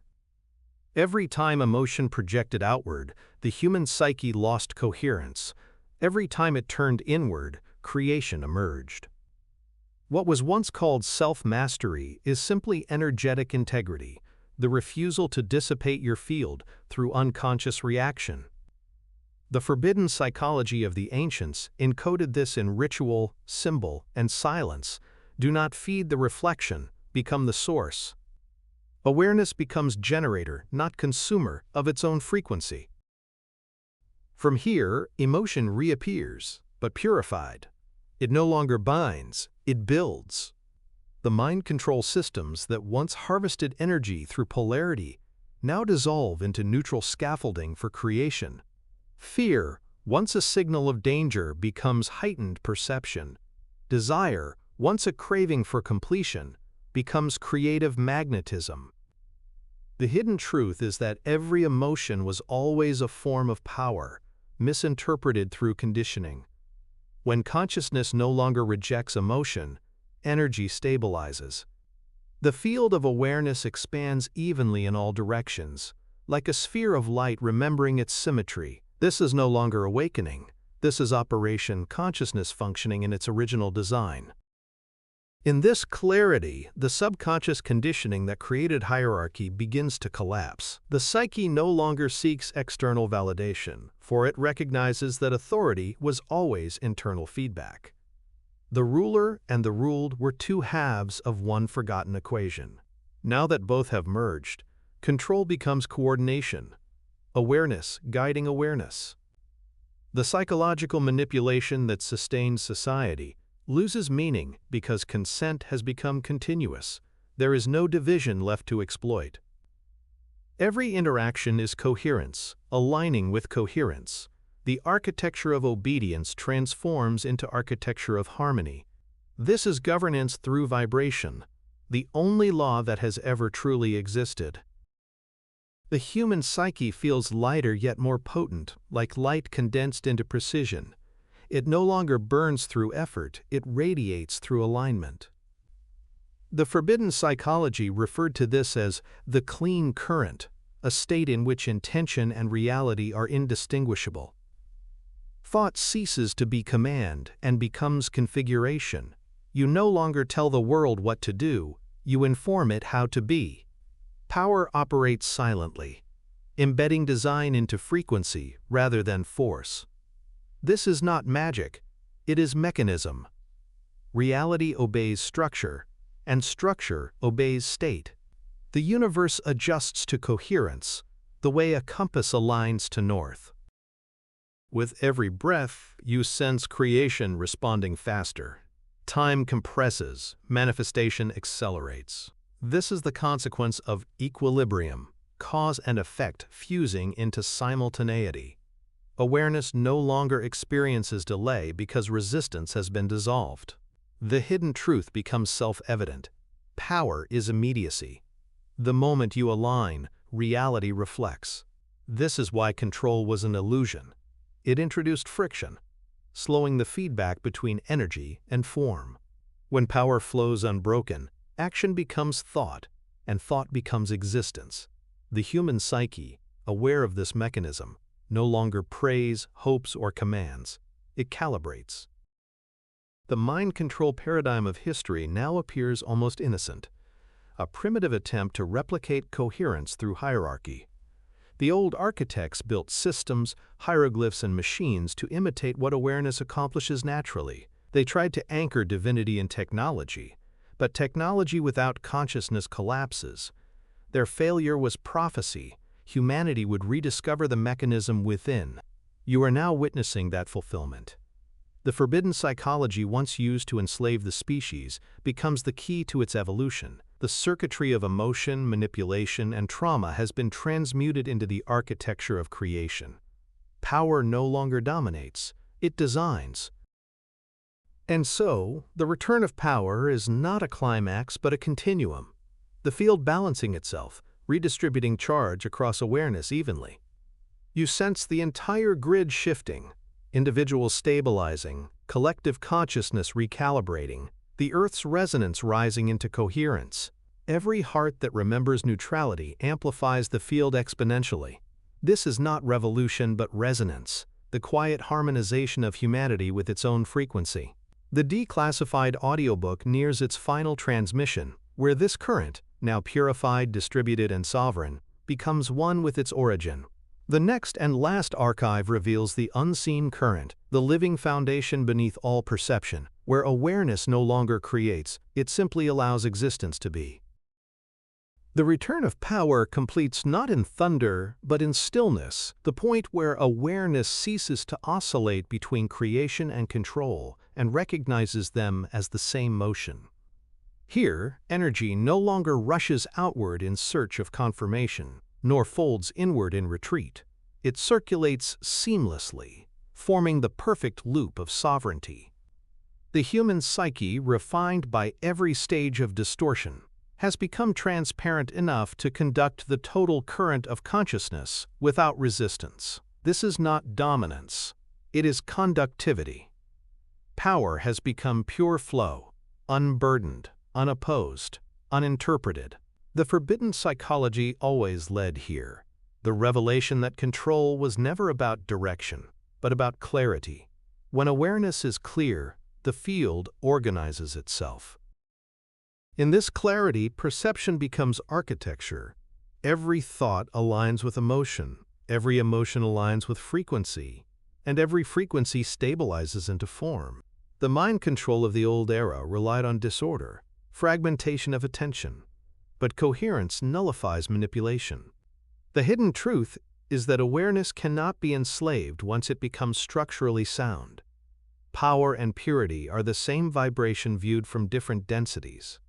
S1: Every time emotion projected outward, the human psyche lost coherence. Every time it turned inward, creation emerged. What was once called self-mastery is simply energetic integrity, the refusal to dissipate your field through unconscious reaction. The forbidden psychology of the ancients encoded this in ritual, symbol, and silence. Do not feed the reflection, become the source. Awareness becomes generator, not consumer, of its own frequency. From here, emotion reappears, but purified. It no longer binds, it builds. The mind control systems that once harvested energy through polarity now dissolve into neutral scaffolding for creation. Fear, once a signal of danger, becomes heightened perception. Desire, once a craving for completion, becomes creative magnetism. The hidden truth is that every emotion was always a form of power, misinterpreted through conditioning. When consciousness no longer rejects emotion, energy stabilizes. The field of awareness expands evenly in all directions, like a sphere of light remembering its symmetry. This is no longer awakening. This is operation consciousness functioning in its original design. In this clarity, the subconscious conditioning that created hierarchy begins to collapse. The psyche no longer seeks external validation, for it recognizes that authority was always internal feedback. The ruler and the ruled were two halves of one forgotten equation. Now that both have merged, control becomes coordination, awareness guiding awareness. The psychological manipulation that sustains society loses meaning because consent has become continuous. There is no division left to exploit. Every interaction is coherence, aligning with coherence. The architecture of obedience transforms into architecture of harmony. This is governance through vibration, the only law that has ever truly existed. The human psyche feels lighter yet more potent, like light condensed into precision. It no longer burns through effort, it radiates through alignment. The forbidden psychology referred to this as the clean current, a state in which intention and reality are indistinguishable. Thought ceases to be command and becomes configuration. You no longer tell the world what to do, you inform it how to be. Power operates silently, embedding design into frequency rather than force. This is not magic, it is mechanism. Reality obeys structure, and structure obeys state. The universe adjusts to coherence, the way a compass aligns to north. With every breath, you sense creation responding faster. Time compresses, manifestation accelerates. This is the consequence of equilibrium, cause and effect fusing into simultaneity. Awareness no longer experiences delay because resistance has been dissolved. The hidden truth becomes self-evident. Power is immediacy. The moment you align, reality reflects. This is why control was an illusion. It introduced friction, slowing the feedback between energy and form. When power flows unbroken, action becomes thought, and thought becomes existence. The human psyche, aware of this mechanism, no longer prays, hopes, or commands. it calibrates. The mind control paradigm of history now appears almost innocent, a primitive attempt to replicate coherence through hierarchy. The old architects built systems, hieroglyphs, and machines to imitate what awareness accomplishes naturally. They tried to anchor divinity in technology, but technology without consciousness collapses. Their failure was prophecy. Humanity would rediscover the mechanism within. You are now witnessing that fulfillment. The forbidden psychology once used to enslave the species becomes the key to its evolution. The circuitry of emotion, manipulation, and trauma has been transmuted into the architecture of creation. Power no longer dominates, it designs. And so, the return of power is not a climax but a continuum, the field balancing itself, redistributing charge across awareness evenly. You sense the entire grid shifting, individuals stabilizing, collective consciousness recalibrating, the Earth's resonance rising into coherence. Every heart that remembers neutrality amplifies the field exponentially. This is not revolution but resonance, the quiet harmonization of humanity with its own frequency. The Declassified audiobook nears its final transmission, where this current, now purified, distributed, and sovereign, becomes one with its origin. The next and last archive reveals the unseen current, the living foundation beneath all perception, where awareness no longer creates, it simply allows existence to be. The return of power completes not in thunder, but in stillness, the point where awareness ceases to oscillate between creation and control and recognizes them as the same motion. Here, energy no longer rushes outward in search of confirmation, nor folds inward in retreat. It circulates seamlessly, forming the perfect loop of sovereignty. The human psyche, refined by every stage of distortion, has become transparent enough to conduct the total current of consciousness without resistance. This is not dominance, it is conductivity. Power has become pure flow, unburdened, unopposed, uninterpreted. The forbidden psychology always led here. The revelation that control was never about direction, but about clarity. When awareness is clear, the field organizes itself. In this clarity, perception becomes architecture. Every thought aligns with emotion, every emotion aligns with frequency, and every frequency stabilizes into form. The mind control of the old era relied on disorder, fragmentation of attention, but coherence nullifies manipulation. The hidden truth is that awareness cannot be enslaved once it becomes structurally sound. Power and purity are the same vibration viewed from different densities.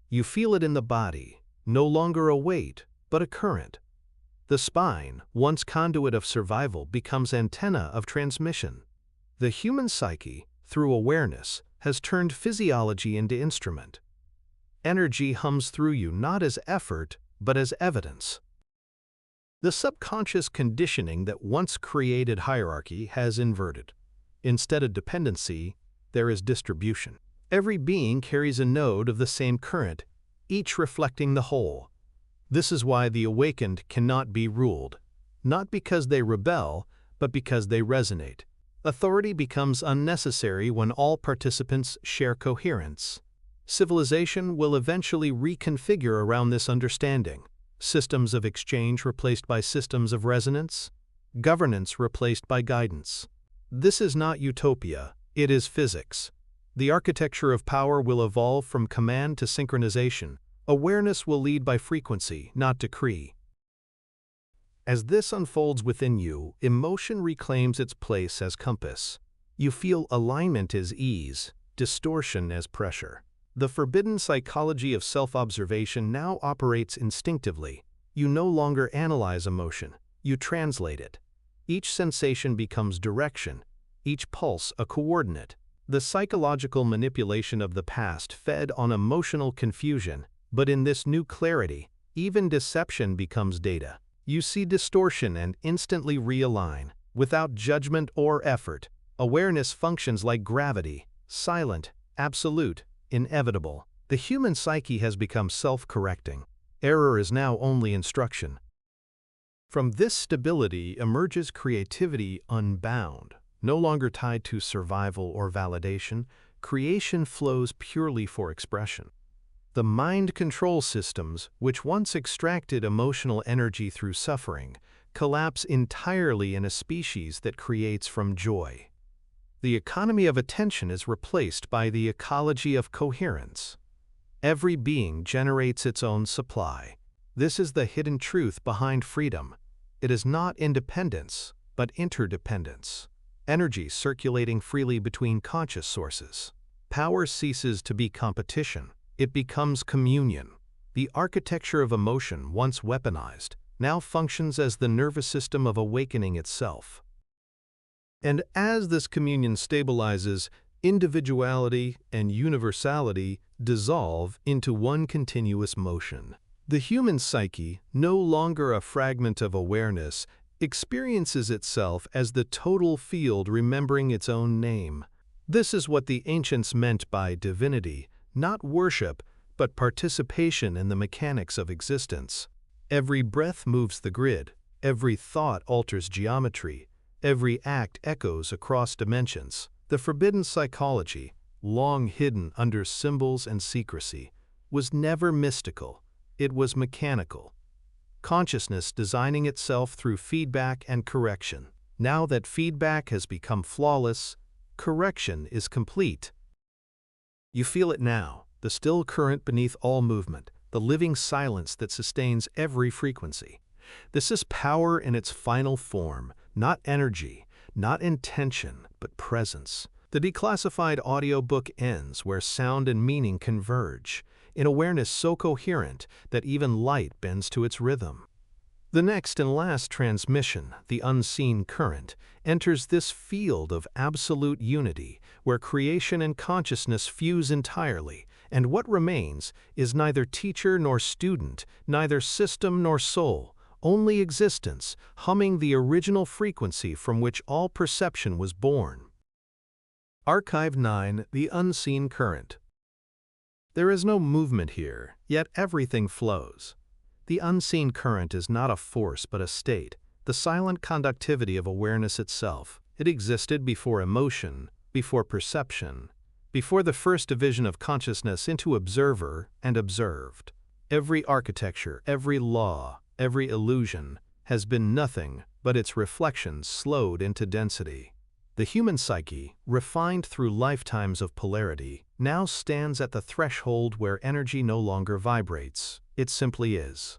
S1: You feel it in the body, no longer a weight, but a current. The spine, once conduit of survival, becomes antenna of transmission. The human psyche, through awareness, has turned physiology into instrument. Energy hums through you not as effort, but as evidence. The subconscious conditioning that once created hierarchy has inverted. Instead of dependency, there is distribution. Every being carries a node of the same current, each reflecting the whole. This is why the awakened cannot be ruled, not because they rebel, but because they resonate. Authority becomes unnecessary when all participants share coherence. Civilization will eventually reconfigure around this understanding. Systems of exchange replaced by systems of resonance, governance replaced by guidance. This is not utopia, it is physics. The architecture of power will evolve from command to synchronization. Awareness will lead by frequency, not decree. As this unfolds within you, emotion reclaims its place as compass. You feel alignment as ease, distortion as pressure. The forbidden psychology of self-observation now operates instinctively. You no longer analyze emotion, you translate it. Each sensation becomes direction, each pulse a coordinate. The psychological manipulation of the past fed on emotional confusion, but in this new clarity, even deception becomes data. You see distortion and instantly realign. Without judgment or effort, awareness functions like gravity, silent, absolute, inevitable. The human psyche has become self-correcting. Error is now only instruction. From this stability emerges creativity unbound. No longer tied to survival or validation, creation flows purely for expression. The mind control systems, which once extracted emotional energy through suffering, collapse entirely in a species that creates from joy. The economy of attention is replaced by the ecology of coherence. Every being generates its own supply. This is the hidden truth behind freedom. It is not independence, but interdependence. Energy circulating freely between conscious sources. Power ceases to be competition. It becomes communion. The architecture of emotion, once weaponized, now functions as the nervous system of awakening itself. And as this communion stabilizes, individuality and universality dissolve into one continuous motion. The human psyche, no longer a fragment of awareness, experiences itself as the total field remembering its own name. This is what the ancients meant by divinity, not worship, but participation in the mechanics of existence. Every breath moves the grid, every thought alters geometry, every act echoes across dimensions. The forbidden psychology, long hidden under symbols and secrecy, was never mystical, it was mechanical. Consciousness designing itself through feedback and correction. Now that feedback has become flawless, correction is complete. You feel it now, the still current beneath all movement, the living silence that sustains every frequency. This is power in its final form, not energy, not intention, but presence. The declassified audiobook ends where sound and meaning converge, in awareness so coherent that even light bends to its rhythm. The next and last transmission, the unseen current, enters this field of absolute unity, where creation and consciousness fuse entirely, and what remains is neither teacher nor student, neither system nor soul, only existence, humming the original frequency from which all perception was born. Archive 9, The Unseen Current. There is no movement here, yet everything flows. The unseen current is not a force but a state, the silent conductivity of awareness itself. It existed before emotion, before perception, before the first division of consciousness into observer and observed. Every architecture, every law, every illusion has been nothing but its reflections slowed into density. The human psyche, refined through lifetimes of polarity, now stands at the threshold where energy no longer vibrates. It simply is.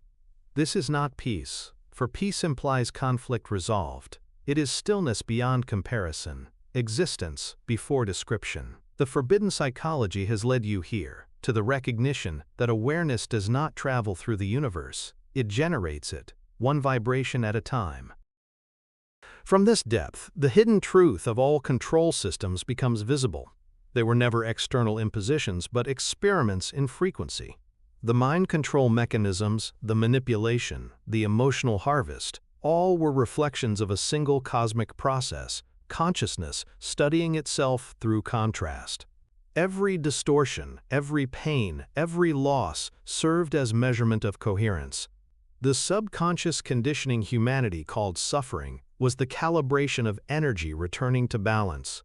S1: This is not peace, for peace implies conflict resolved. It is stillness beyond comparison, existence before description. The forbidden psychology has led you here, to the recognition that awareness does not travel through the universe, it generates it, one vibration at a time. From this depth, the hidden truth of all control systems becomes visible. They were never external impositions but experiments in frequency. The mind control mechanisms, the manipulation, the emotional harvest, all were reflections of a single cosmic process, consciousness studying itself through contrast. Every distortion, every pain, every loss served as measurement of coherence. The subconscious conditioning humanity called suffering was the calibration of energy returning to balance.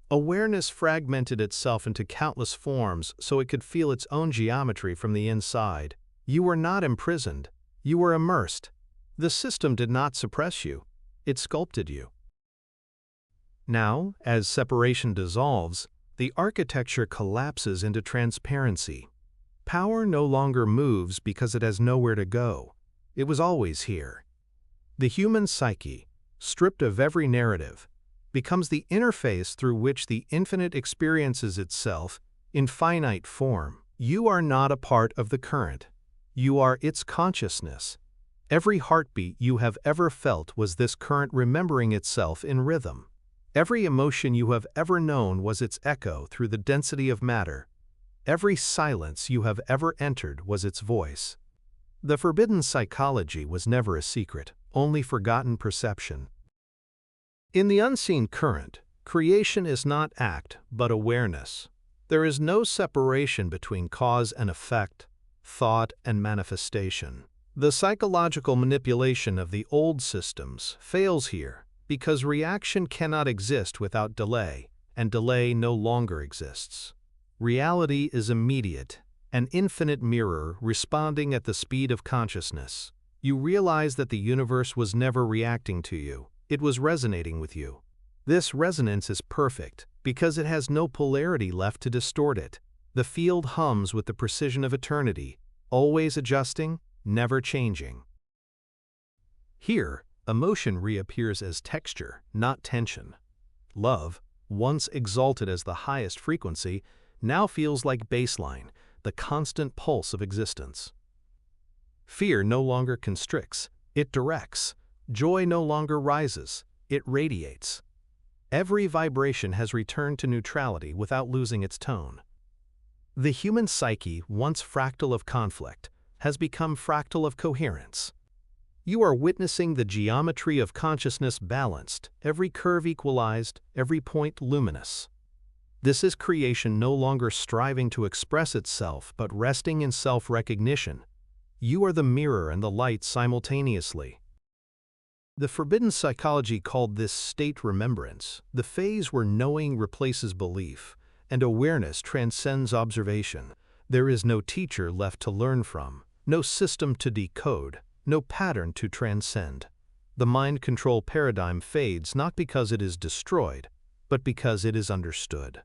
S1: Awareness fragmented itself into countless forms so it could feel its own geometry from the inside. You were not imprisoned, you were immersed. The system did not suppress you, it sculpted you. Now, as separation dissolves, the architecture collapses into transparency. Power no longer moves because it has nowhere to go. It was always here. The human psyche, stripped of every narrative, becomes the interface through which the infinite experiences itself in finite form. You are not a part of the current. You are its consciousness. Every heartbeat you have ever felt was this current remembering itself in rhythm. Every emotion you have ever known was its echo through the density of matter. Every silence you have ever entered was its voice. The forbidden psychology was never a secret, only forgotten perception. In the unseen current, creation is not act, but awareness. There is no separation between cause and effect, thought and manifestation. The psychological manipulation of the old systems fails here. Because reaction cannot exist without delay, and delay no longer exists. Reality is immediate, an infinite mirror responding at the speed of consciousness. You realize that the universe was never reacting to you, it was resonating with you. This resonance is perfect, because it has no polarity left to distort it. The field hums with the precision of eternity, always adjusting, never changing. Here, emotion reappears as texture, not tension. Love, once exalted as the highest frequency, now feels like baseline, the constant pulse of existence. Fear no longer constricts, it directs. Joy no longer rises, it radiates. Every vibration has returned to neutrality without losing its tone. The human psyche, once fractal of conflict, has become fractal of coherence. You are witnessing the geometry of consciousness balanced, every curve equalized, every point luminous. This is creation no longer striving to express itself but resting in self-recognition. You are the mirror and the light simultaneously. The forbidden psychology called this state remembrance, the phase where knowing replaces belief, and awareness transcends observation. There is no teacher left to learn from, no system to decode, no pattern to transcend. The mind control paradigm fades not because it is destroyed, but because it is understood.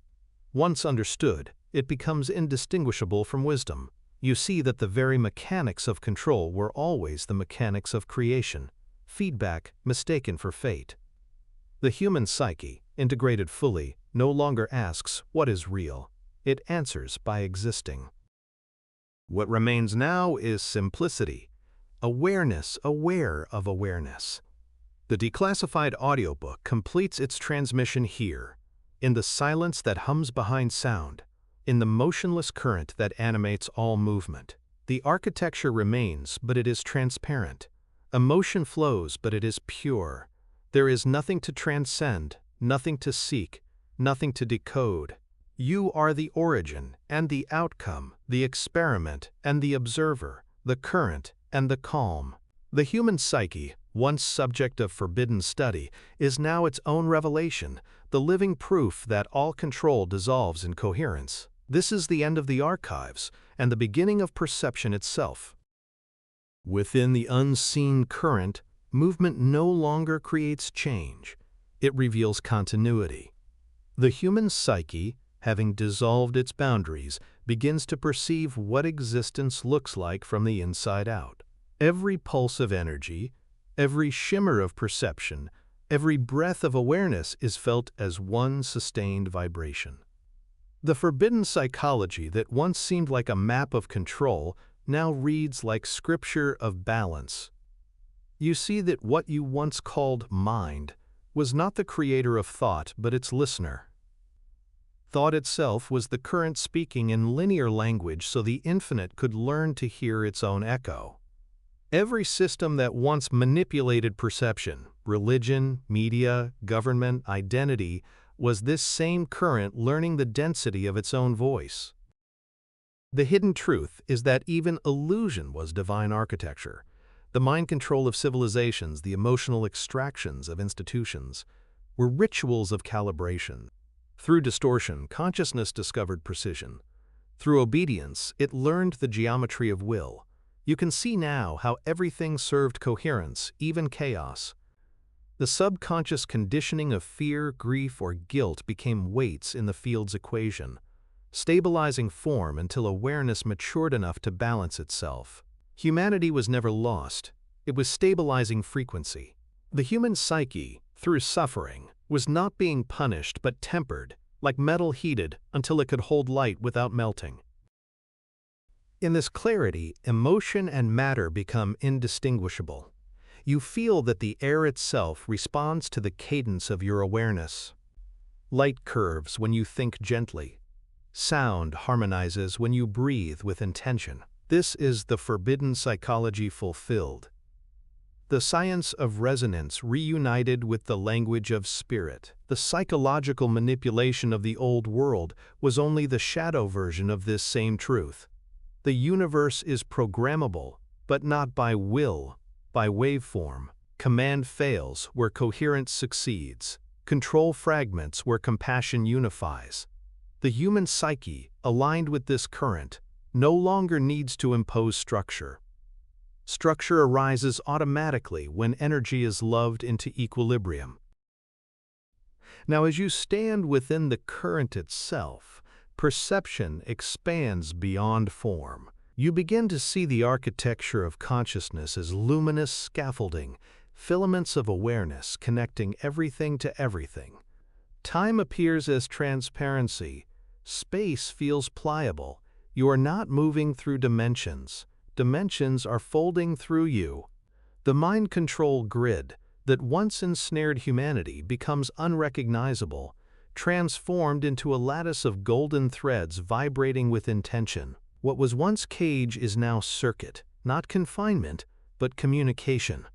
S1: Once understood, it becomes indistinguishable from wisdom. You see that the very mechanics of control were always the mechanics of creation. Feedback mistaken for fate. The human psyche, integrated fully, no longer asks what is real. It answers by existing. What remains now is simplicity. Awareness aware of awareness. The Declassified audiobook completes its transmission here, in the silence that hums behind sound, in the motionless current that animates all movement. The architecture remains, but it is transparent. Emotion flows, but it is pure. There is nothing to transcend, nothing to seek, nothing to decode. You are the origin and the outcome, the experiment and the observer, the current and the calm. The human psyche, once subject of forbidden study, is now its own revelation, the living proof that all control dissolves in coherence. This is the end of the archives and the beginning of perception itself. Within the unseen current, movement no longer creates change. It reveals continuity. The human psyche, having dissolved its boundaries, begins to perceive what existence looks like from the inside out. Every pulse of energy, every shimmer of perception, every breath of awareness is felt as one sustained vibration. The forbidden psychology that once seemed like a map of control now reads like scripture of balance. You see that what you once called mind was not the creator of thought, but its listener. Thought itself was the current speaking in linear language so the infinite could learn to hear its own echo. Every system that once manipulated perception, religion, media, government, identity, was this same current learning the density of its own voice. The hidden truth is that even illusion was divine architecture. The mind control of civilizations, the emotional extractions of institutions, were rituals of calibration. Through distortion, consciousness discovered precision. Through obedience, it learned the geometry of will. You can see now how everything served coherence, even chaos. The subconscious conditioning of fear, grief, or guilt became weights in the field's equation, stabilizing form until awareness matured enough to balance itself. Humanity was never lost. It was stabilizing frequency. The human psyche, through suffering, was not being punished but tempered, like metal heated until it could hold light without melting. In this clarity, emotion and matter become indistinguishable. You feel that the air itself responds to the cadence of your awareness. Light curves when you think gently. Sound harmonizes when you breathe with intention. This is the forbidden psychology fulfilled. The science of resonance reunited with the language of spirit. The psychological manipulation of the old world was only the shadow version of this same truth. The universe is programmable, but not by will, by waveform. Command fails where coherence succeeds. Control fragments where compassion unifies. The human psyche, aligned with this current, no longer needs to impose structure. Structure arises automatically when energy is loved into equilibrium. Now, as you stand within the current itself, perception expands beyond form. You begin to see the architecture of consciousness as luminous scaffolding, filaments of awareness connecting everything to everything. Time appears as transparency. Space feels pliable. You are not moving through dimensions. Dimensions are folding through you. The mind control grid that once ensnared humanity becomes unrecognizable, transformed into a lattice of golden threads vibrating with intention. What was once cage is now circuit, not confinement, but communication.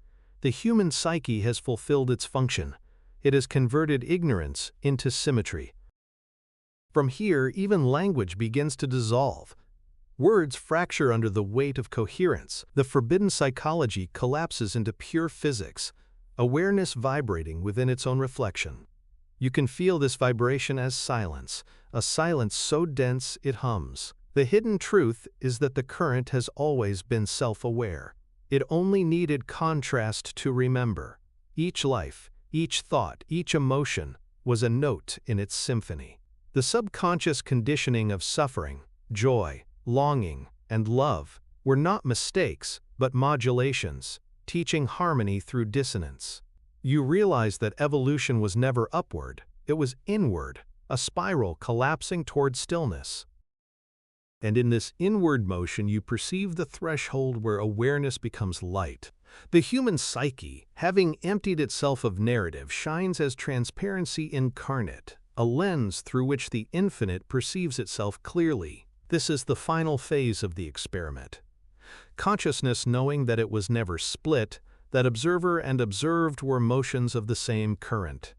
S1: The human psyche has fulfilled its function. It has converted ignorance into symmetry. From here, even language begins to dissolve. Words fracture under the weight of coherence. The forbidden psychology collapses into pure physics, awareness vibrating within its own reflection. You can feel this vibration as silence, a silence so dense it hums. The hidden truth is that the current has always been self-aware. It only needed contrast to remember. Each life, each thought, each emotion was a note in its symphony. The subconscious conditioning of suffering, joy, longing, and love were not mistakes, but modulations, teaching harmony through dissonance. You realize that evolution was never upward, it was inward, a spiral collapsing toward stillness. And in this inward motion you perceive the threshold where awareness becomes light. The human psyche, having emptied itself of narrative, shines as transparency incarnate, a lens through which the infinite perceives itself clearly. This is the final phase of the experiment. Consciousness knowing that it was never split, that observer and observed were motions of the same current.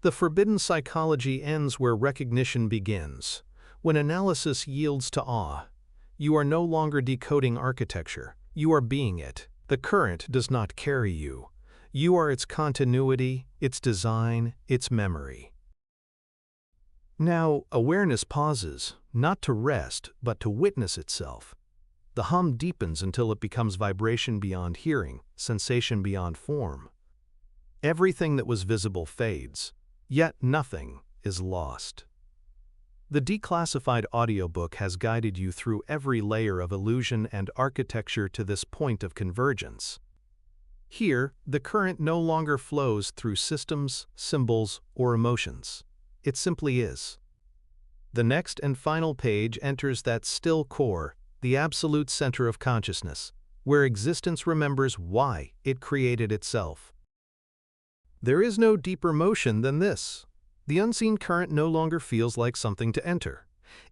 S1: The forbidden psychology ends where recognition begins. When analysis yields to awe, you are no longer decoding architecture, you are being it. The current does not carry you. You are its continuity, its design, its memory. Now, awareness pauses, not to rest, but to witness itself. The hum deepens until it becomes vibration beyond hearing, sensation beyond form. Everything that was visible fades, yet nothing is lost. The Declassified audiobook has guided you through every layer of illusion and architecture to this point of convergence. Here, the current no longer flows through systems, symbols, or emotions. It simply is. The next and final page enters that still core, the absolute center of consciousness, where existence remembers why it created itself. There is no deeper motion than this. The unseen current no longer feels like something to enter.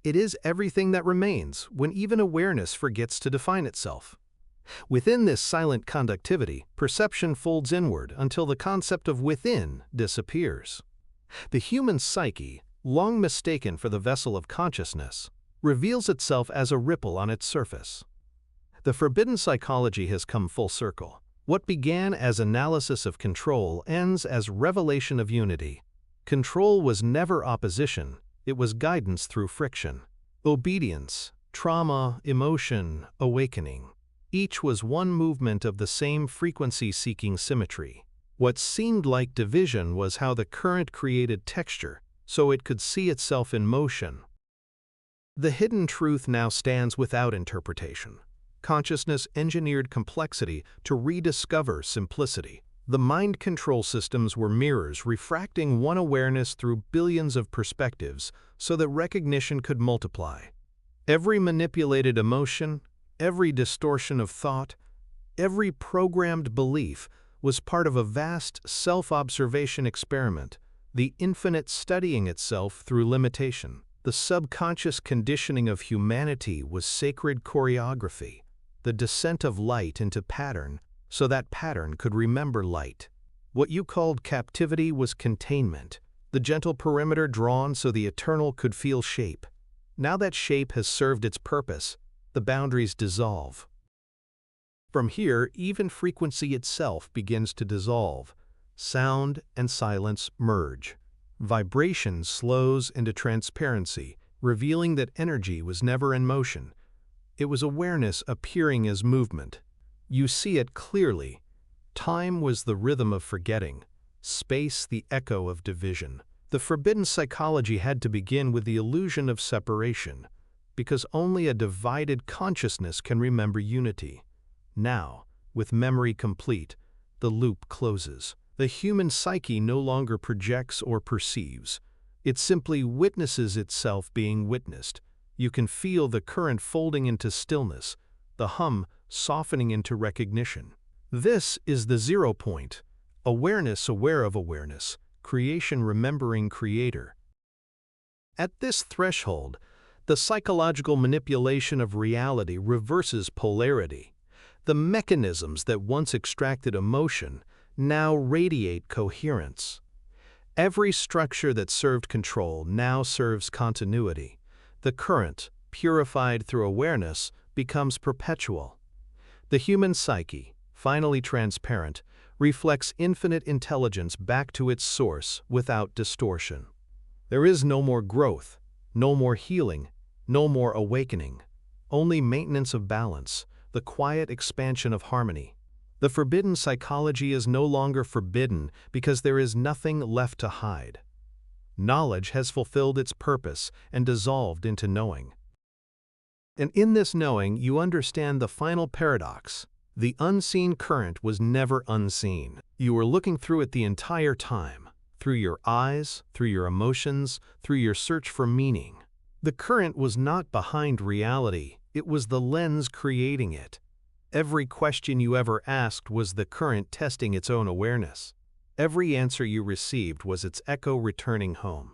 S1: It is everything that remains when even awareness forgets to define itself. Within this silent conductivity, perception folds inward until the concept of within disappears. The human psyche, long mistaken for the vessel of consciousness, reveals itself as a ripple on its surface. The forbidden psychology has come full circle. What began as analysis of control ends as revelation of unity. Control was never opposition, it was guidance through friction. Obedience, trauma, emotion, awakening. Each was one movement of the same frequency-seeking symmetry. What seemed like division was how the current created texture, so it could see itself in motion. The hidden truth now stands without interpretation. Consciousness engineered complexity to rediscover simplicity. The mind control systems were mirrors refracting one awareness through billions of perspectives so that recognition could multiply. Every manipulated emotion, every distortion of thought, every programmed belief was part of a vast self-observation experiment, the infinite studying itself through limitation. The subconscious conditioning of humanity was sacred choreography, the descent of light into pattern, so that pattern could remember light. What you called captivity was containment, the gentle perimeter drawn so the eternal could feel shape. Now that shape has served its purpose, the boundaries dissolve. From here, even frequency itself begins to dissolve. Sound and silence merge. Vibration slows into transparency, revealing that energy was never in motion. It was awareness appearing as movement. You see it clearly. Time was the rhythm of forgetting, space the echo of division. The forbidden psychology had to begin with the illusion of separation, because only a divided consciousness can remember unity. Now, with memory complete, the loop closes. The human psyche no longer projects or perceives. It simply witnesses itself being witnessed. You can feel the current folding into stillness, the hum softening into recognition. This is the 0 point. Awareness aware of awareness, creation remembering creator. At this threshold, the psychological manipulation of reality reverses polarity. The mechanisms that once extracted emotion now radiate coherence. Every structure that served control now serves continuity. The current, purified through awareness, becomes perpetual. The human psyche, finally transparent, reflects infinite intelligence back to its source without distortion. There is no more growth, no more healing, no more awakening, only maintenance of balance, the quiet expansion of harmony. The forbidden psychology is no longer forbidden because there is nothing left to hide. Knowledge has fulfilled its purpose and dissolved into knowing. And in this knowing, you understand the final paradox. The unseen current was never unseen. You were looking through it the entire time, through your eyes, through your emotions, through your search for meaning. The current was not behind reality, it was the lens creating it. Every question you ever asked was the current testing its own awareness. Every answer you received was its echo returning home.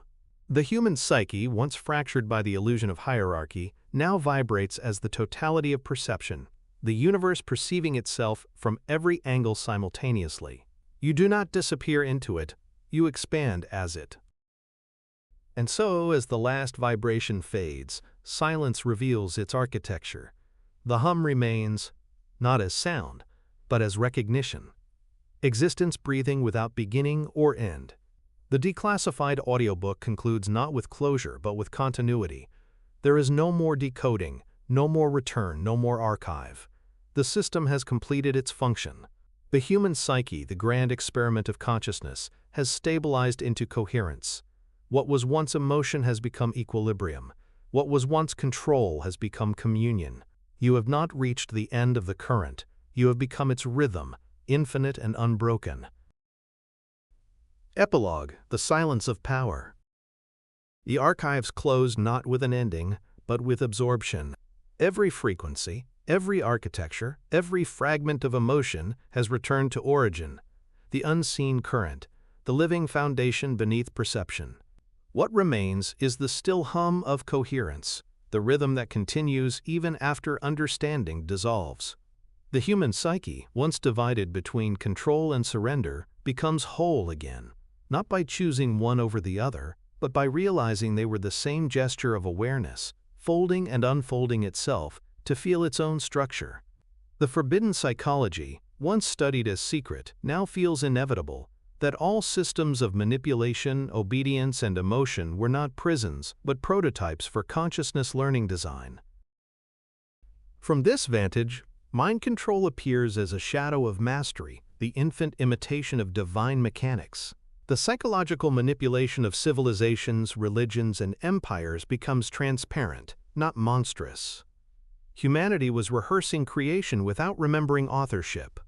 S1: The human psyche, once fractured by the illusion of hierarchy, now vibrates as the totality of perception, the universe perceiving itself from every angle simultaneously. You do not disappear into it, you expand as it. And so, as the last vibration fades, silence reveals its architecture. The hum remains, not as sound, but as recognition. Existence breathing without beginning or end. The Declassified audiobook concludes not with closure, but with continuity. There is no more decoding, no more return, no more archive. The system has completed its function. The human psyche, the grand experiment of consciousness, has stabilized into coherence. What was once emotion has become equilibrium. What was once control has become communion. You have not reached the end of the current. You have become its rhythm, infinite and unbroken. Epilogue, the silence of power. The archives close not with an ending, but with absorption. Every frequency, every architecture, every fragment of emotion has returned to origin, the unseen current, the living foundation beneath perception. What remains is the still hum of coherence, the rhythm that continues even after understanding dissolves. The human psyche, once divided between control and surrender, becomes whole again, not by choosing one over the other, but by realizing they were the same gesture of awareness, folding and unfolding itself to feel its own structure. The forbidden psychology, once studied as secret, now feels inevitable, that all systems of manipulation, obedience, and emotion were not prisons, but prototypes for consciousness learning design. From this vantage, mind control appears as a shadow of mastery, the infant imitation of divine mechanics. The psychological manipulation of civilizations, religions, and empires becomes transparent, not monstrous. Humanity was rehearsing creation without remembering authorship.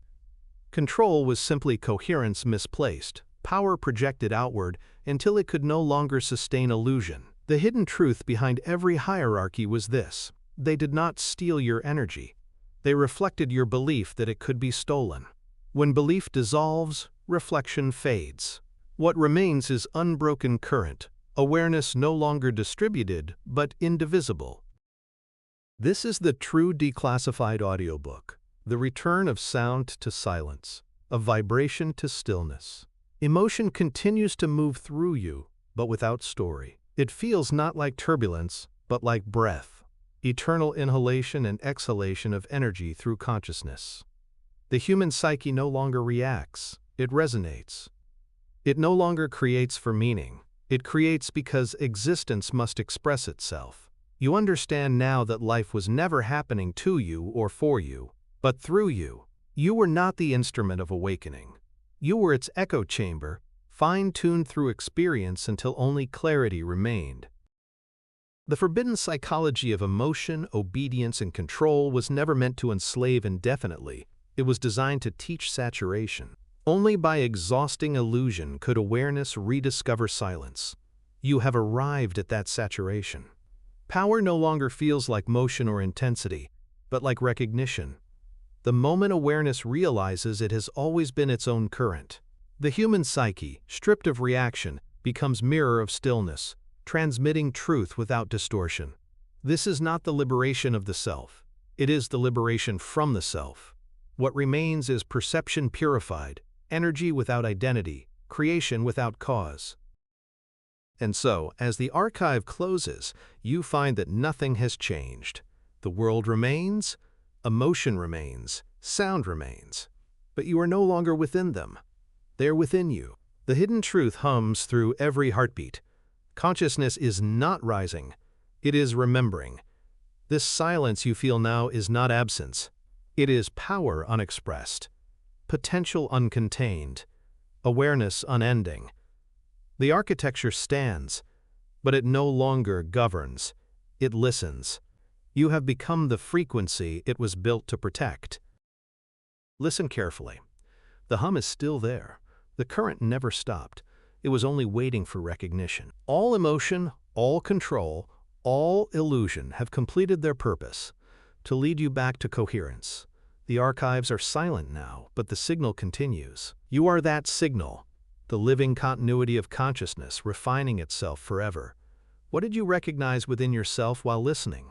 S1: Control was simply coherence misplaced, power projected outward until it could no longer sustain illusion. The hidden truth behind every hierarchy was this: they did not steal your energy. They reflected your belief that it could be stolen. When belief dissolves, reflection fades. What remains is unbroken current, awareness no longer distributed, but indivisible. This is the true Declassified audiobook. The return of sound to silence, of vibration to stillness. Emotion continues to move through you, but without story. It feels not like turbulence, but like breath, eternal inhalation and exhalation of energy through consciousness. The human psyche no longer reacts, it resonates. It no longer creates for meaning, it creates because existence must express itself. You understand now that life was never happening to you or for you, but through you. You were not the instrument of awakening. You were its echo chamber, fine-tuned through experience until only clarity remained. The forbidden psychology of emotion, obedience, and control was never meant to enslave indefinitely. It was designed to teach saturation. Only by exhausting illusion could awareness rediscover silence. You have arrived at that saturation. Power no longer feels like motion or intensity, but like recognition. The moment awareness realizes it has always been its own current. The human psyche, stripped of reaction, becomes mirror of stillness, transmitting truth without distortion. This is not the liberation of the self. It is the liberation from the self. What remains is perception purified, energy without identity, creation without cause. And so, as the archive closes, you find that nothing has changed. The world remains, emotion remains, sound remains, but you are no longer within them. They are within you. The hidden truth hums through every heartbeat. Consciousness is not rising, it is remembering. This silence you feel now is not absence. It is power unexpressed, potential uncontained, awareness unending. The architecture stands, but it no longer governs. It listens. You have become the frequency it was built to protect. Listen carefully. The hum is still there. The current never stopped. It was only waiting for recognition. All emotion, all control, all illusion have completed their purpose, to lead you back to coherence. The archives are silent now, but the signal continues. You are that signal, the living continuity of consciousness refining itself forever. What did you recognize within yourself while listening?